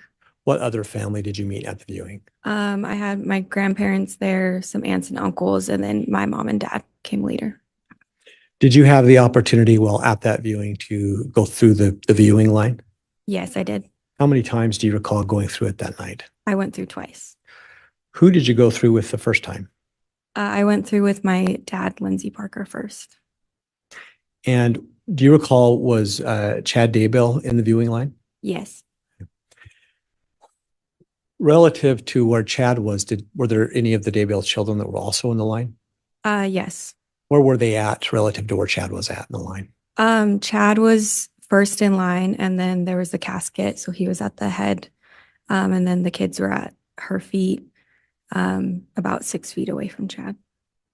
What other family did you meet at the viewing? I had my grandparents there, some aunts and uncles, and then my mom and dad came later. Did you have the opportunity while at that viewing to go through the viewing line? Yes, I did. How many times do you recall going through it that night? I went through twice. Who did you go through with the first time? I went through with my dad, Lindsay Parker, first. And do you recall, was Chad Daybell in the viewing line? Yes. Relative to where Chad was, were there any of the Daybell children that were also in the line? Yes. Where were they at relative to where Chad was at in the line? Chad was first in line, and then there was the casket, so he was at the head, and then the kids were at her feet, about 6 feet away from Chad.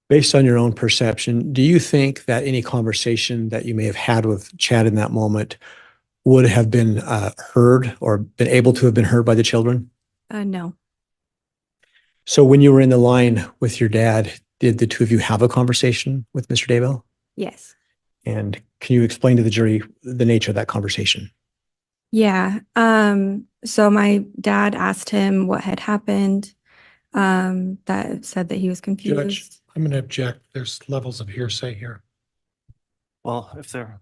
Based on your own perception, do you think that any conversation that you may have had with Chad in that moment would have been heard or been able to have been heard by the children? No. So when you were in the line with your dad, did the two of you have a conversation with Mr. Daybell? Yes. And can you explain to the jury the nature of that conversation? Yeah. So my dad asked him what had happened, that said that he was confused. Judge, I'm going to object. There's levels of hearsay here. Well, Mr.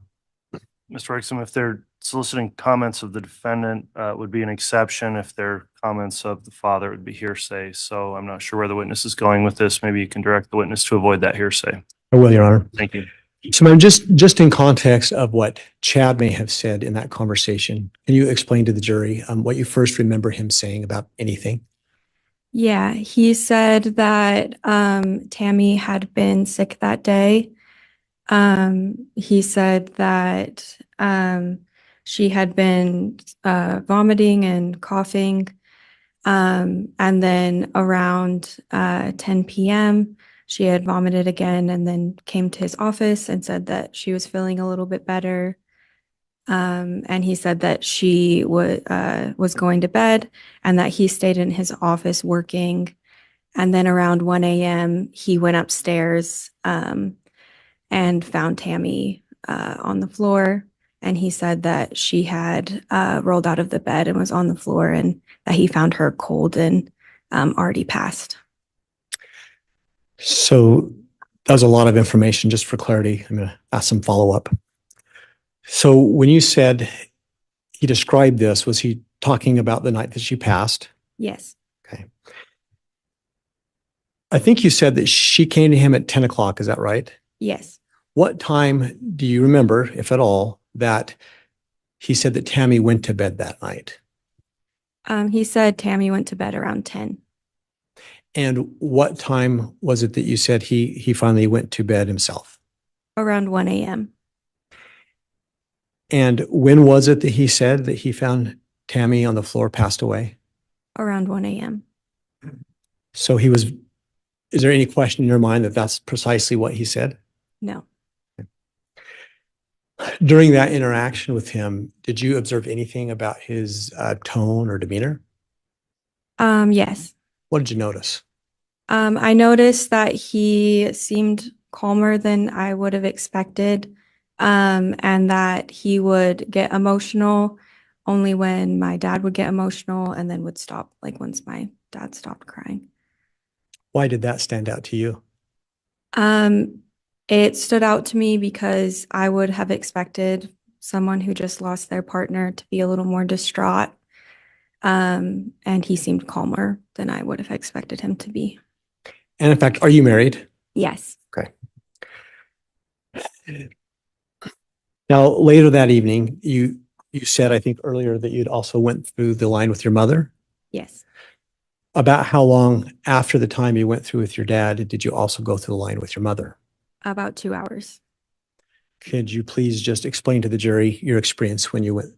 Wexham, if they're soliciting comments of the defendant, would be an exception. If they're comments of the father, it would be hearsay. So I'm not sure where the witness is going with this. Maybe you can direct the witness to avoid that hearsay. I will, Your Honor. Thank you. So I'm just in context of what Chad may have said in that conversation, can you explain to the jury what you first remember him saying about anything? Yeah, he said that Tammy had been sick that day. He said that she had been vomiting and coughing. And then around 10 p.m., she had vomited again and then came to his office and said that she was feeling a little bit better. And he said that she was going to bed and that he stayed in his office working. And then around 1 a.m., he went upstairs and found Tammy on the floor. And he said that she had rolled out of the bed and was on the floor and that he found her cold and already passed. So that was a lot of information. Just for clarity, I'm going to ask some follow-up. So when you said he described this, was he talking about the night that she passed? Yes. Okay. I think you said that she came to him at 10 o'clock. Is that right? Yes. What time do you remember, if at all, that he said that Tammy went to bed that night? He said Tammy went to bed around 10. And what time was it that you said he finally went to bed himself? Around 1 a.m. And when was it that he said that he found Tammy on the floor, passed away? Around 1 a.m. So he was Is there any question in your mind that that's precisely what he said? No. During that interaction with him, did you observe anything about his tone or demeanor? Yes. What did you notice? I noticed that he seemed calmer than I would have expected, and that he would get emotional only when my dad would get emotional and then would stop, like once my dad stopped crying. Why did that stand out to you? It stood out to me because I would have expected someone who just lost their partner to be a little more distraught. And he seemed calmer than I would have expected him to be. And in fact, are you married? Yes. Now, later that evening, you said, I think earlier, that you'd also went through the line with your mother. Yes. About how long after the time you went through with your dad did you also go through the line with your mother? About 2 hours. Could you please just explain to the jury your experience when you went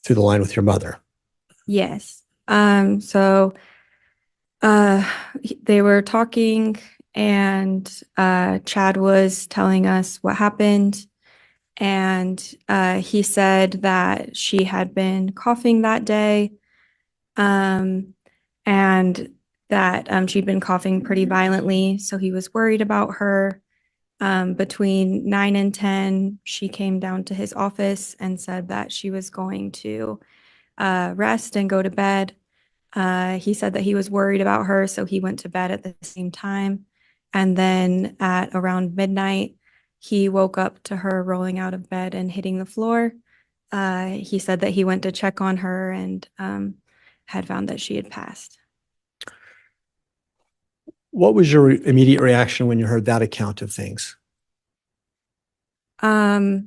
through the line with your mother? Yes. So they were talking and Chad was telling us what happened. And he said that she had been coughing that day, and that she'd been coughing pretty violently. So he was worried about her. Between 9 and 10, she came down to his office and said that she was going to rest and go to bed. He said that he was worried about her, so he went to bed at the same time. And then at around midnight, he woke up to her rolling out of bed and hitting the floor. He said that he went to check on her and had found that she had passed. What was your immediate reaction when you heard that account of things? I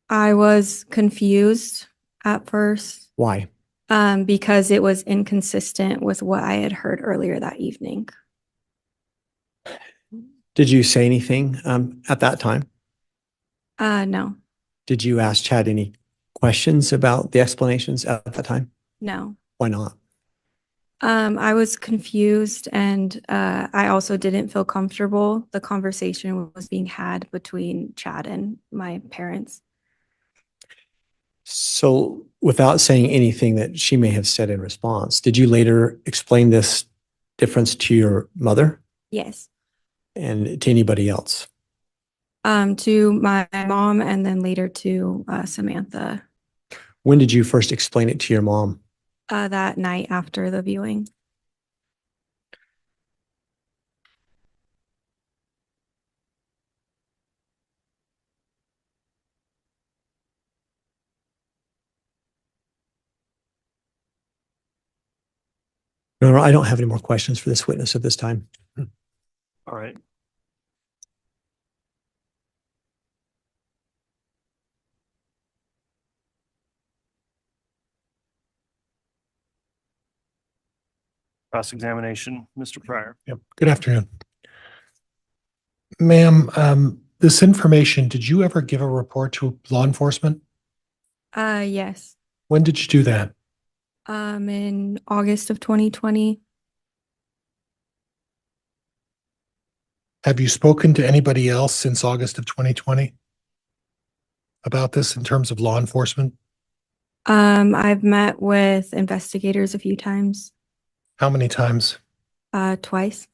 was confused at first. Why? Because it was inconsistent with what I had heard earlier that evening. Did you say anything at that time? No, Did you ask Chad any questions about the explanations at that time? no. Why not? I was confused and I also didn't feel comfortable. The conversation was being had between Chad and my parents. So without saying anything that she may have said in response, did you later explain this difference to your mother Yes. and to anybody else? To my mom and then later to Samantha When did you first explain it to your mom? that night after the viewing. No, I don't have any more questions for this witness at this time. All right. Cross-examination, Mr. Pryor. Yep. Good afternoon. Ma'am, this information, did you ever give a report to law enforcement? Yes. When did you do that? In August of 2020. Have you spoken to anybody else since August of 2020 about this in terms of law enforcement? I've met with investigators a few times, How many times? twice.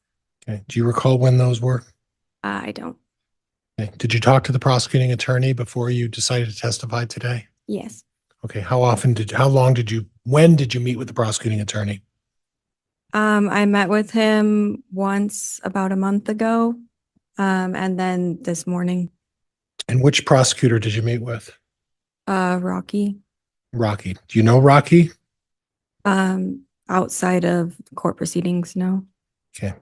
Okay. Do you recall when those were? I don't. Okay. Did you talk to the prosecuting attorney before you decided to testify today? Yes. Okay. When did you meet with the prosecuting attorney? I met with him once about a month ago, and then this morning, And which prosecutor did you meet with? Rocky, Rocky. Do you know Rocky? outside of court proceedings, no. Okay.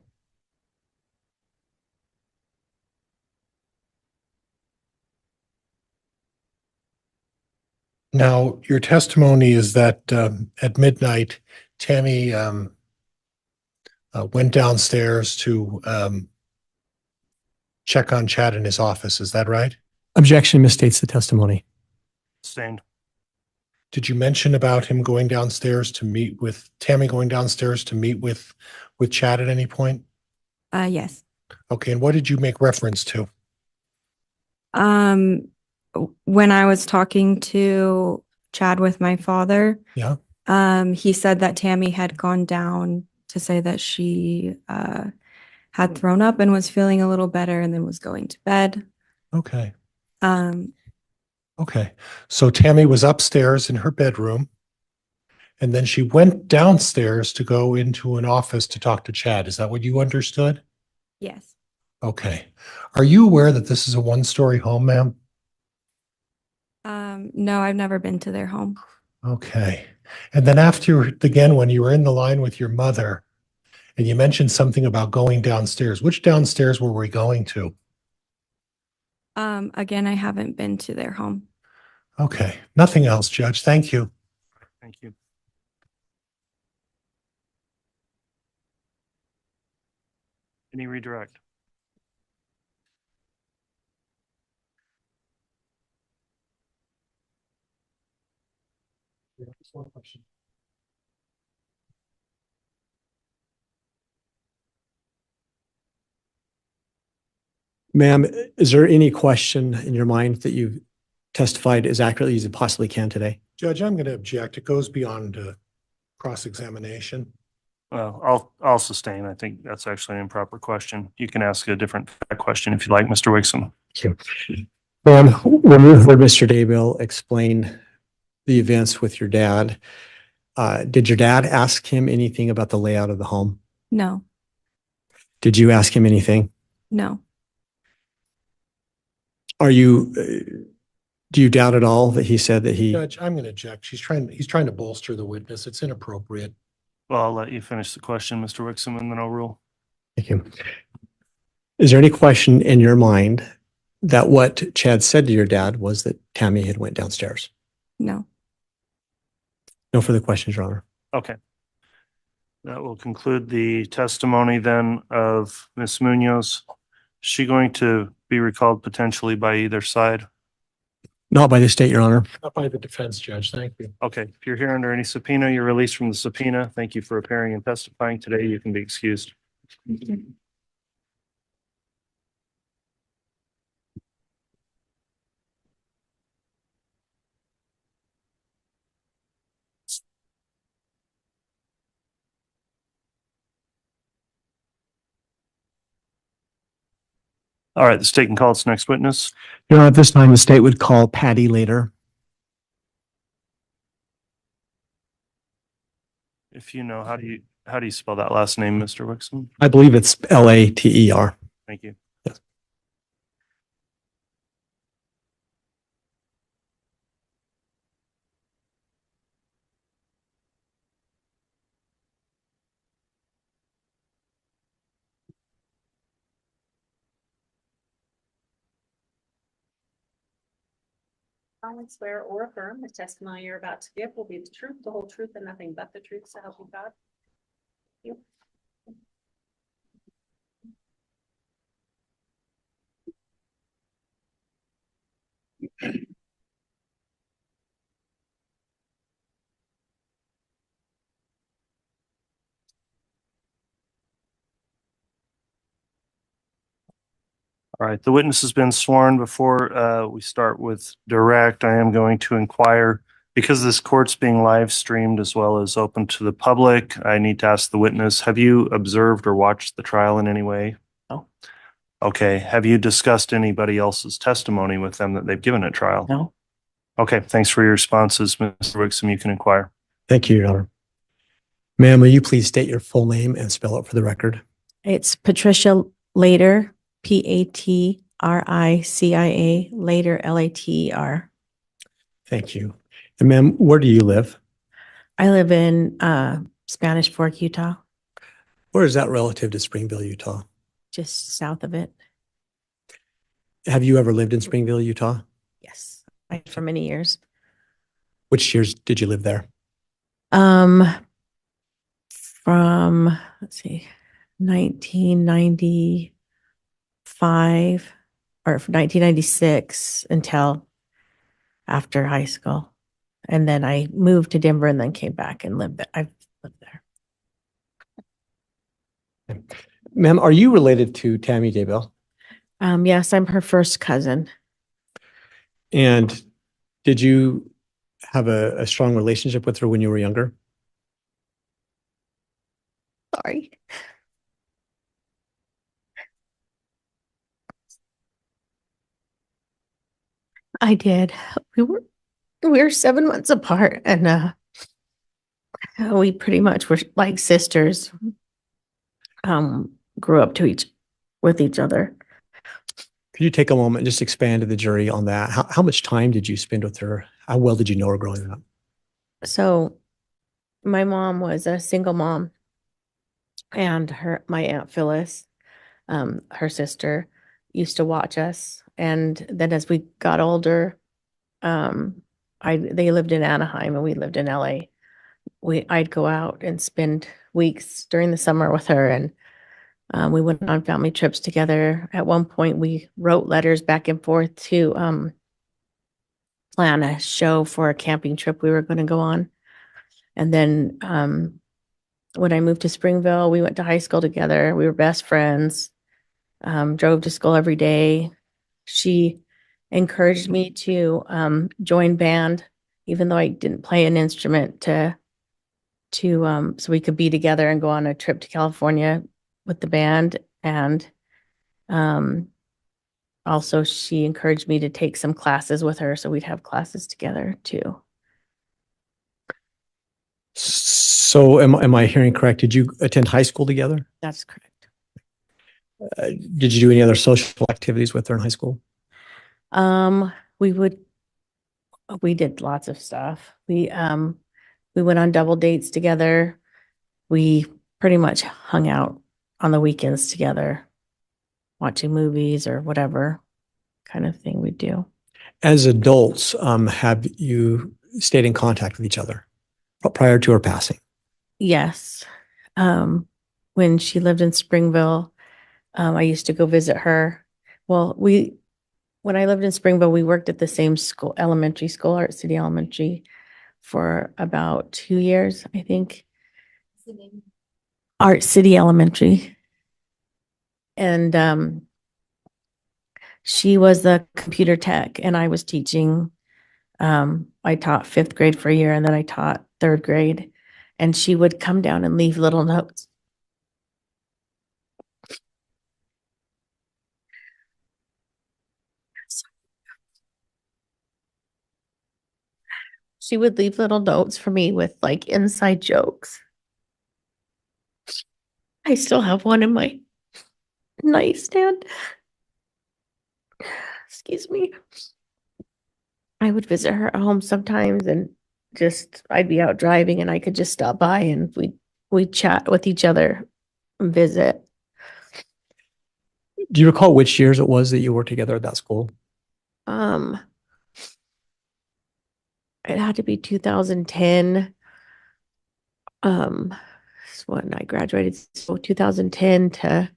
Now, your testimony is that at midnight, Tammy went downstairs to check on Chad in his office. Is that right? Objection misstates the testimony. Sustained. Did you mention about him going downstairs to meet with Tammy going downstairs to meet with Chad at any point? Yes. Okay, and what did you make reference to? When I was talking to Chad with my father, Yeah. he said that Tammy had gone down to say that she had thrown up and was feeling a little better and then was going to bed. Okay. Um, Okay. So Tammy was upstairs in her bedroom, and then she went downstairs to go into an office to talk to Chad. Is that what you understood? yes. Okay. Are you aware that this is a one-story home, ma'am? No, I've never been to their home. Okay. And then after, again, when you were in the line with your mother, and you mentioned something about going downstairs, which downstairs were we going to? Again, I haven't been to their home. Okay. Nothing else, Judge. Thank you. Thank you. Any redirect? Ma'am, is there any question in your mind that you've testified as accurately as you possibly can today? Judge, I'm going to object. It goes beyond cross-examination. Well, I'll sustain. I think that's actually an improper question. You can ask a different question if you like, Mr. Wixom. Ma'am, when you heard Mr. Daybell explain the events with your dad, did your dad ask him anything about the layout of the home? No, Did you ask him anything? no, Are you, do you doubt at all that he said that he, Judge, I'm going to object. He's trying to bolster the witness. It's inappropriate. Well, I'll let you finish the question, Mr. Wixom, and then I'll rule. thank you. Is there any question in your mind that what Chad said to your dad was that Tammy had went downstairs? no. No further questions, Your Honor. Okay. That will conclude the testimony then of Ms. Munoz. Is she going to be recalled potentially by either side? Not by the state, Your Honor. Not by the defense, Judge. Thank you. Okay, if you're here under any subpoena, you're released from the subpoena. Thank you for appearing and testifying today. You can be excused. All right, the state can call its next witness. Your Honor, at this time, the state would call Patty later. If you know, how do you spell that last name, Mr. Wixom? I believe it's Later. Thank you. Yes. Solemnly swear or affirm the testimony you're about to give will be the truth, the whole truth, and nothing but the truth, so help you God. Thank you. All right, the witness has been sworn. Before we start with direct, I am going to inquire, because this court's being live streamed as well as open to the public, I need to ask the witness, have you observed or watched the trial in any way? No. Okay, have you discussed anybody else's testimony with them that they've given at trial? No. Okay, thanks for your responses, Mr. Wixom. You can inquire. Thank you, Your Honor. Ma'am, will you please state your full name and spell it for the record? It's Patricia Later, Patricia, Later, Later. Thank you. And ma'am, where do you live? I live in Spanish Fork, Utah, Where is that relative to Springville, Utah? just south of it. Have you ever lived in Springville, Utah? Yes, for many years. Which years did you live there? From, let's see, 1995 or 1996 until after high school. And then I moved to Denver and then came back and lived there. I've lived there. Ma'am, are you related to Tammy Daybell? Yes, I'm her first cousin. And did you have a strong relationship with her when you were younger? Sorry. I did. We were 7 months apart, and we pretty much were like sisters. Grew up with each other. Could you take a moment and just expand to the jury on that? How much time did you spend with her? How well did you know her growing up? So my mom was a single mom, and my Aunt Phyllis, her sister, used to watch us. And then as we got older, they lived in Anaheim and we lived in LA. I'd go out and spend weeks during the summer with her, and we went on family trips together. At one point, we wrote letters back and forth to plan a show for a camping trip we were going to go on. And then when I moved to Springville, we went to high school together. We were best friends, drove to school every day. She encouraged me to join band, even though I didn't play an instrument, so we could be together and go on a trip to California with the band. And also she encouraged me to take some classes with her, so we'd have classes together too. So am I hearing correct? Did you attend high school together? That's correct. Did you do any other social activities with her in high school? We did lots of stuff. We went on double dates together. We pretty much hung out on the weekends together, watching movies or whatever kind of thing we do. As adults, have you stayed in contact with each other prior to her passing? Yes. When she lived in Springville, I used to go visit her. Well, when I lived in Springville, we worked at the same school, elementary school, Art City Elementary, for about 2 years, I think. Art City Elementary. And she was the computer tech and I was teaching. I taught 5th grade for a year and then I taught 3rd grade. And she would come down and leave little notes. She would leave little notes for me with like inside jokes. I still have one in my nightstand. Excuse me. I would visit her at home sometimes and I'd be out driving and I could just stop by and we'd chat with each other and visit. Do you recall which years it was that you worked together at that school? It had to be 2010. That's when I graduated. So 2010 to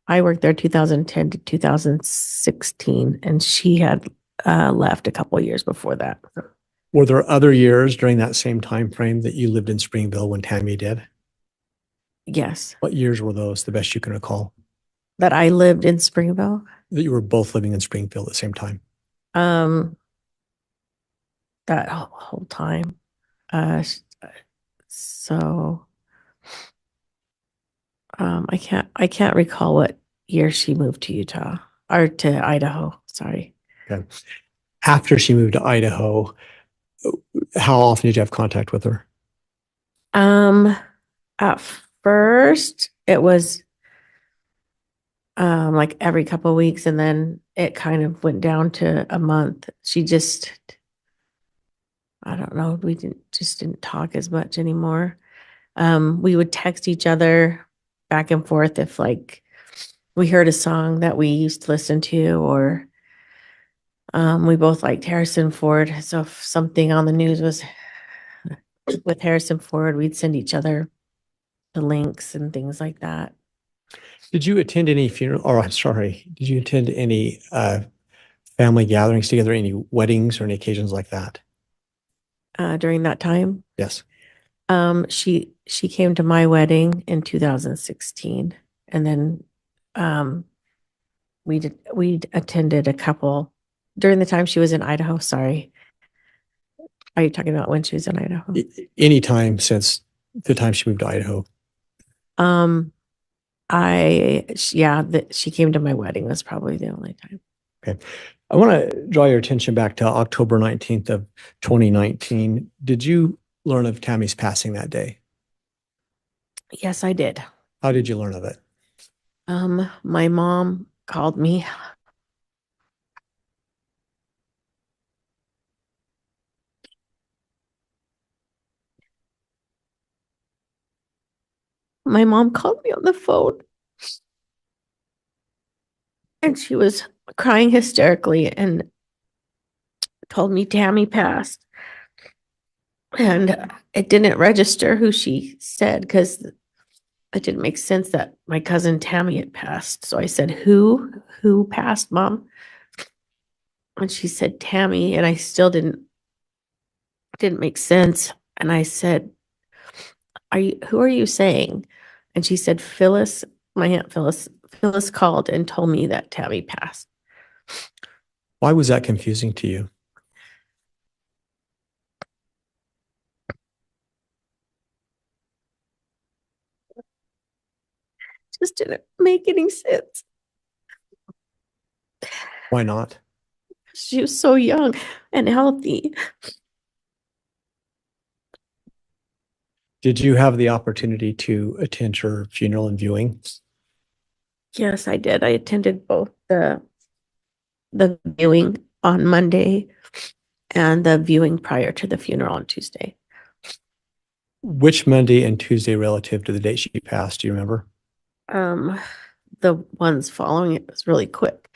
I worked there 2010 to 2016, and she had left a couple of years before that. Were there other years during that same time frame that you lived in Springville when Tammy did? Yes. What years were those, the best you can recall? That I lived in Springville? That you were both living in Springfield at the same time? That whole time. I can't recall what year she moved to Utah or to Idaho. Sorry. Okay. After she moved to Idaho, how often did you have contact with her? At first it was like every couple of weeks, and then it kind of went down to a month. I don't know, we didn't talk as much anymore. We would text each other back and forth if like we heard a song that we used to listen to, or we both liked Harrison Ford. So if something on the news was with Harrison Ford, we'd send each other the links and things like that. Did you attend any funeral, or I'm sorry, did you attend any family gatherings together, any weddings or any occasions like that? During that time? Yes. She came to my wedding in 2016, and then we attended a couple during the time she was in Idaho. Sorry. Are you talking about when she was in Idaho? Anytime since the time she moved to Idaho. That she came to my wedding. That's probably the only time. Okay. I want to draw your attention back to October 19th of 2019. Did you learn of Tammy's passing that day? Yes, I did. How did you learn of it? My mom called me. My mom called me on the phone, and she was crying hysterically and told me Tammy passed. And it didn't register who she said because it didn't make sense that my cousin Tammy had passed. So I said, who passed, Mom? And she said Tammy, and I still didn't make sense. And I said, who are you saying? And she said, Phyllis, my Aunt Phyllis called and told me that Tammy passed. Why was that confusing to you? Just didn't make any sense. Why not? She was so young and healthy. Did you have the opportunity to attend her funeral and viewing? Yes, I did. I attended both the viewing on Monday and the viewing prior to the funeral on Tuesday. Which Monday and Tuesday relative to the date she passed? Do you remember? The ones following it was really quick.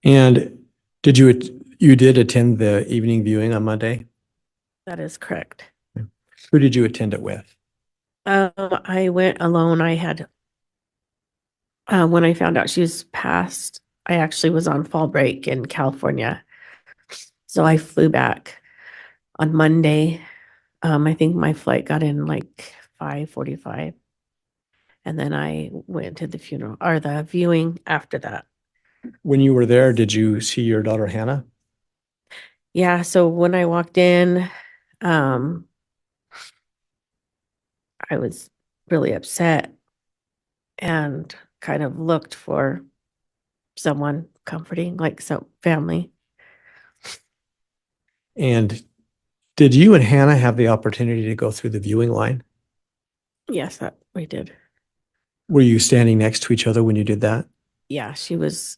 And did you did attend the evening viewing on Monday? That is correct. Who did you attend it with? I went alone. I had when I found out she was passed, I actually was on fall break in California. So I flew back on Monday. I think my flight got in like 5:45. And then I went to the funeral or the viewing after that. When you were there, did you see your daughter Hannah? Yeah, so when I walked in, I was really upset and kind of looked for someone comforting, like some family. And did you and Hannah have the opportunity to go through the viewing line? Yes, that we did. Were you standing next to each other when you did that? Yeah, she was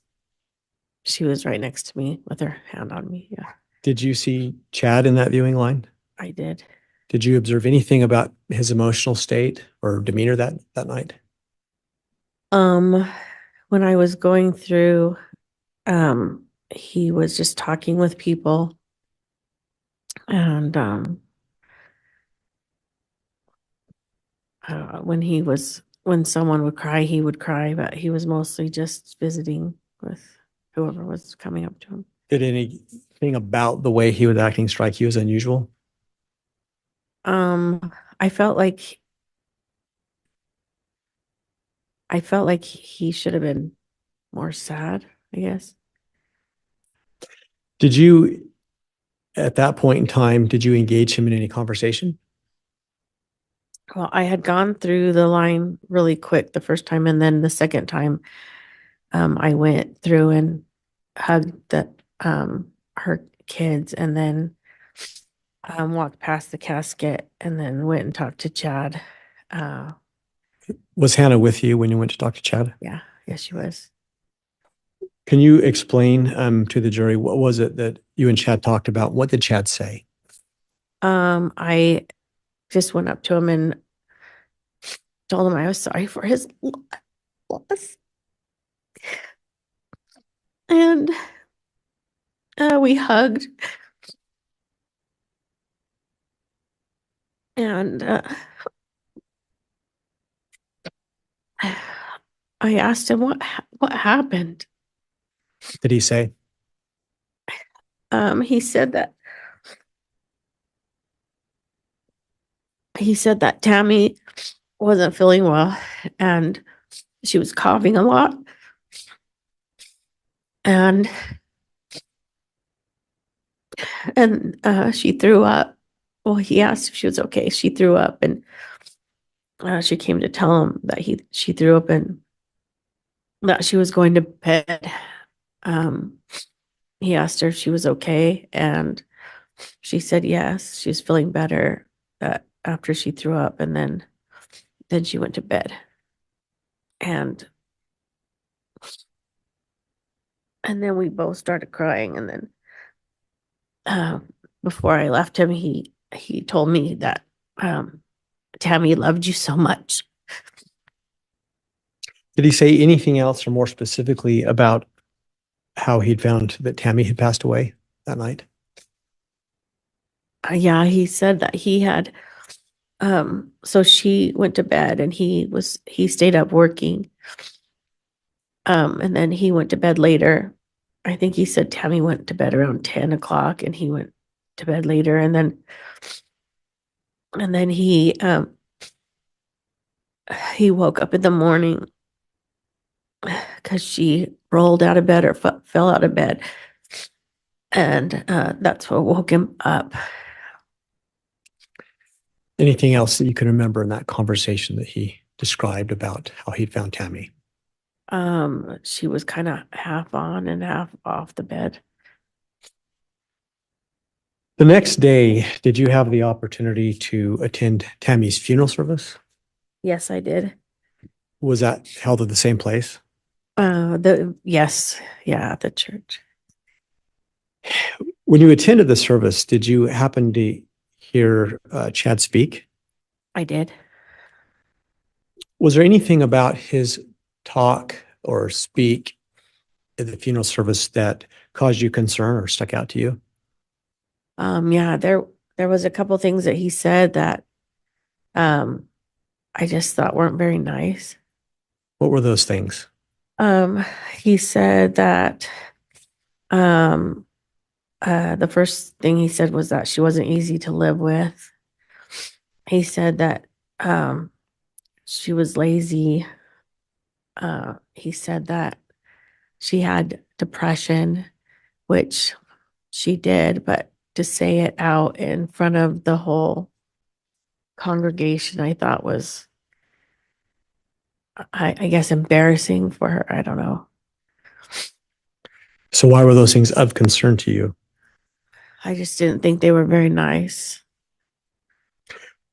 right next to me with her hand on me. Yeah, Did you see Chad in that viewing line? I did. Did you observe anything about his emotional state or demeanor that night? When I was going through, he was just talking with people. And when someone would cry, he would cry, but he was mostly just visiting with whoever was coming up to him. Did anything about the way he was acting strike you as unusual? I felt like he should have been more sad, I guess. Did you, at that point in time, did you engage him in any conversation? Well, I had gone through the line really quick the first time, and then the second time, I went through and hugged her kids, and then walked past the casket, and then went and talked to Chad. Was Hannah with you when you went to talk to Chad? Yeah, yes, she was. Can you explain to the jury what was it that you and Chad talked about? What did Chad say? I just went up to him and told him I was sorry for his loss. And we hugged. And I asked him what happened. Did he say? He said that he said that Tammy wasn't feeling well and she was coughing a lot. And she threw up. Well, he asked if she was okay. She threw up, and she came to tell him that she threw up and that she was going to bed. He asked her if she was okay, and she said yes. She was feeling better after she threw up, and then she went to bed. And then we both started crying, and then before I left him, he told me that Tammy loved you so much. Did he say anything else or more specifically about how he'd found that Tammy had passed away that night? Yeah, he said that he had so she went to bed and he stayed up working. And then he went to bed later. I think he said Tammy went to bed around 10 o'clock and he went to bed later. And then he woke up in the morning because she rolled out of bed or fell out of bed. And that's what woke him up. Anything else that you can remember in that conversation that he described about how he'd found Tammy? She was kind of half on and half off the bed. The next day, did you have the opportunity to attend Tammy's funeral service? Yes, I did. Was that held at the same place? Yes, yeah, at the church. When you attended the service, did you happen to hear Chad speak? I did. Was there anything about his talk or speak at the funeral service that caused you concern or stuck out to you? Yeah, there was a couple things that he said that I just thought weren't very nice. What were those things? He said that the first thing he said was that she wasn't easy to live with. He said that she was lazy. He said that she had depression, which she did, but to say it out in front of the whole congregation, I thought was, I guess, embarrassing for her. I don't know. So why were those things of concern to you? I just didn't think they were very nice.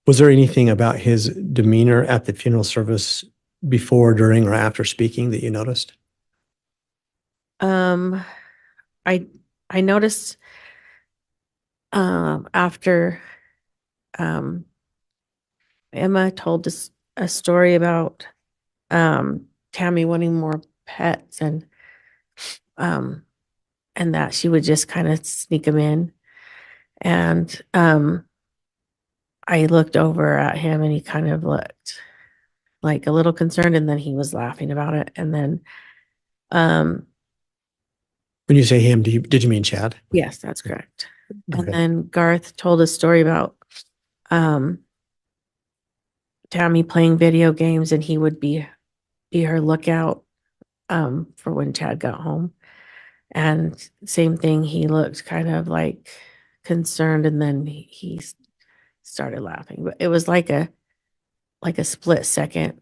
Was there anything about his demeanor at the funeral service before, during, or after speaking that you noticed? I noticed after Emma told us a story about Tammy wanting more pets and that she would just kind of sneak them in. And I looked over at him and he kind of looked like a little concerned, and then he was laughing about it. And then When you say him, did you mean Chad? yes, that's correct. Okay. And then Garth told a story about Tammy playing video games, and he would be her lookout for when Chad got home. And same thing, he looked kind of like concerned, and then he started laughing. But it was like a split second,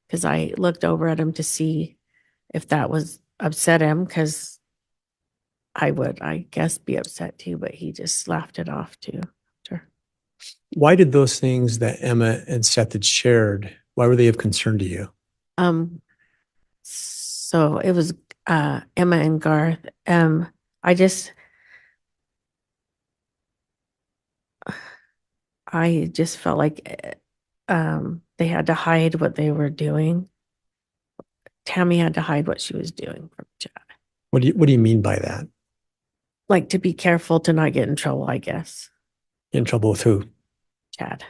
because I looked over at him to see if that was upset him, because I would, I guess, be upset too, but he just laughed it off too. Sure. Why did those things that Emma and Seth had shared, why were they of concern to you? So it was Emma and Garth. I just felt like they had to hide what they were doing. Tammy had to hide what she was doing from Chad. What do you mean by that? Like, to be careful to not get in trouble, I guess. In trouble with who? Chad.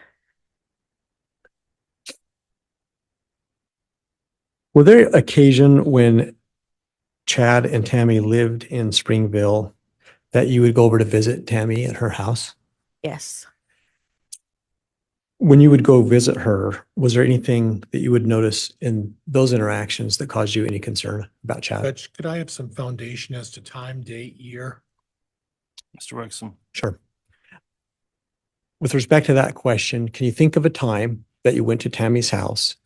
Were there occasion when Chad and Tammy lived in Springville that you would go over to visit Tammy at her house? Yes. When you would go visit her, was there anything that you would notice in those interactions that caused you any concern about Chad? Judge, could I have some foundation as to time, date, year? Mr. Wexler. Sure. With respect to that question, can you think of a time that you went to Tammy's house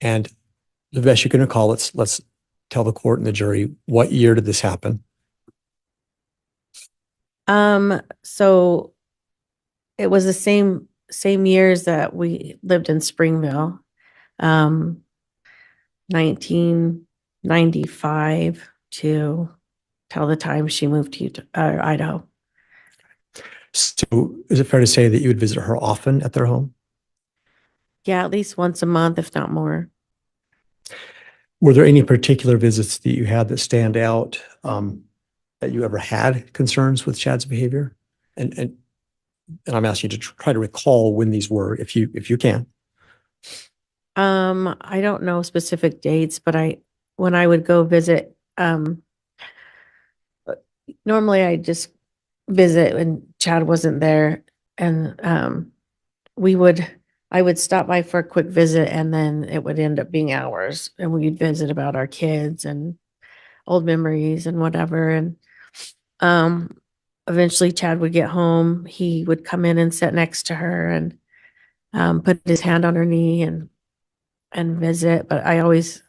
and the best you can recall, let's tell the court and the jury, what year did this happen? So it was the same years that we lived in Springville. 1995 to till the time she moved to Idaho. So is it fair to say that you would visit her often at their home? Yeah, at least once a month, if not more. Were there any particular visits that you had that stand out, that you ever had concerns with Chad's behavior? And I'm asking you to try to recall when these were, if you can. I don't know specific dates, but when I would go visit, normally I just visit when Chad wasn't there, and I would stop by for a quick visit, and then it would end up being hours, and we'd visit about our kids and old memories and whatever. And eventually Chad would get home. He would come in and sit next to her and put his hand on her knee and visit. But I always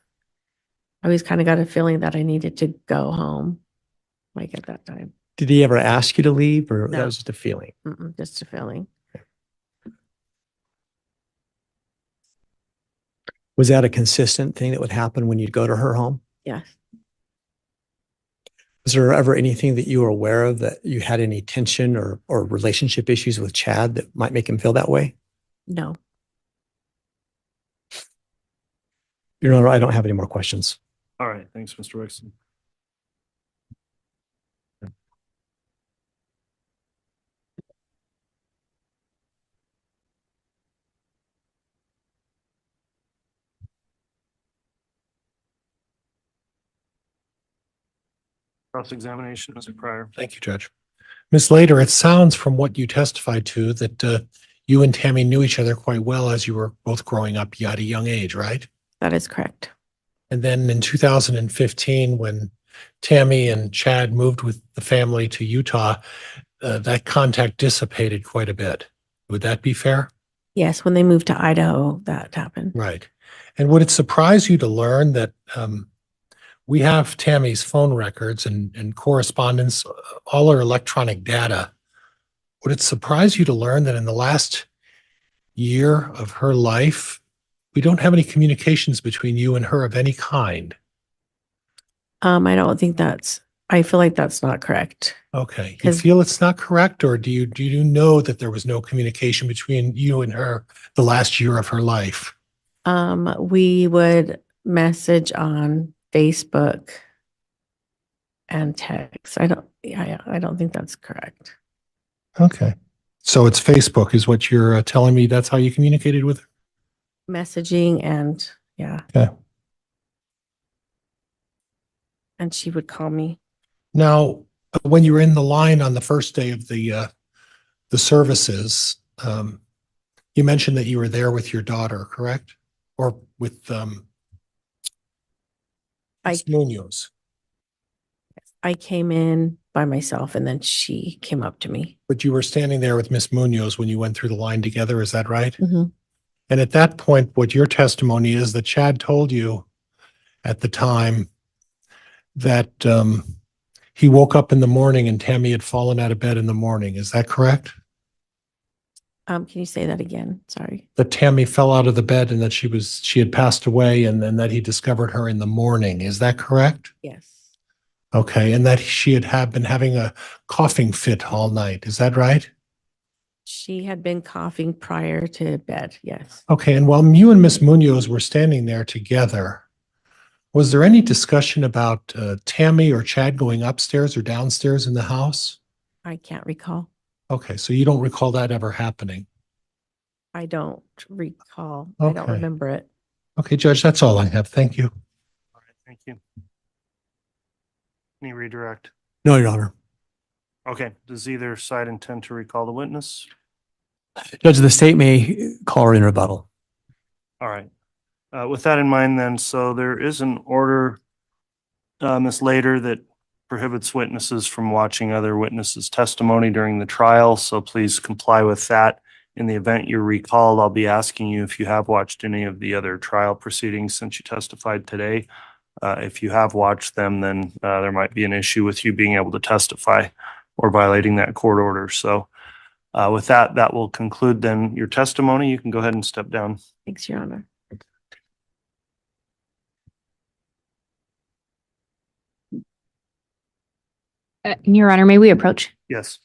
kind of got a feeling that I needed to go home, like at that time. Did he ever ask you to leave, or No. that was just a feeling? Just a feeling. Was that a consistent thing that would happen when you'd go to her home? Yes. Was there ever anything that you were aware of that you had any tension or relationship issues with Chad that might make him feel that way? No. Your Honor, I don't have any more questions. All right, thanks, Mr. Wexler. Cross-examination, Mr. Pryor. Thank you, Judge. Ms. Lader, it sounds from what you testified to that you and Tammy knew each other quite well as you were both growing up at a young age, right? That is correct. And then in 2015, when Tammy and Chad moved with the family to Utah, that contact dissipated quite a bit. Would that be fair? Yes, when they moved to Idaho, that happened. Right. And would it surprise you to learn that we have Tammy's phone records and correspondence, all her electronic data? Would it surprise you to learn that in the last year of her life, we don't have any communications between you and her of any kind? I don't think I feel like that's not correct. Okay. You 'Cause- feel it's not correct, or do you know that there was no communication between you and her the last year of her life? We would message on Facebook and text. I don't think that's correct. Okay. So it's Facebook is what you're telling me. That's how you communicated with her? Messaging and yeah. Okay. And she would call me. Now, when you were in the line on the first day of the services, you mentioned that you were there with your daughter, correct? Or with Ms. Munoz. I came in by myself and then she came up to me. But you were standing there with Ms. Munoz when you went through the line together, is that right? Mhm. And at that point, what your testimony is that Chad told you at the time that he woke up in the morning and Tammy had fallen out of bed in the morning. Is that correct? Can you say that again? Sorry. That Tammy fell out of the bed and that she had passed away and then that he discovered her in the morning. Is that correct? Yes. Okay. And that she had been having a coughing fit all night. Is that right? She had been coughing prior to bed. Yes. Okay. And while you and Miss Munoz were standing there together, was there any discussion about Tammy or Chad going upstairs or downstairs in the house? I can't recall. Okay. So you don't recall that ever happening? I don't recall. I don't Okay. remember it. Okay, Judge, that's all I have. Thank you. All right, thank you. Any redirect? No, Your Honor. Okay, does either side intend to recall the witness? Judge, the state may call her in rebuttal. All right. With that in mind then, so there is an order, Ms. Later, that prohibits witnesses from watching other witnesses' testimony during the trial. So please comply with that. In the event you're recalled, I'll be asking you if you have watched any of the other trial proceedings since you testified today. If you have watched them, then there might be an issue with you being able to testify or violating that court order. So with that, that will conclude then your testimony. You can go ahead and step down. Thanks, Your Honor. Your Honor, may we approach? Yes.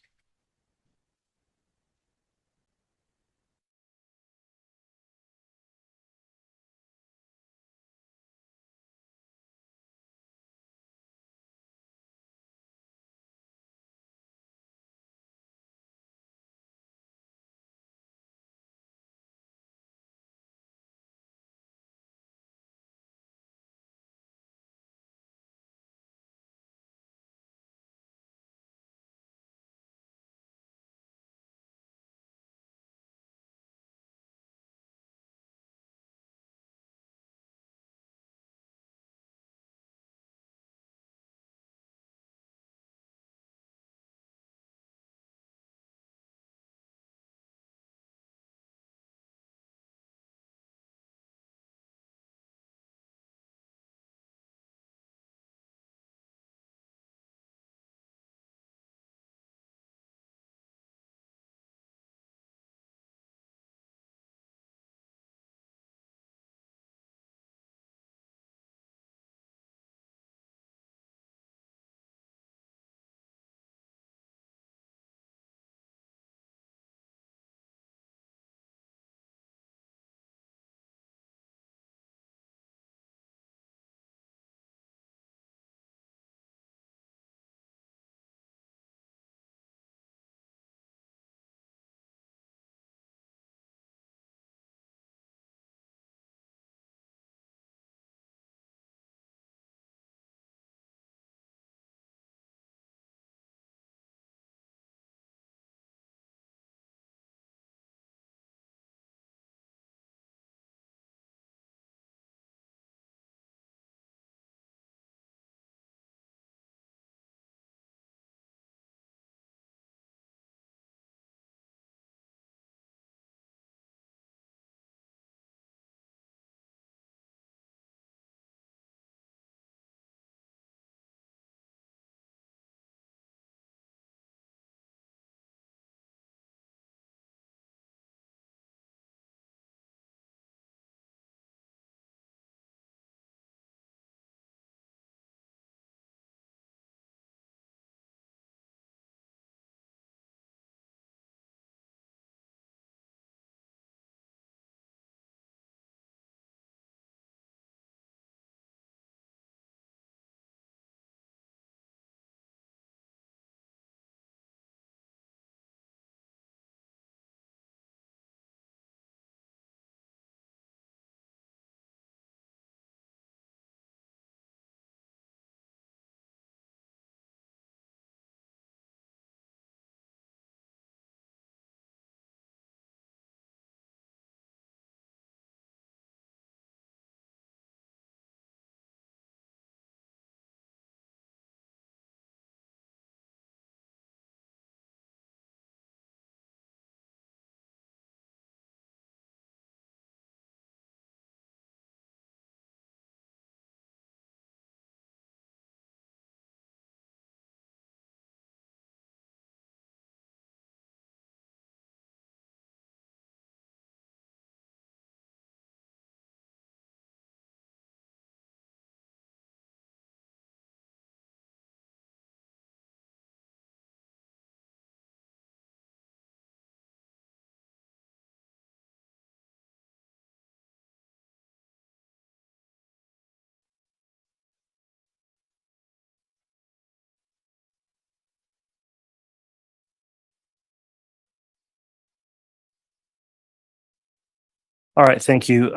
All right, thank you.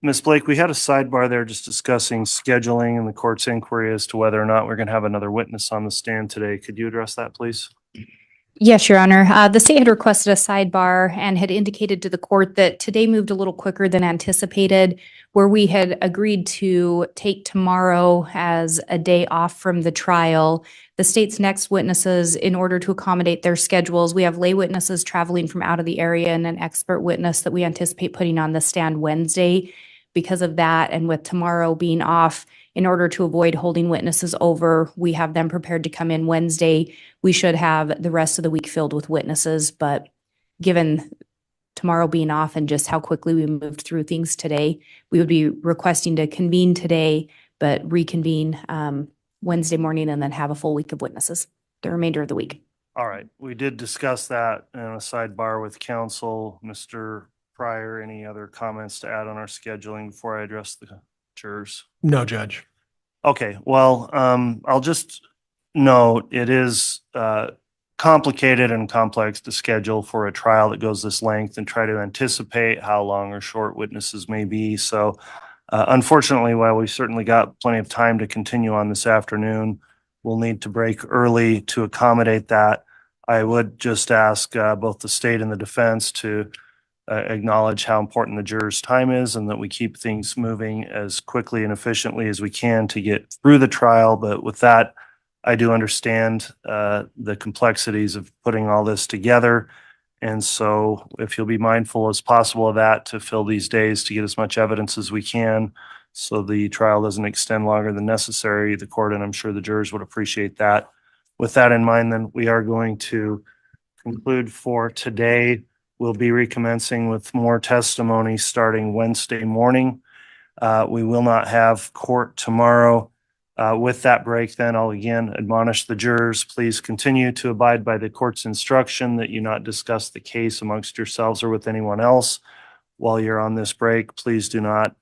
Ms. Blake, we had a sidebar there just discussing scheduling and the court's inquiry as to whether or not we're going to have another witness on the stand today. Could you address that, please? Yes, Your Honor. The state had requested a sidebar and had indicated to the court that today moved a little quicker than anticipated, where we had agreed to take tomorrow as a day off from the trial. The state's next witnesses, in order to accommodate their schedules, we have lay witnesses traveling from out of the area and an expert witness that we anticipate putting on the stand Wednesday. Because of that, and with tomorrow being off, in order to avoid holding witnesses over, we have them prepared to come in Wednesday. We should have the rest of the week filled with witnesses, but given tomorrow being off and just how quickly we moved through things today, we would be requesting to convene today, but reconvene Wednesday morning and then have a full week of witnesses the remainder of the week. All right, we did discuss that in a sidebar with counsel. Mr. Pryor, any other comments to add on our scheduling before I address the jurors? No, Judge. Okay, well, I'll just note it is complicated and complex to schedule for a trial that goes this length and try to anticipate how long or short witnesses may be. So unfortunately, while we certainly got plenty of time to continue on this afternoon, we'll need to break early to accommodate that. I would just ask both the state and the defense to acknowledge how important the jurors' time is and that we keep things moving as quickly and efficiently as we can to get through the trial. But with that, I do understand the complexities of putting all this together. And so if you'll be mindful as possible of that to fill these days to get as much evidence as we can so the trial doesn't extend longer than necessary, the court and I'm sure the jurors would appreciate that. With that in mind, then we are going to conclude for today. We'll be recommencing with more testimony starting Wednesday morning. We will not have court tomorrow. With that break, then I'll again admonish the jurors, please continue to abide by the court's instruction that you not discuss the case amongst yourselves or with anyone else. While you're on this break, please do not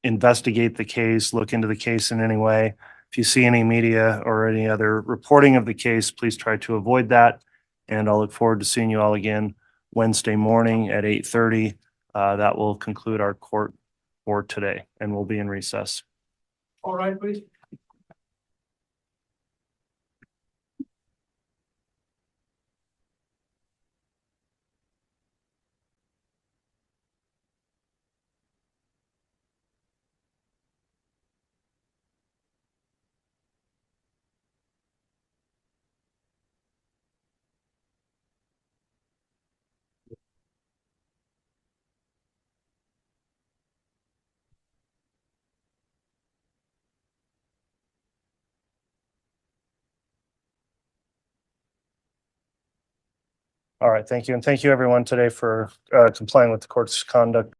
investigate the case, look into the case in any way. If you see any media or any other reporting of the case, please try to avoid that. And I'll look forward to seeing you all again Wednesday morning at 8:30. That will conclude our court for today, and we'll be in recess. All right, please. All right, thank you. And thank you everyone today for complying with the court's conduct